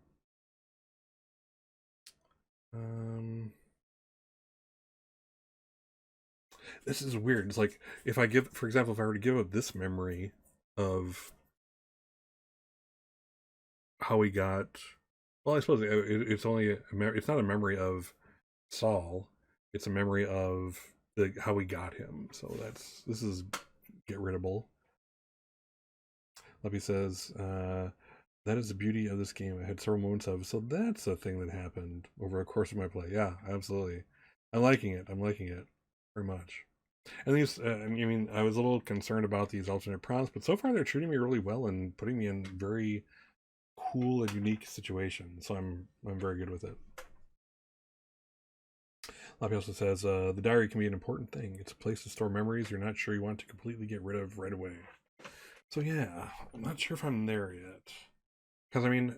This is weird. It's like if I give, for example, if I were to give up this memory of how we got, well, I suppose it's only it's not a memory of Saul. It's a memory of how we got him. So this is get riddable. Leppy says, that is the beauty of this game. I had several moments of, so that's a thing that happened over the course of my play. Yeah, absolutely. I'm liking it very much. And these, I mean, I was a little concerned about these alternate prompts, but so far they're treating me really well and putting me in very cool and unique situations. So I'm very good with it. Lappy also says, the diary can be an important thing. It's a place to store memories you're not sure you want to completely get rid of right away. So yeah, I'm not sure if I'm there yet. Because I mean,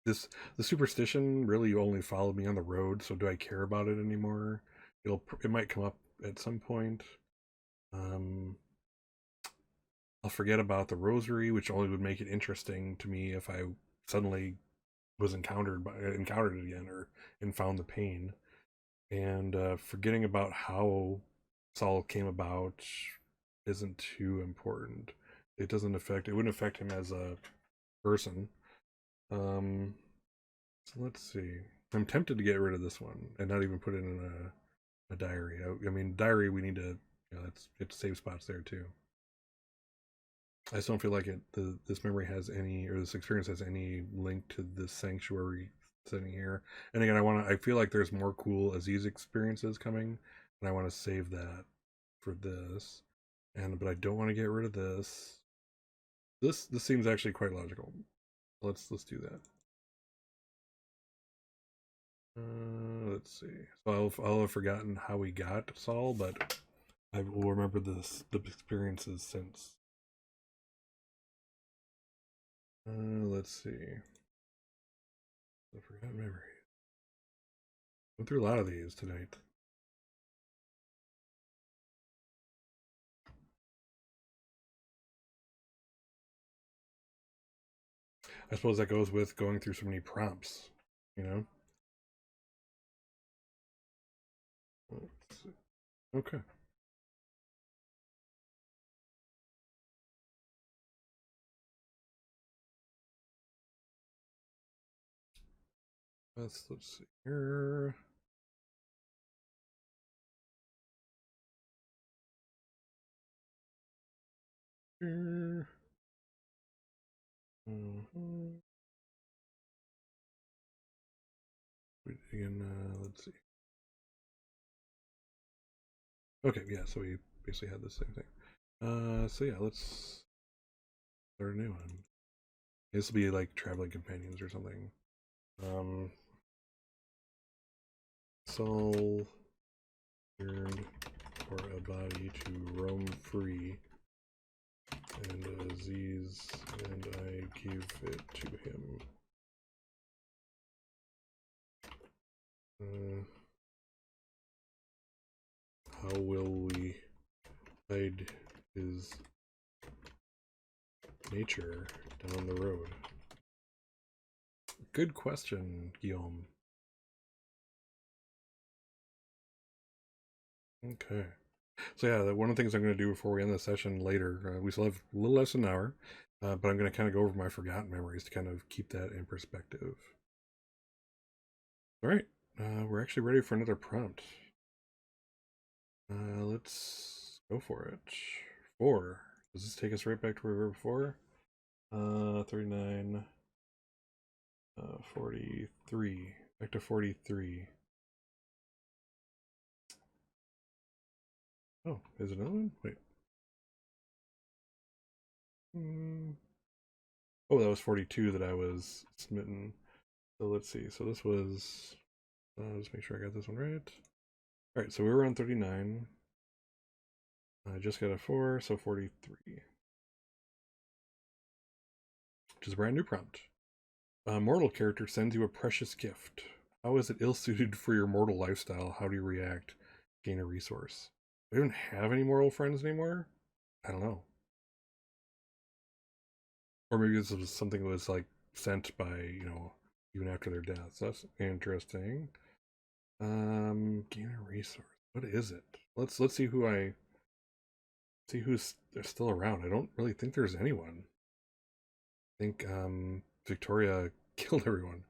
the superstition really only followed me on the road, so do I care about it anymore? It might come up at some point. I'll forget about the rosary, which only would make it interesting to me if I suddenly was encountered it again, or and found the pain, and forgetting about how Saul came about isn't too important. It wouldn't affect him as a person. Um, so let's see. I'm tempted to get rid of this one and not even put it in a diary. I mean, diary we need to, it's save spots there too. I just don't feel like this memory has any, or this experience has any link to this sanctuary sitting here. And again, I feel like there's more cool Aziz experiences coming, and I want to save that for this. But I don't want to get rid of this. This seems actually quite logical. Let's do that. Let's see. So I'll have forgotten how we got Saul, but I will remember the experiences since. Let's see. The forgotten memory. Went through a lot of these tonight. I suppose that goes with going through so many prompts, you know? Let's see. Okay. Let's see here. Here. Mm-hmm. Again, let's see. Okay, yeah, so we basically had the same thing. So yeah, let's start a new one. This will be like traveling companions or something. Saul yearned for a body to roam free, and Aziz and I give it to him. How will we hide his nature down the road? Good question, Guillaume. Okay. So yeah, one of the things I'm going to do before we end the session later, we still have a little less than an hour, but I'm going to kind of go over my forgotten memories to kind of keep that in perspective. All right, we're actually ready for another prompt. Let's go for it. 4. Does this take us right back to where we were before? 39, 43. Back to 43. Oh, is it another one? Wait. Oh, that was 42 that I was smitten. So let's see. So this was. Just make sure I got this one right. All right, so we were on 39. I just got a 4, so 43. Which is a brand new prompt. A mortal character sends you a precious gift. How is it ill-suited for your mortal lifestyle? How do you react? Gain a resource. We don't have any mortal friends anymore? I don't know. Or maybe this was something that was like sent by, even after their deaths. That's interesting. Gain a resource. What is it? Let's see who's still around. I don't really think there's anyone. I think Victoria killed everyone.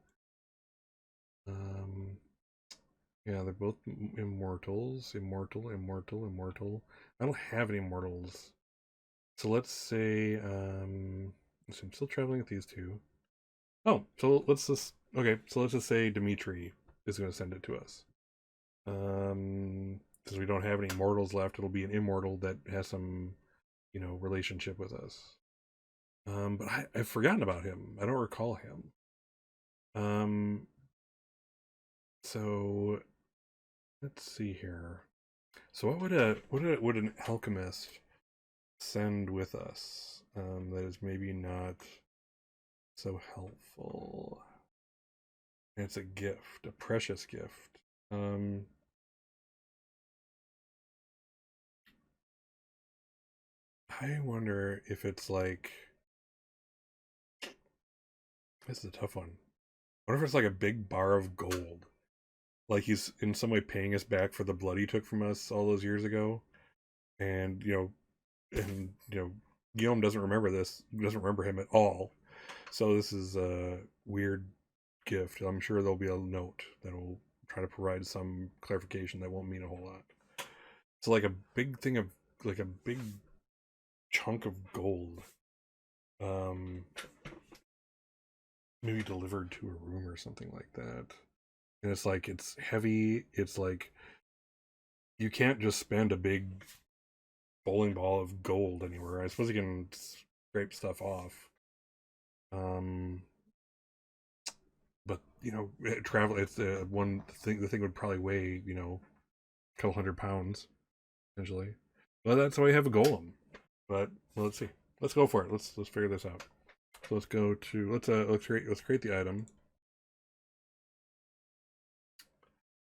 Um, yeah, they're both immortals. Immortal. I don't have any mortals. So let's say so I'm still traveling with these two. Oh, so let's just okay. So let's just say Dimitri is going to send it to us. Because we don't have any mortals left, it'll be an immortal that has some, relationship with us. But I've forgotten about him. I don't recall him. Um, so let's see here. So what would an alchemist send with us? That is maybe not so helpful. And it's a gift, a precious gift. I wonder if it's like this is a tough one. What if it's like a big bar of gold? Like he's in some way paying us back for the blood he took from us all those years ago. And, Guillaume doesn't remember this, doesn't remember him at all. So this is a weird gift. I'm sure there'll be a note that will try to provide some clarification that won't mean a whole lot. So like a big thing of like a big chunk of gold. Um Maybe delivered to a room or something like that. And it's like it's heavy, it's like you can't just spend a big bowling ball of gold anywhere. I suppose you can scrape stuff off. Um but travel, it's one thing, the thing would probably weigh, a couple 100 pounds essentially. Well, that's why you have a golem. But well, let's see. Let's go for it. Let's figure this out. So let's go to let's create the item.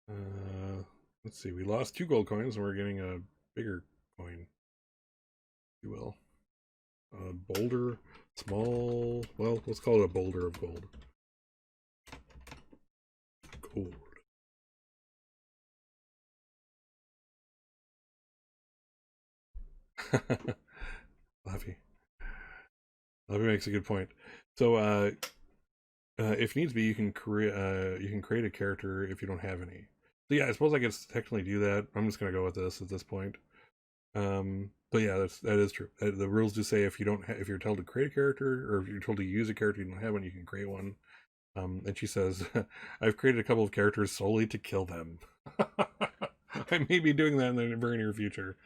Uh, let's see. We lost 2 gold coins, and we're getting a bigger coin, if you will. A boulder, small. Well, let's call it a boulder of gold. Gold. Laffy. Laffy makes a good point. So, if needs be, you can create a character if you don't have any. So yeah, I suppose I could technically do that. I'm just gonna go with this at this point. But yeah, that is true. The rules do say if you don't if you're told to create a character, or if you're told to use a character you don't have one, you can create one. And she says, "I've created a couple of characters solely to kill them." I may be doing that in the very near future.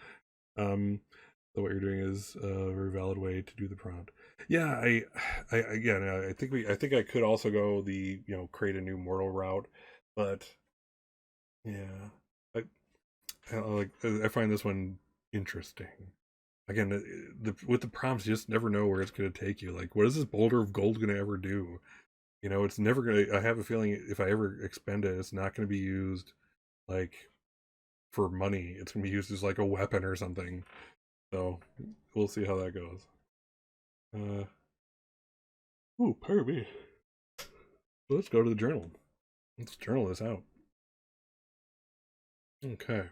So what you're doing is a very valid way to do the prompt. Yeah, again, I think I could also go the create a new mortal route, but yeah, I, I find this one interesting. Again, with the prompts, you just never know where it's going to take you. Like, what is this boulder of gold going to ever do? It's never going to. I have a feeling if I ever expend it, it's not going to be used like for money. It's going to be used as like a weapon or something. So we'll see how that goes. Uh, pardon me. Let's go to the journal. Let's journal this out. Okay.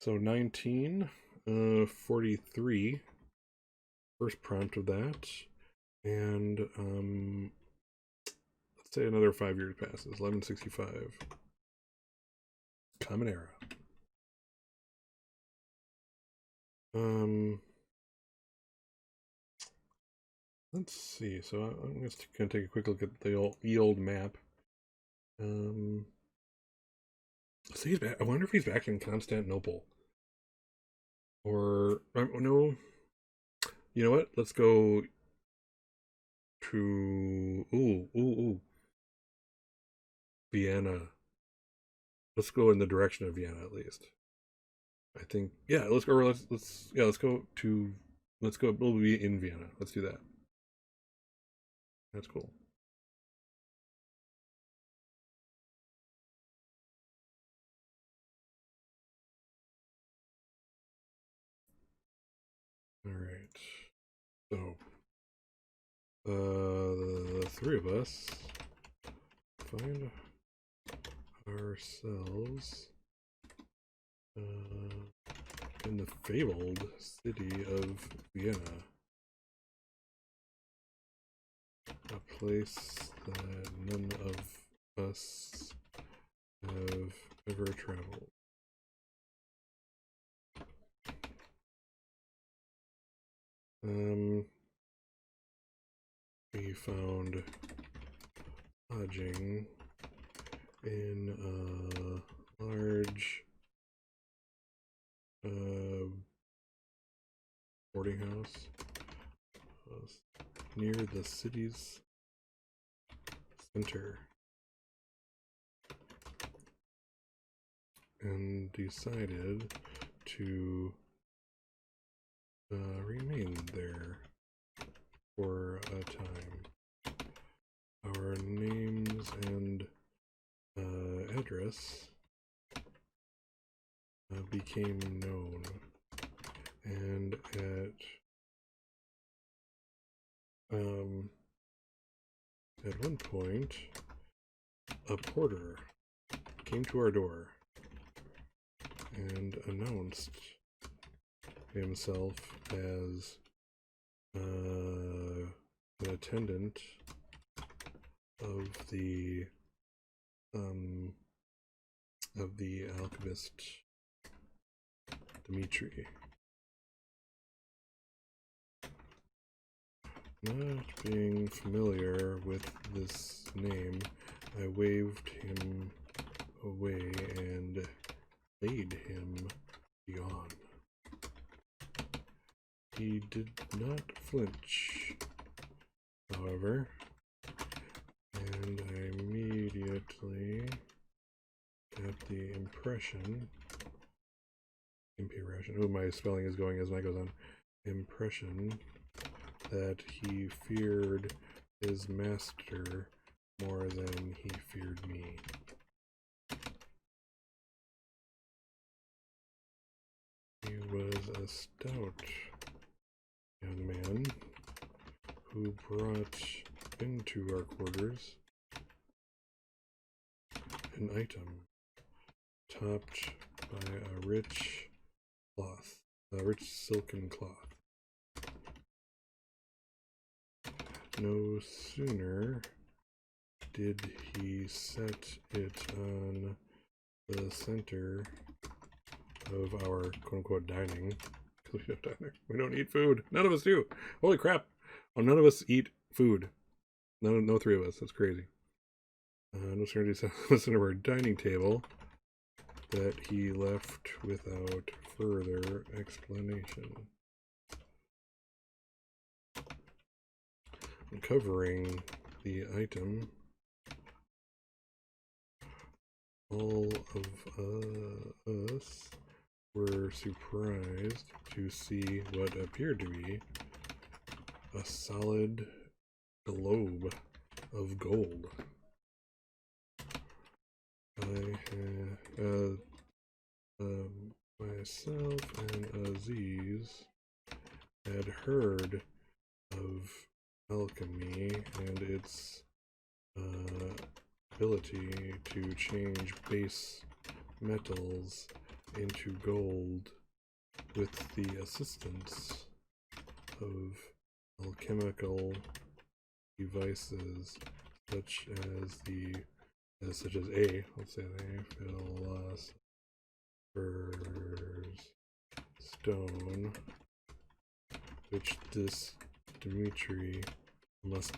So 1943. First prompt of that. And let's say another 5 years passes. 1165. Common Era. Um let's see. So I'm just gonna take a quick look at the old map. So he's back. I wonder if he's back in Constantinople. Or no. You know what? Let's go to Vienna. Let's go in the direction of Vienna at least. I think yeah. Let's go to We'll be in Vienna. Let's do that. That's cool. All right. So the three of us find ourselves in the fabled city of Vienna, a place that none of us have ever traveled. We found lodging in a large boarding house near the city's center, and decided to remain there for a time. Our names and address became known, and at one point A porter came to our door and announced himself as an attendant of the alchemist Dimitri. Not being familiar with this name, I waved him away and bade him be on. He did not flinch, however, and I immediately got the impression, oh, my spelling is going as my goes on, impression that he feared his master more than he feared me. He was a stout young man who brought into our quarters an item topped by a rich silken cloth. No sooner did he set it on the center of our quote-unquote dining. We don't eat food. None of us do. Holy crap. Oh, none of us eat food. No three of us. That's crazy. No sooner did he set on the center of our dining table that he left without further explanation. Uncovering the item, all of us were surprised to see what appeared to be a solid globe of gold. Myself and Aziz had heard of alchemy and its ability to change base metals into gold with the assistance of alchemical devices such as philosopher's stone, which this Dimitri must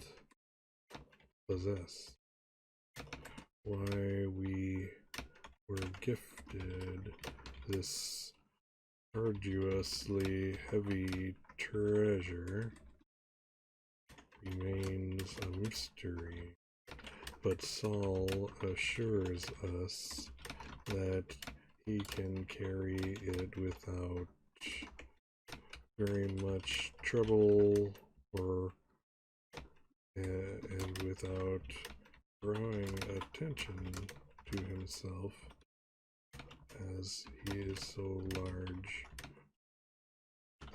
possess. Why we were gifted this arduously heavy treasure remains a mystery, but Saul assures us that he can carry it without very much trouble and without drawing attention to himself, as he is so large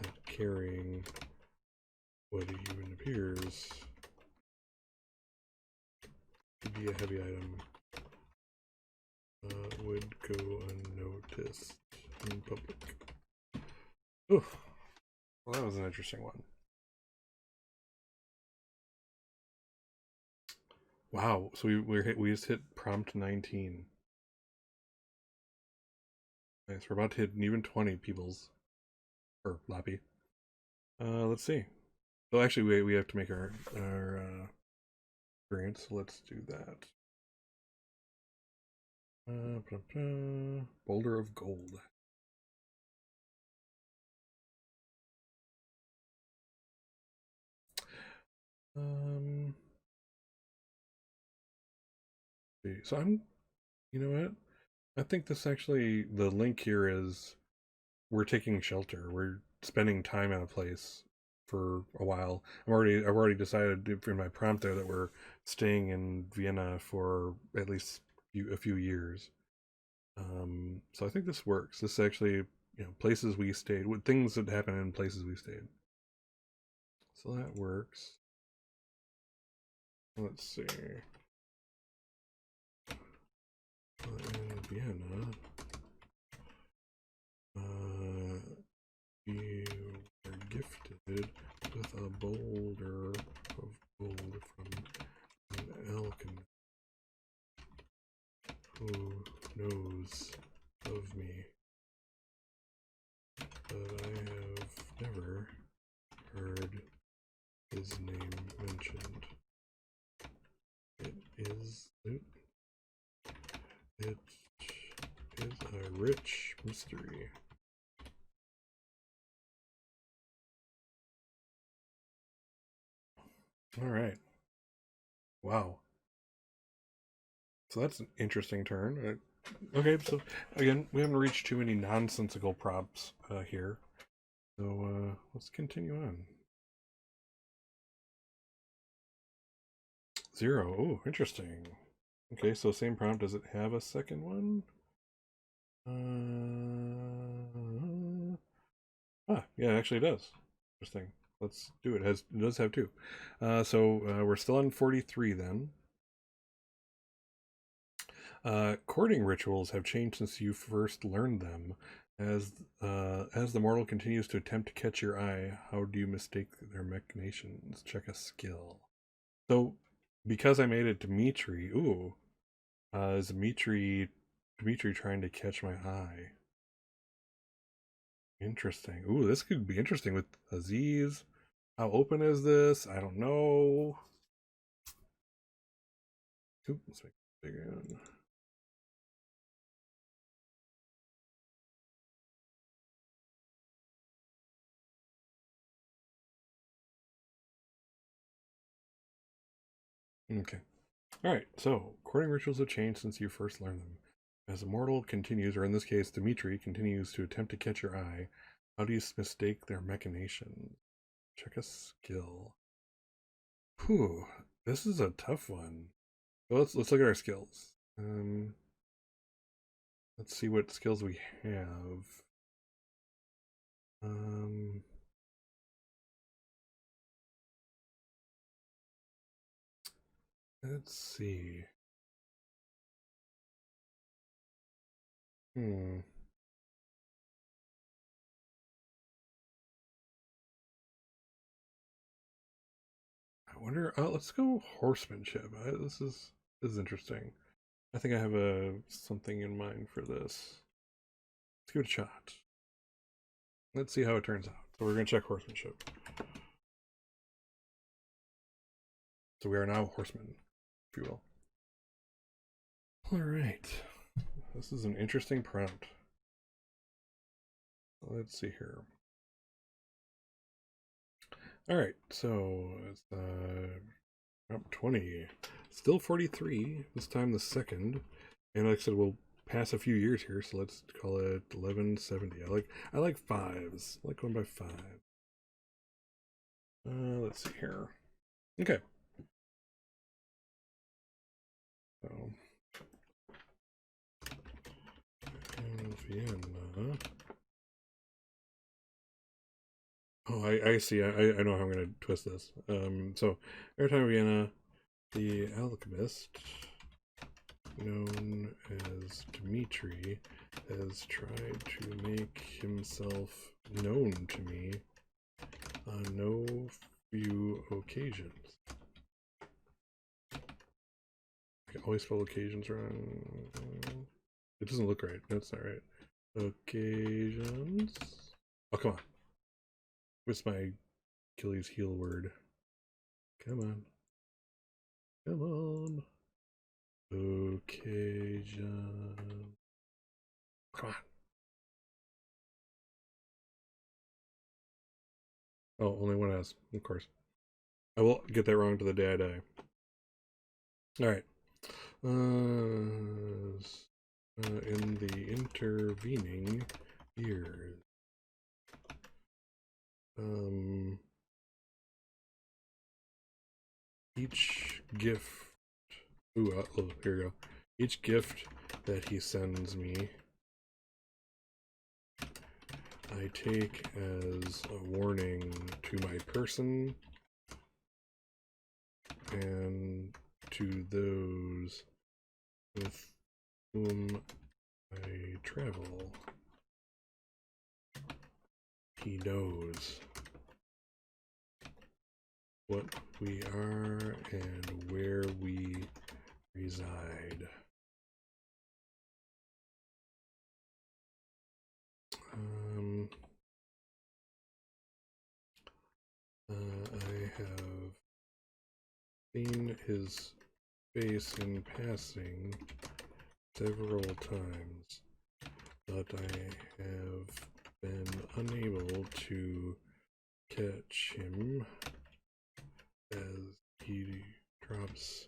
that carrying what even appears to be a heavy item would go unnoticed in public. Oh, well, that was an interesting one. Wow, so we just hit prompt 19. Nice, we're about to hit even 20 people's or Lappy. Let's see. Well, actually, we have to make our experience. So let's do that. Boulder of gold. So you know what? I think this actually, the link here is we're taking shelter. We're spending time at a place for a while. I've already decided in my prompt there that we're staying in Vienna for at least a few years. So I think this works. This actually, places we stayed, with things that happen in places we stayed. So that works. Let's see. Vienna. You were gifted with a boulder of gold from an alchemist who knows of me, but I have never heard his name mentioned. It is a rich mystery. All right. Wow. So that's an interesting turn. Okay, so again, we haven't reached too many nonsensical props here. So let's continue on. 0. Oh, interesting. Okay, so same prompt. Does it have a second one? Yeah, actually it does. Interesting. Let's do it. It does have 2. So we're still on 43 then. Courting rituals have changed since you first learned them. As the mortal continues to attempt to catch your eye, how do you mistake their machinations? Check a skill. So, because I made it Dimitri, is Dimitri trying to catch my eye? Interesting. Ooh, this could be interesting with Aziz. How open is this? I don't know. Ooh, let's make it bigger. Okay. Alright, so courting rituals have changed since you first learned them. As a mortal continues, or in this case, Dimitri continues to attempt to catch your eye, how do you mistake their machinations? Check a skill. Whew, this is a tough one. Well, let's look at our skills. Let's see what skills we have. Let's see. I wonder. Let's go horsemanship. This is interesting. I think I have something in mind for this. Let's give it a shot. Let's see how it turns out. So we're going to check horsemanship. So we are now horsemen, if you will. All right. This is an interesting prompt. Let's see here. All right. So it's prompt 20. Still 43. This time the second. And like I said, we'll pass a few years here. So let's call it 1170. I like 5s. I like going by 5. Let's see here. Okay. So Vienna. Oh, I see. I know how I'm going to twist this. So every time Vienna, the alchemist, known as Dimitri, has tried to make himself known to me on no few occasions. I always spell occasions wrong. It doesn't look right. That's not right. Occasions. Oh, come on. What's my Achilles heel word? Come on. Come on. Occasion. Come on. Oh, only one S, of course. I will get that wrong to the day I die. Alright. In the intervening years. Each gift. Oh, here we go. Each gift that he sends me, I take as a warning to my person and to those with whom I travel. He knows what we are and where we reside. I have seen his face in passing several times, but I have been unable to catch him as he drops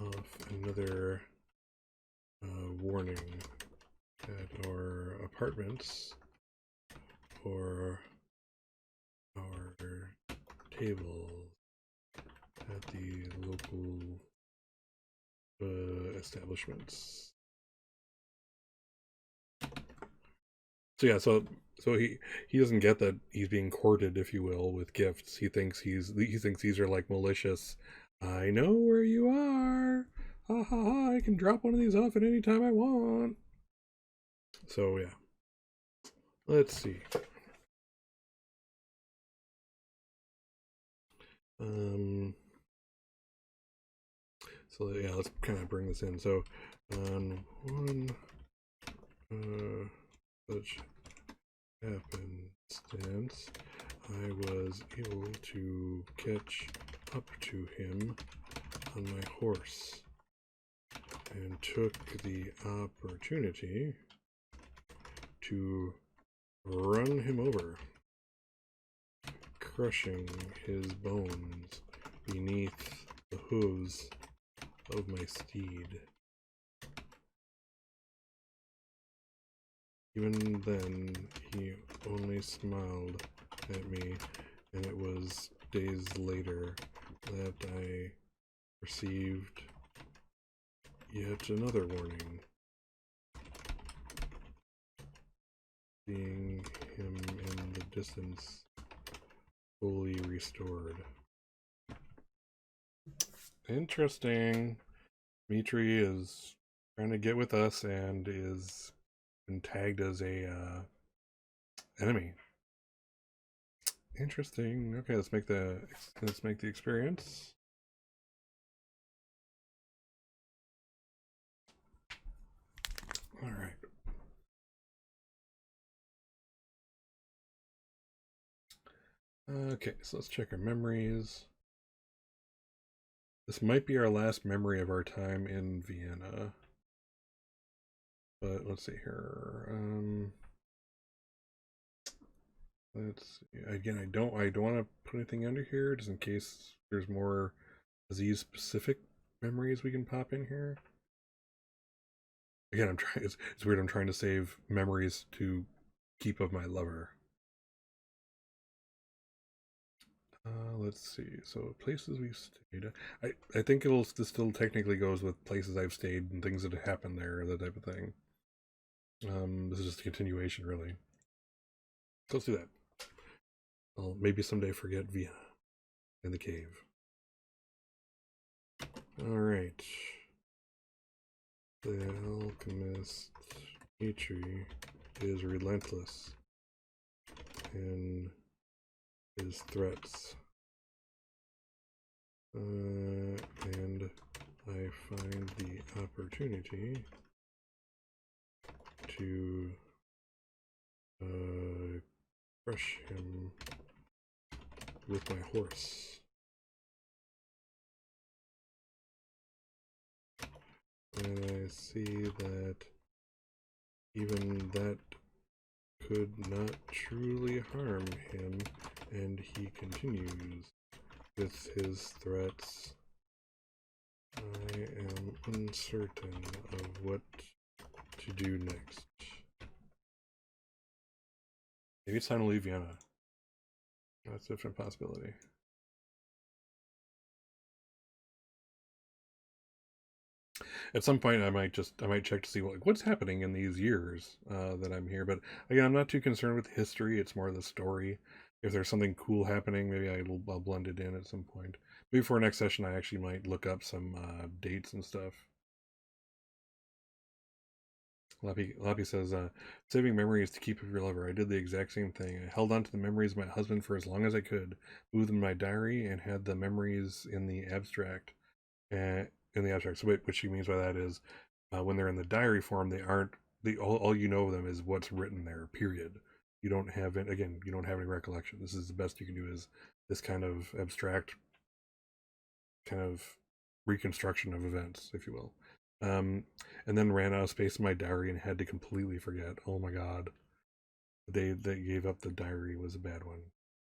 off another warning at our apartments or our tables at the local establishments. So yeah, so he doesn't get that he's being courted, if you will, with gifts. He thinks these are like malicious. I know where you are. Ha ha ha! I can drop one of these off at any time I want. So yeah, let's see. So yeah, let's kind of bring this in. So on one such happenstance, I was able to catch up to him on my horse and took the opportunity to run him over, crushing his bones beneath the hooves of my steed. Even then, he only smiled at me, and it was days later that I received yet another warning. Seeing him in the distance, fully restored. Interesting. Mitri is trying to get with us and is been tagged as a enemy. Interesting. Okay, let's make the experience. All right. Okay, so let's check our memories. This might be our last memory of our time in Vienna. But let's see here. Let's see. Again, I don't want to put anything under here just in case there's more disease specific memories we can pop in here. Again, I'm trying. It's weird. I'm trying to save memories to keep of my lover. Let's see. So places we stayed. I think this still technically goes with places I've stayed and things that have happened there, that type of thing. This is just a continuation, really. So let's do that. I'll maybe someday forget Vienna in the cave. All right. The alchemist Mitri is relentless in his threats. And I find the opportunity to crush him with my horse. And I see that even that could not truly harm him, and he continues with his threats. I am uncertain of what to do next. Maybe it's time to leave Vienna. That's a different possibility. At some point, I might check to see what's happening in these years that I'm here. But again, I'm not too concerned with history. It's more the story. If there's something cool happening, maybe I'll blend it in at some point. Maybe for next session, I actually might look up some dates and stuff. Lappy says, saving memories to keep with your lover. I did the exact same thing. I held on to the memories of my husband for as long as I could, moved them in my diary, and had the memories in the abstract. So what she means by that is, when they're in the diary form, they aren't all you know of them is what's written there. Period. You don't have it again. You don't have any recollection. This is the best you can do. Is this kind of abstract kind of reconstruction of events, if you will. And then ran out of space in my diary and had to completely forget. Oh my god, the day that gave up the diary was a bad one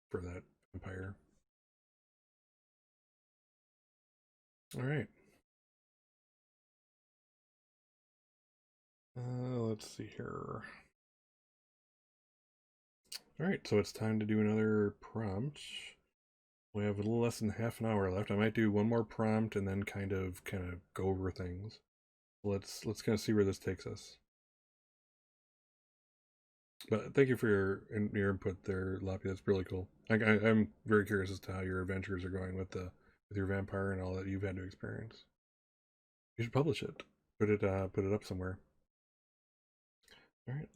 for that empire. All right. Let's see here. All right, so it's time to do another prompt. We have a little less than half an hour left. I might do one more prompt and then kind of go over things. Let's kind of see where this takes us. But thank you for your input there, Lappy. That's really cool. I'm very curious as to how your adventures are going with your vampire and all that you've had to experience. You should publish it. Put it up somewhere. All right.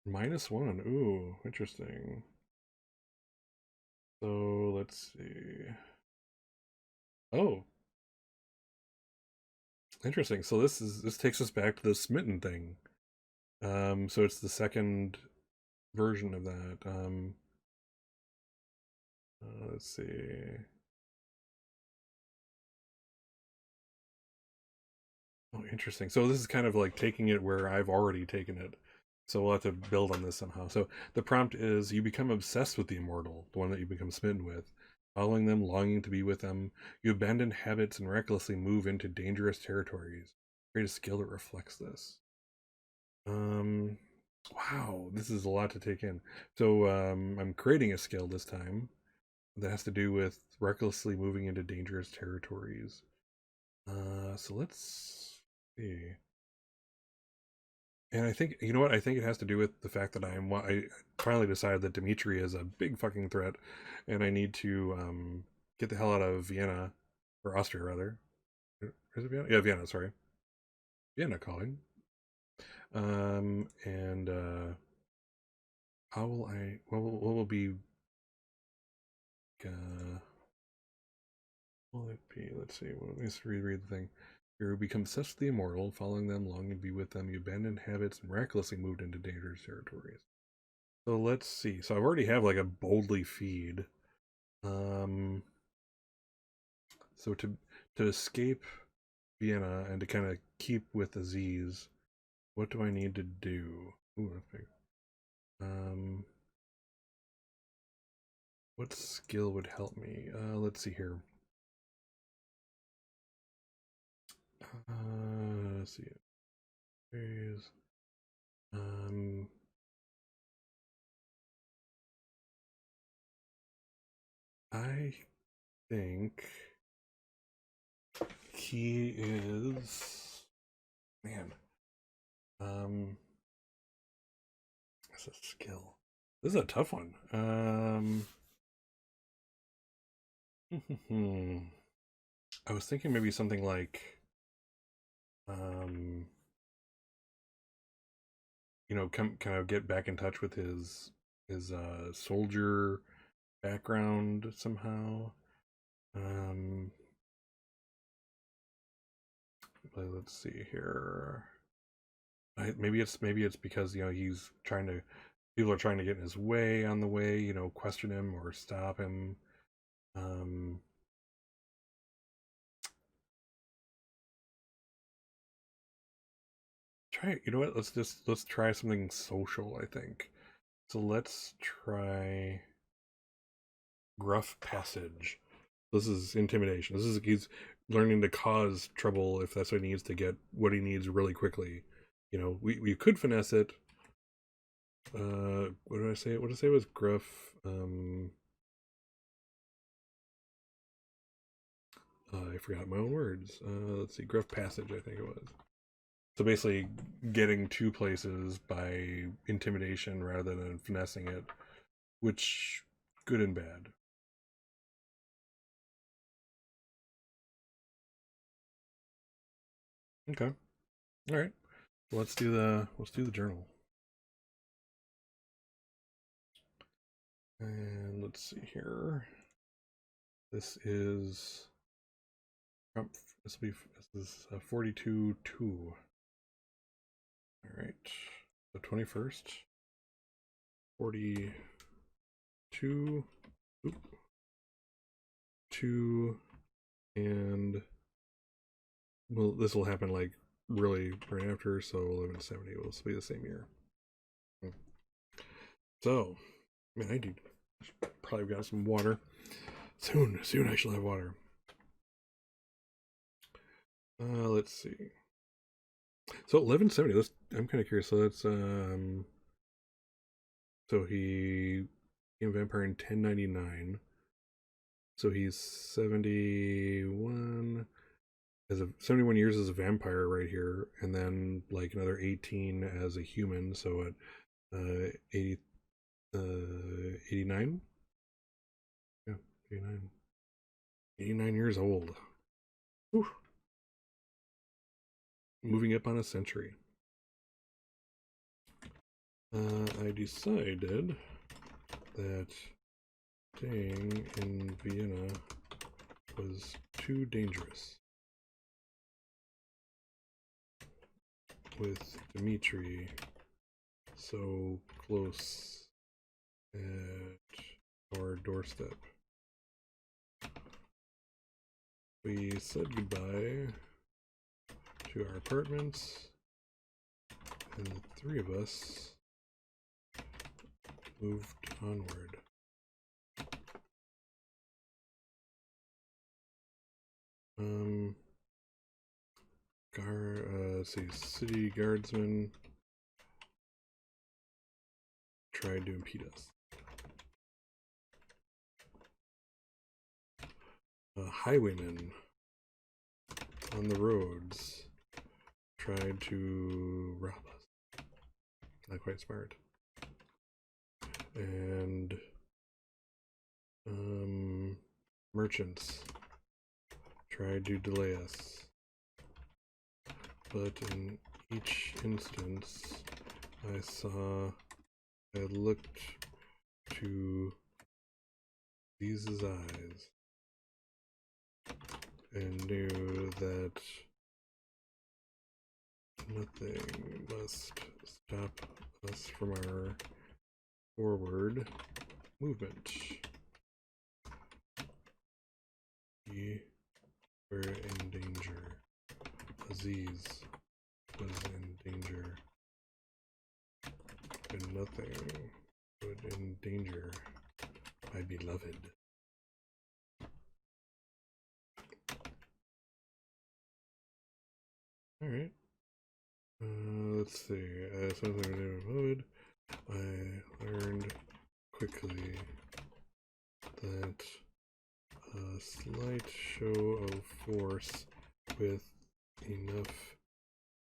-1. Ooh, interesting. So let's see. Oh, interesting. So this takes us back to the smitten thing. So it's the second version of that. Let's see. Oh, interesting. So this is kind of like taking it where I've already taken it. So we'll have to build on this somehow. So the prompt is you become obsessed with the immortal, the one that you become smitten with, following them, longing to be with them. You abandon habits and recklessly move into dangerous territories. Create a skill that reflects this. Um, wow, this is a lot to take in. So I'm creating a skill this time that has to do with recklessly moving into dangerous territories. So let's see. And I think you know what I think it has to do with the fact that I finally decided that Dimitri is a big fucking threat, and I need to get the hell out of Vienna or Austria rather. Is it Vienna? Yeah, Vienna. Sorry, Vienna calling. And how will I? What will be? Uh, will it be? Let's see. Let me just reread the thing. You become obsessed with the immortal, following them, longing to be with them. You abandon habits and recklessly moved into dangerous territories. So let's see. So I already have like a boldly feed. Um, so to escape Vienna and to kind of keep with Aziz, what do I need to do? Ooh, that's big. Um, what skill would help me? Let's see here. Let's see. There's, um, I think he is man. That's a skill. This is a tough one. I was thinking maybe something like, um, come kind of get back in touch with his soldier background somehow. Um, let's see here. Maybe it's because he's trying to people are trying to get in his way on the way. Question him or stop him. Um, try. You know what? Let's try something social. I think so. Let's try gruff passage. This is intimidation. He's learning to cause trouble if that's what he needs to get what he needs really quickly. We could finesse it. What did I say? What did I say was gruff? I forgot my own words. Let's see, gruff passage. I think it was. So basically, getting to places by intimidation rather than finessing it, which good and bad. Okay. All right. let's do the journal. And let's see here. This is 42-2. All right. The 21st. 42. Oop, 2, and well, this will happen like really right after, so 1170 will be the same year. So, man, I need probably got some water. Soon I shall have water. Let's see. So 1170. I'm kind of curious. So that's so he became a vampire in 1099. So he's 71 as a 71 years as a vampire right here, and then like another 18 as a human. So at 89. Yeah, 89. 89 years old. Whew. Moving up on a century. I decided that staying in Vienna was too dangerous. With Dmitri so close at our doorstep. We said goodbye to our apartments, and the three of us moved onward. Let's see, city guardsmen tried to impede us. Highwaymen on the roads tried to rob us. Not quite smart. And merchants tried to delay us. But in each instance, I looked to these eyes and knew that nothing must stop us from our forward movement. We were in danger. Aziz was in danger, and nothing would endanger my beloved. All right. Let's see. I learned quickly that a slight show of force with enough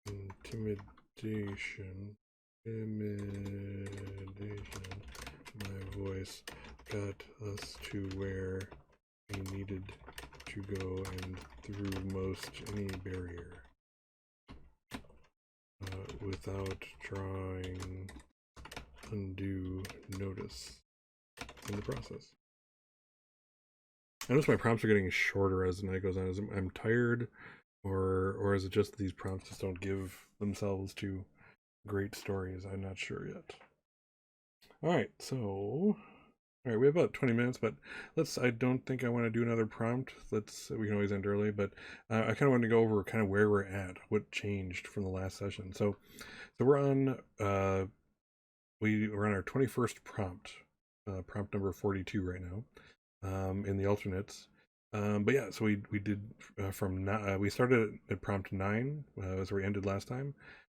intimidation, my voice got us to where we needed to go and through most any barrier without drawing undue notice in the process. I notice my prompts are getting shorter as the night goes on. Is I'm tired, or is it just these prompts just don't give themselves to great stories? I'm not sure yet. All right, so all right, we have about 20 minutes, but I don't think I want to do another prompt. We can always end early, but I kind of want to go over kind of where we're at, what changed from the last session. So we're on we're on our 21st prompt, prompt number 42 right now, in the alternates. But yeah, so we did we started at prompt 9, as we ended last time,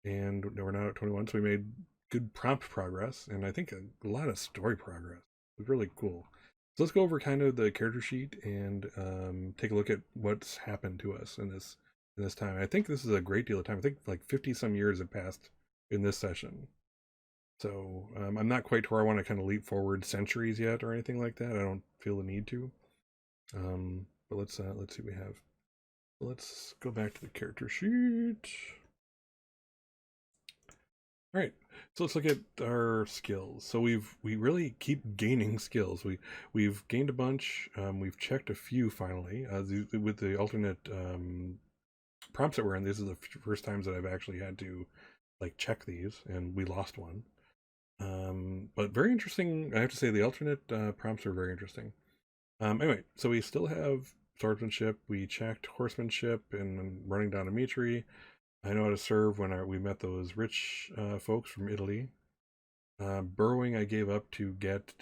and we're now at 21. So we made good prompt progress, and I think a lot of story progress. It was really cool. So let's go over kind of the character sheet and take a look at what's happened to us in this time. I think this is a great deal of time. I think like 50 some years have passed in this session. So I'm not quite to where I want to kind of leap forward centuries yet or anything like that. I don't feel the need to. But let's see what we have. Let's go back to the character sheet. All right, so let's look at our skills. So we really keep gaining skills. We've gained a bunch. We've checked a few finally. With the alternate prompts that we're in. These are the first times that I've actually had to like check these, and we lost one. But very interesting. I have to say the alternate prompts are very interesting. Anyway, so we still have swordsmanship. We checked horsemanship and running down a Mitri. I know how to serve when we met those rich folks from Italy. Burrowing, I gave up to get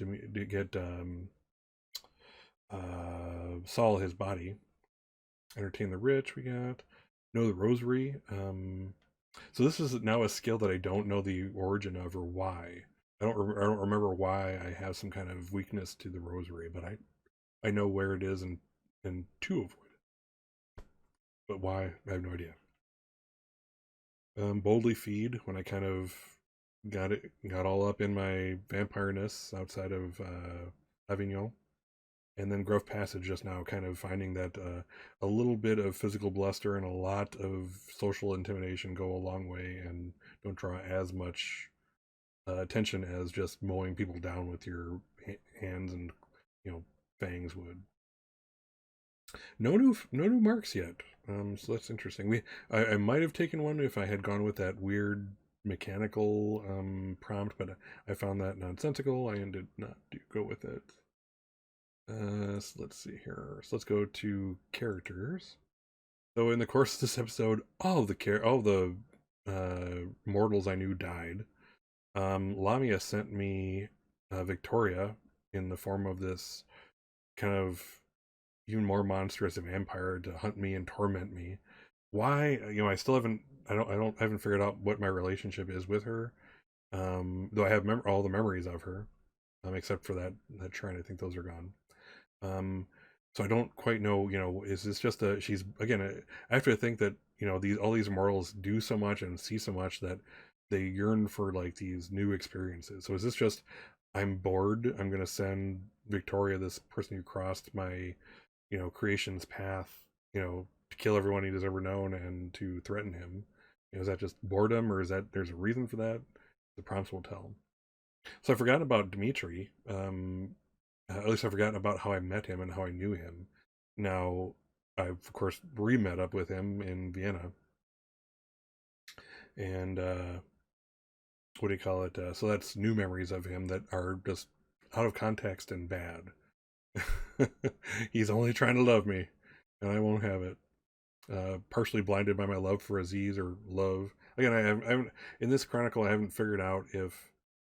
Saul his body. Entertain the rich. We got know the rosary. So this is now a skill that I don't know the origin of or why. I don't remember why I have some kind of weakness to the rosary, but I know where it is and to avoid it. But why, I have no idea. Boldly feed when I kind of got all up in my vampireness outside of Avignon, and then Grove Passage just now, kind of finding that a little bit of physical bluster and a lot of social intimidation go a long way, and don't draw as much attention as just mowing people down with your hands and fangs would. No new marks yet. So that's interesting. I might have taken one if I had gone with that weird mechanical prompt, but I found that nonsensical. I ended not to go with it. So let's see here. So let's go to characters. So in the course of this episode, all the mortals I knew died. Lamia sent me Victoria in the form of this kind of even more monstrous vampire to hunt me and torment me. Why? I still haven't. I haven't figured out what my relationship is with her. Though I have all the memories of her, except for that shrine. I think those are gone. Um, so I don't quite know. Is this just a? She's again. I have to think that all these mortals do so much and see so much that they yearn for like these new experiences. So is this just? I'm bored. I'm gonna send Victoria, this person who crossed my creation's path, to kill everyone he has ever known and to threaten him. Is that just boredom, or is that there's a reason for that? The prompts will tell. So I forgot about Dimitri. At least I've forgotten about how I met him and how I knew him. Now, I've of course re-met up with him in Vienna, and what do you call it? So that's new memories of him that are just out of context and bad. He's only trying to love me, and I won't have it. Partially blinded by my love for Aziz, or love. Again, I haven't in this chronicle. I haven't figured out if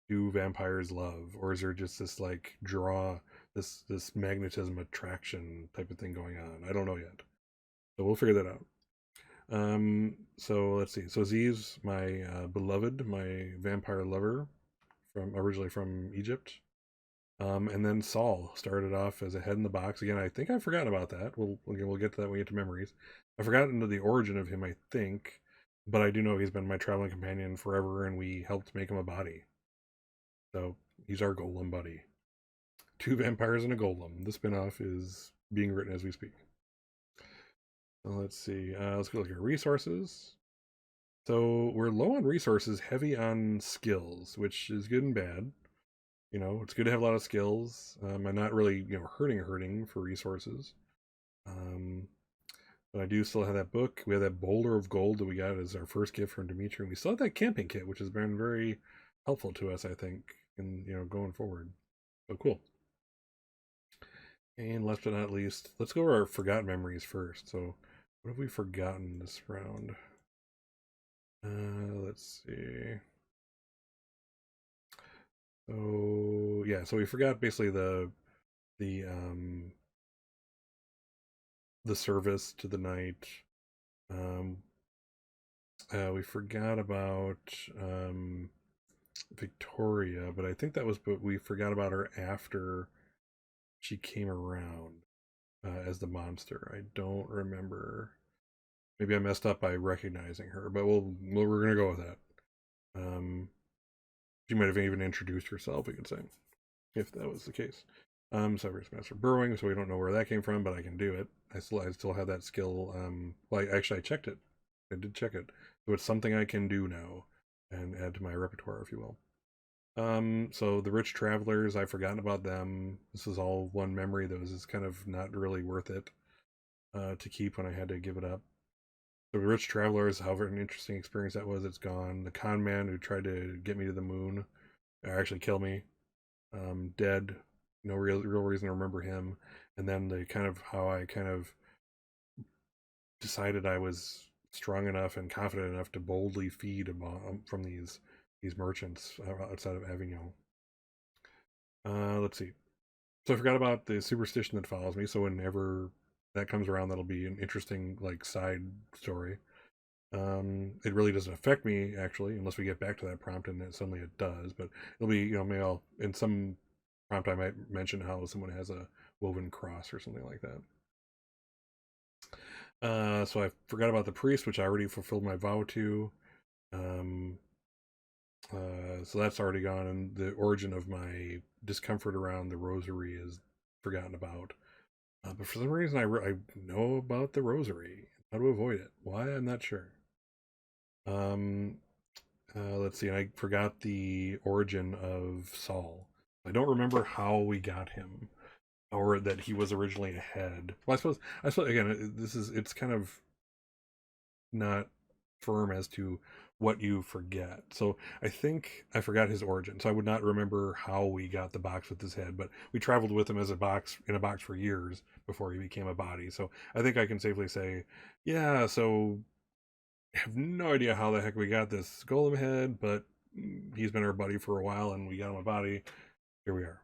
do vampires love, or is there just this like draw, this magnetism attraction type of thing going on? I don't know yet, so we'll figure that out. So let's see. So Aziz, my beloved, my vampire lover, from originally from Egypt. And then Saul started off as a head in the box. Again, I think I forgot about that. We'll get to that when we get to memories. I forgot into the origin of him, I think, but I do know he's been my traveling companion forever, and we helped make him a body. So he's our Golem buddy. Two vampires and a Golem. The spinoff is being written as we speak. So let's see. Let's go look at resources. So we're low on resources, heavy on skills, which is good and bad. It's good to have a lot of skills. I'm not really, hurting for resources. But I do still have that book. We have that boulder of gold that we got as our first gift from Dimitri. And we still have that camping kit, which has been very helpful to us, I think, in going forward. So cool. And last but not least, let's go over our forgotten memories first. So what have we forgotten this round? Let's see. So yeah, so we forgot basically the the service to the knight. Um, we forgot about Victoria, but I think but we forgot about her after she came around as the monster. I don't remember. Maybe I messed up by recognizing her, but we're gonna go with that. She might have even introduced herself, we could say, if that was the case. Service Master Brewing, so we don't know where that came from, but I can do it. I still have that skill. Well, I checked it. I did check it. So it's something I can do now. and add to my repertoire, if you will. So the rich travelers, I've forgotten about them. This is all one memory that was just kind of not really worth it to keep when I had to give it up. The rich travelers, however an interesting experience that was, it's gone. The con man who tried to get me to the moon, or actually kill me, dead. No real reason to remember him. And then the kind of how I kind of decided I was strong enough and confident enough to boldly feed from these merchants outside of Avignon. Let's see. So I forgot about the superstition that follows me. So whenever that comes around, that'll be an interesting like side story. It really doesn't affect me actually, unless we get back to that prompt, and then suddenly it does. But it'll be, maybe I'll in some prompt I might mention how someone has a woven cross or something like that. So I forgot about the priest, which I already fulfilled my vow to. Um, so that's already gone, and the origin of my discomfort around the rosary is forgotten about. But for some reason, I know about the rosary, how to avoid it. Why, I'm not sure. Um, let's see, and I forgot the origin of Saul. I don't remember how we got him, or that he was originally a head. Well, I suppose again, it's kind of not firm as to what you forget. So I think I forgot his origin. So I would not remember how we got the box with his head, but we traveled with him as a box in a box for years before he became a body. So I think I can safely say, yeah, so I have no idea how the heck we got this golem head, but he's been our buddy for a while and we got him a body. Here we are.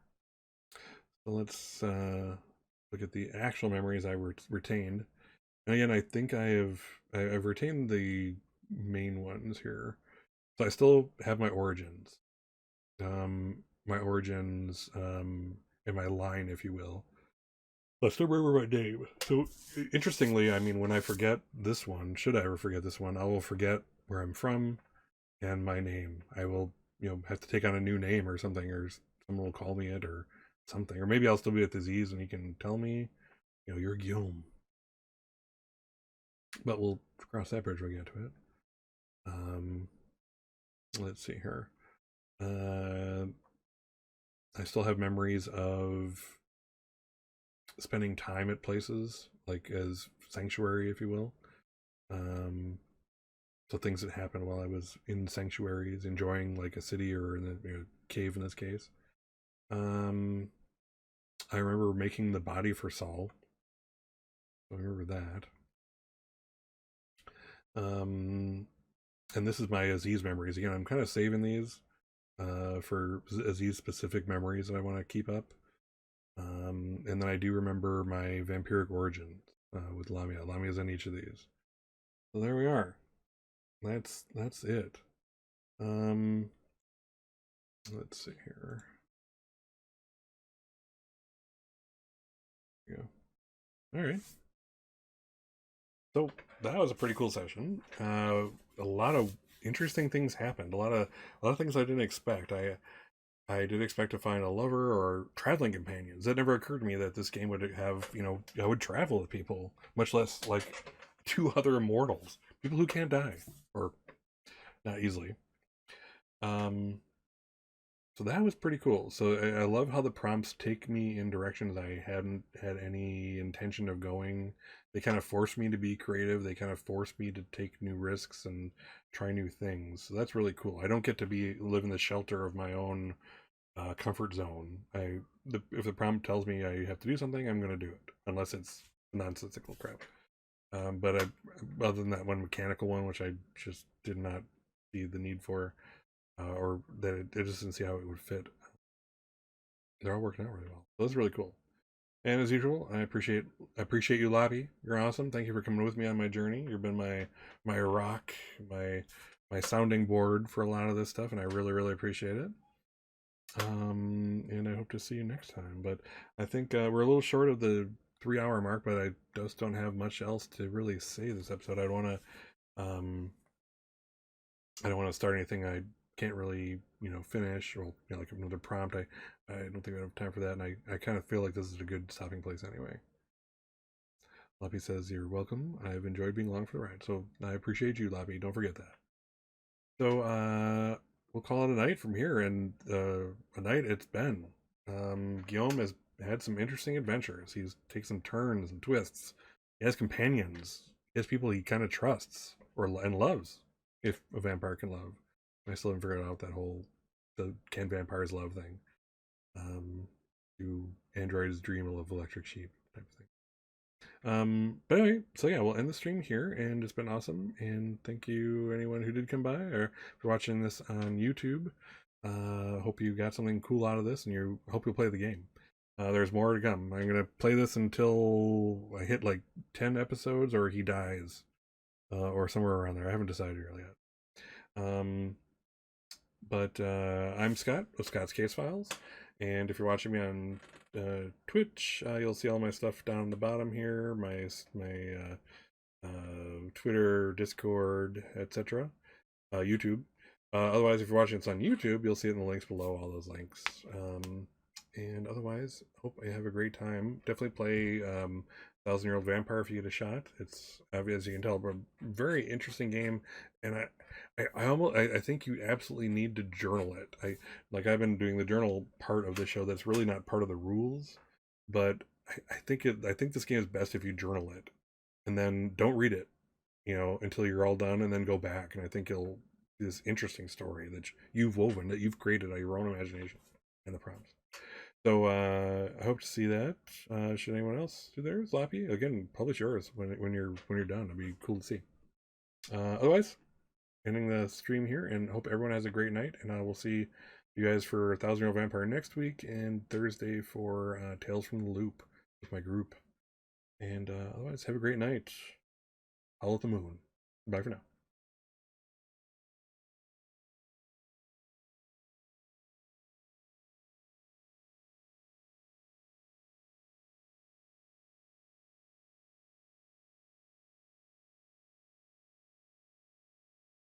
So let's look at the actual memories I retained. And again, I think I've retained the main ones here. So I still have my origins, and my line, if you will. I still remember my name. So interestingly, I mean, when I forget this one, should I ever forget this one, I will forget where I'm from and my name. I will, have to take on a new name or something, or someone will call me it or something, or maybe I'll still be at disease and he can tell me, you're Guillaume. But we'll cross that bridge when we get to it. Um, let's see here. Uh, I still have memories of spending time at places like as sanctuary, if you will. Um, so things that happened while I was in sanctuaries, enjoying like a city or in a cave in this case. Um, I remember making the body for Saul. I remember that. Um, and this is my Aziz memories. Again, I'm kind of saving these for Aziz specific memories that I want to keep up. And then I do remember my vampiric origin with Lamia. Lamia's in each of these. So there we are. That's it. Um, let's see here. Yeah. All right. So that was a pretty cool session. A lot of interesting things happened. A lot of things I didn't expect. I did expect to find a lover or traveling companions. It never occurred to me that this game would have, I would travel with people, much less like two other immortals, people who can't die or not easily. Um, so that was pretty cool. So I love how the prompts take me in directions I hadn't had any intention of going. They kind of force me to be creative. They kind of force me to take new risks and try new things. So that's really cool. I don't get to live in the shelter of my own comfort zone. If the prompt tells me I have to do something, I'm going to do it, unless it's nonsensical crap. But other than that one mechanical one, which I just did not see the need for, or that it just didn't see how it would fit. They're all working out really well. So that's really cool. And as usual, I appreciate you, Lobby. You're awesome. Thank you for coming with me on my journey. You've been my rock, my sounding board for a lot of this stuff, and I really appreciate it. And I hope to see you next time. But I think we're a little short of the 3 hour mark, but I just don't have much else to really say this episode. Um, I don't want to start anything I can't really, finish, or like another prompt. I don't think I have time for that, and I kind of feel like this is a good stopping place anyway. Loppy says, "You're welcome. I've enjoyed being along for the ride." So I appreciate you, Loppy. Don't forget that. So we'll call it a night from here, and a night it's been. Guillaume has had some interesting adventures. He's taken some turns and twists. He has companions. He has people he kind of trusts and loves, if a vampire can love. I still haven't figured out that whole the can vampires love thing. Do androids dream of electric sheep type of thing. But anyway, so yeah, we'll end the stream here, and it's been awesome. And thank you anyone who did come by or for watching this on YouTube. Hope you got something cool out of this, and you hope you'll play the game. There's more to come. I'm gonna play this until I hit like 10 episodes or he dies, or somewhere around there. I haven't decided really yet. But I'm Scott of Scott's Case Files, and if you're watching me on Twitch, you'll see all my stuff down the bottom here, my Twitter, Discord, etc. YouTube. Otherwise, if you're watching this on YouTube, you'll see it in the links below, all those links. And otherwise, hope you have a great time. Definitely play 1,000-Year-Old Vampire if you get a shot. It's, as you can tell, a very interesting game, and I think you absolutely need to journal it. I've been doing the journal part of the show that's really not part of the rules, but I think this game is best if you journal it, and then don't read it, until you're all done, and then go back, and I think it'll be this interesting story that you've woven, that you've created out of your own imagination and the prompts. So I hope to see that. Should anyone else do theirs, Lappy? Again, publish yours when you're done. It'd be cool to see. Otherwise, ending the stream here, and hope everyone has a great night. And I will see you guys for 1,000-Year-Old Vampire next week, and Thursday for Tales from the Loop with my group. And otherwise, have a great night. Howl at the moon. Bye for now.